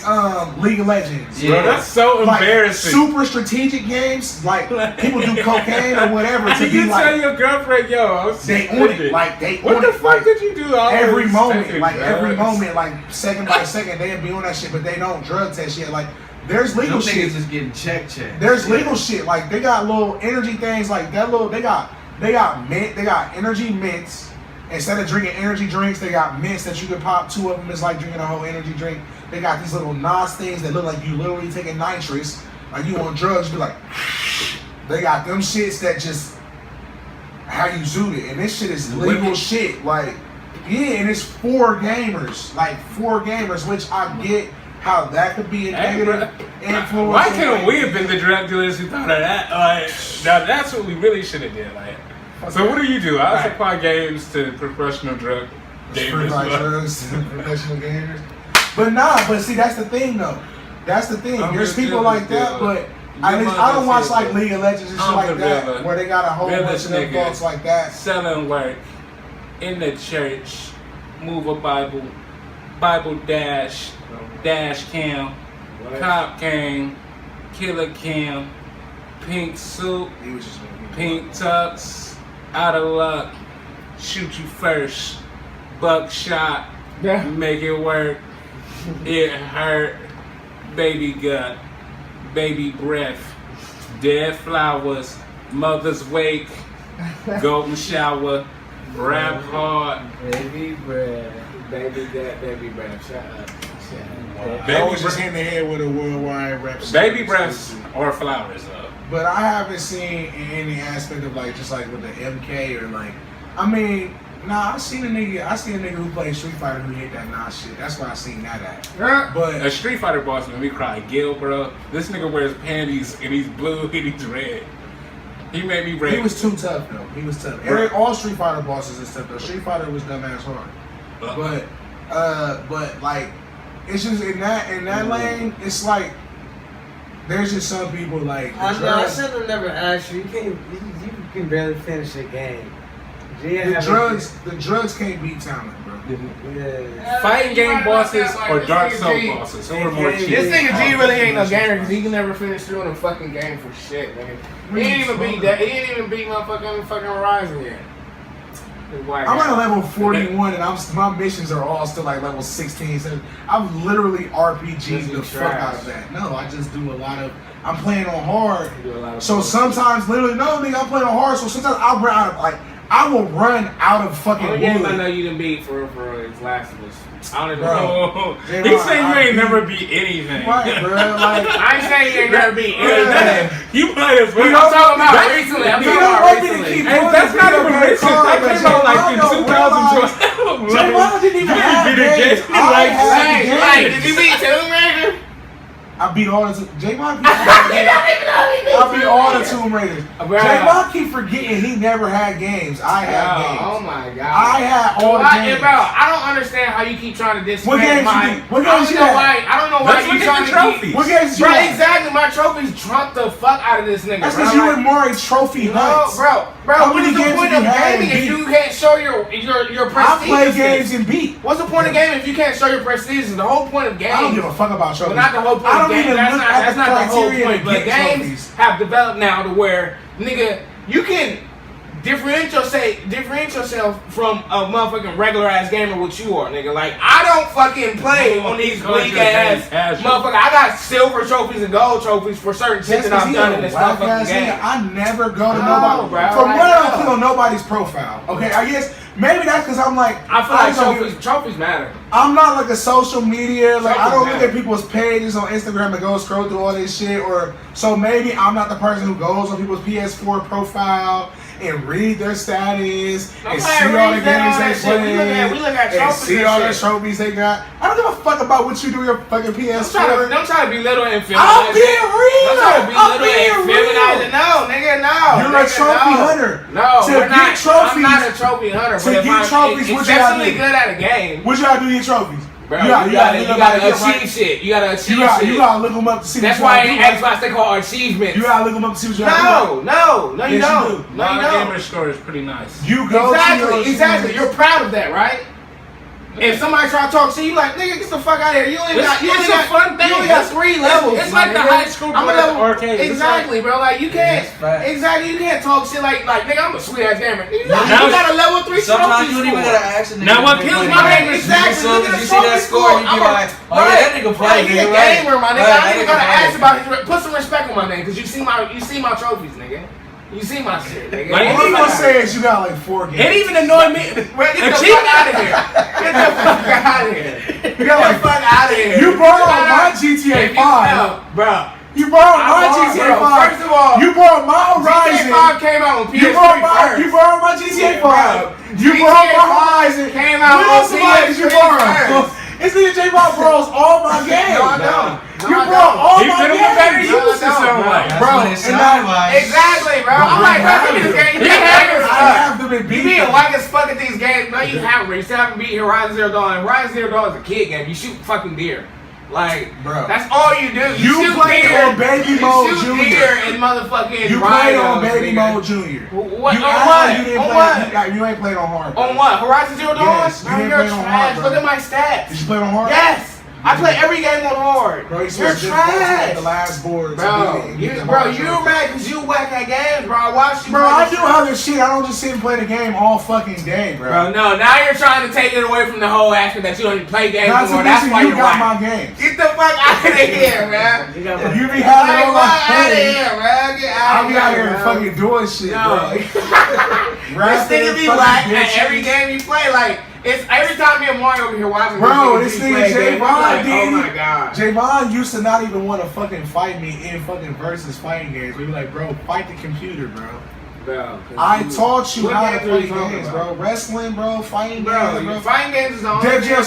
League of Legends. Bro, that's so Like embarrassing. super strategic games, like people do cocaine or whatever And to you be tell like your girlfriend, yo, I was they own suspended. it, like they What own the it, fuck like, did you do? every moment, Taking like every drugs. moment, like second by second, they be on that shit, but they don't drug test yet. Like there's legal Those shit. niggas just getting check. There's legal shit. Like they got little energy things like that. They got mint. They got energy mints. Instead of drinking energy drinks, they got mints that you can pop. 2 of them is like drinking a whole energy drink. They got these little NOS things that look like you literally taking nitrous. Like you on drugs, be like. They got them shits that just how you zoot it, and this shit is legal shit. Like yeah, and it's for gamers, which I get. How that could be a negative influence. Why couldn't we have been the drug dealers who thought of that? Like, now that's what we really should have did. Like, so what do you do? I supply games to professional drug gamers. Drugs to professional gamers. But see, that's the thing though. That's the thing. There's people like that, but I don't watch like League of Legends and shit like that, where they got a whole bunch of them folks like that. Selling work in the church, move a Bible dash cam, cop cam, killer cam, pink suit, pink tux, out of luck, shoot you first, buckshot, make it work, it hurt, baby gut, baby breath, dead flowers, mother's wake, golden shower, rap hard, Baby breath, baby gut, baby breath. Shut up. I was just hitting the head with a worldwide rap. Baby breaths or flowers up. But I haven't seen in any aspect of like just like with the MK or like, I mean, nah, I seen a nigga who played Street Fighter who hit that nah shit. That's why I seen that at. But A Street Fighter boss made me cry. Gil, bro. This nigga wears panties and he's blue and he's red. He made me red. he was too tough though. He was tough. All Street Fighter bosses is tough though. Street Fighter was dumbass hard. But like, it's just in that lane. It's like there's just some people like. I should have never asked you. You can barely finish a game. The drugs can't beat talent, bro. Yeah. Fighting game bosses or Dark Soul bosses? Who are more cheap? This nigga G really ain't no gamer because he can never finish through in a fucking game for shit, nigga. He ain't even beat that. He ain't even beat fucking Horizon yet. I'm at level 41 and my missions are all still like level 16. So I've literally RPG'd the fuck out of that. No, I just do a lot of. I'm playing on hard. So sometimes, literally, no, nigga, I'm playing on hard. So sometimes I'll run out of, like, I will run out of fucking wood. game I know you didn't beat for is Last of Us. I don't even know. He saying you ain't never beat anything. Right, bro. Like, I ain't saying you ain't never beat anything. You might as well. I'm talking about recently. I'm talking about recently. Hey, that's not even recent. That came out like in 2012. J-Ball didn't even have games. Like, did you beat Tomb Raider? I beat all the J-Ball. I beat all the Tomb Raiders. J-Ball keep forgetting he never had games. I had games. Oh my god. I had all the games. Bro, I don't understand how you keep trying to disrespect my. What games you had? I don't know why you trying to trophies. What games you Bro, had? Exactly. My trophies trumped the fuck out of this nigga. That's because you were more a trophy hunt. Bro, what is the point of gaming if you can't show your prestige? I play games and beat. What's the point of gaming if you can't show your prestige? The whole point of gaming. I don't give a fuck about trophies. But not the whole point of gaming. That's not the whole point. But games trophies. have developed now to where, nigga, you can differentiate yourself from a motherfucking regular ass gamer, what you are, nigga. Like, I don't fucking play on these weak ass motherfucker. I got silver trophies and gold trophies for certain shit that I've done in this motherfucking game. I never go to nobody. Bro, From what I don't click on nobody's profile. Okay, I guess maybe that's because I'm like, I feel like trophies matter. I'm not like a social media, like I don't Trophies look at people's pages on Instagram and go scroll through all this shit, or so maybe I'm not the person who goes on people's PS4 profile and read their status and see all the games they play. We look at and trophies see all the trophies they got. I don't give a fuck about what you do with your fucking PS4. Don't try to be little and feminize. I'm being real. Don't try to be little and feminize. No, nigga, no. You're a trophy hunter. No, to get trophies, I'm not a trophy hunter. To get trophies, what you gotta do? Good at a game. What you gotta do to get trophies? Bro, you gotta achieve shit. You gotta achieve shit. You gotta look them up to see. That's why in Xbox they call achievements. You gotta look them up to see what you gotta do. No, you don't. No, you don't. Gamer score is pretty nice. You go exactly. You're proud of that, right? If somebody try to talk shit, you like, nigga, get the fuck out of here. You only got fun thing. You only got 3 levels. It's like the high school arcade. Exactly, bro. Like you can't. Exactly, you can't talk shit like nigga, I'm a sweet ass gamer. You got a level 3 sometimes you don't even gotta ask a nigga. Now what kills my game is exactly. Look at you see that score, you be like, oh yeah, that nigga play. He's a gamer, my nigga. I ain't even gotta ask about his. Put some respect on my name, cause you see my trophies, nigga. You see my shit, nigga. Like, all you gonna say is you got like 4 games. It even annoyed me. Get the fuck out of here. Get the fuck out of here. You got like fuck out of here. You borrowed my GTA 5. Bro. You borrowed my GTA 5. First of all, you borrowed my Horizon. GTA 5 came out on PS3 You borrowed my GTA 5. You borrowed my Horizon. Came out on PS3 first. This nigga J-Ball borrows all my games. No, I don't. You borrow all my games. Bro, exactly, bro. I'm like, bro, this game. You being whack as fuck at these games. No, you haven't. You still haven't beat Horizon Zero Dawn. Horizon Zero Dawn is a kid game. You shoot fucking deer. Like, bro, that's all you do. You play on Baby Mode Junior. You shoot deer and motherfucking. You play on Baby Mode Junior. What? You on what? You ain't played on hard. On what? Horizon Zero Dawn? Yes, you ain't played on hard. Look at my stats. Did you play on hard? Yes. I play every game on hard. Bro, you're trash. The last board. Bro, you're mad because you whack at games, bro. I watched you. Bro, I do other shit. I don't just sit and play the game all fucking day, bro. Bro, no. Now you're trying to take it away from the whole aspect that you don't even play games anymore. That's why you got my games. Get the fuck out of here, man. You be having all my out of here, man. Get out of here. I'll be out here fucking doing shit, bro. This nigga be whack at every game you play, like. It's every time me and Mario over here watching. Bro, this nigga J-Von did. Oh my god. J-Von used to not even want to fucking fight me in fucking versus fighting games. We be like, bro, fight the computer, bro. Bro, I taught you how to play games, bro. Wrestling, bro. Fighting games, bro. Fighting games is the only Dev Jam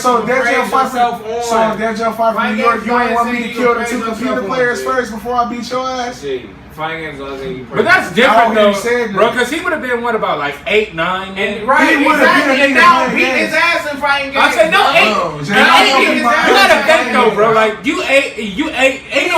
5 from New York. You ain't want me to kill the 2 computer players first before I beat your ass? Fighting games is the only thing you play. But that's different though, said, bro. Because he would have been what about like 8, 9, and right? He would have been now beat his ass in fighting games. I said no 8. You gotta think though, bro. Like you 8, ain't no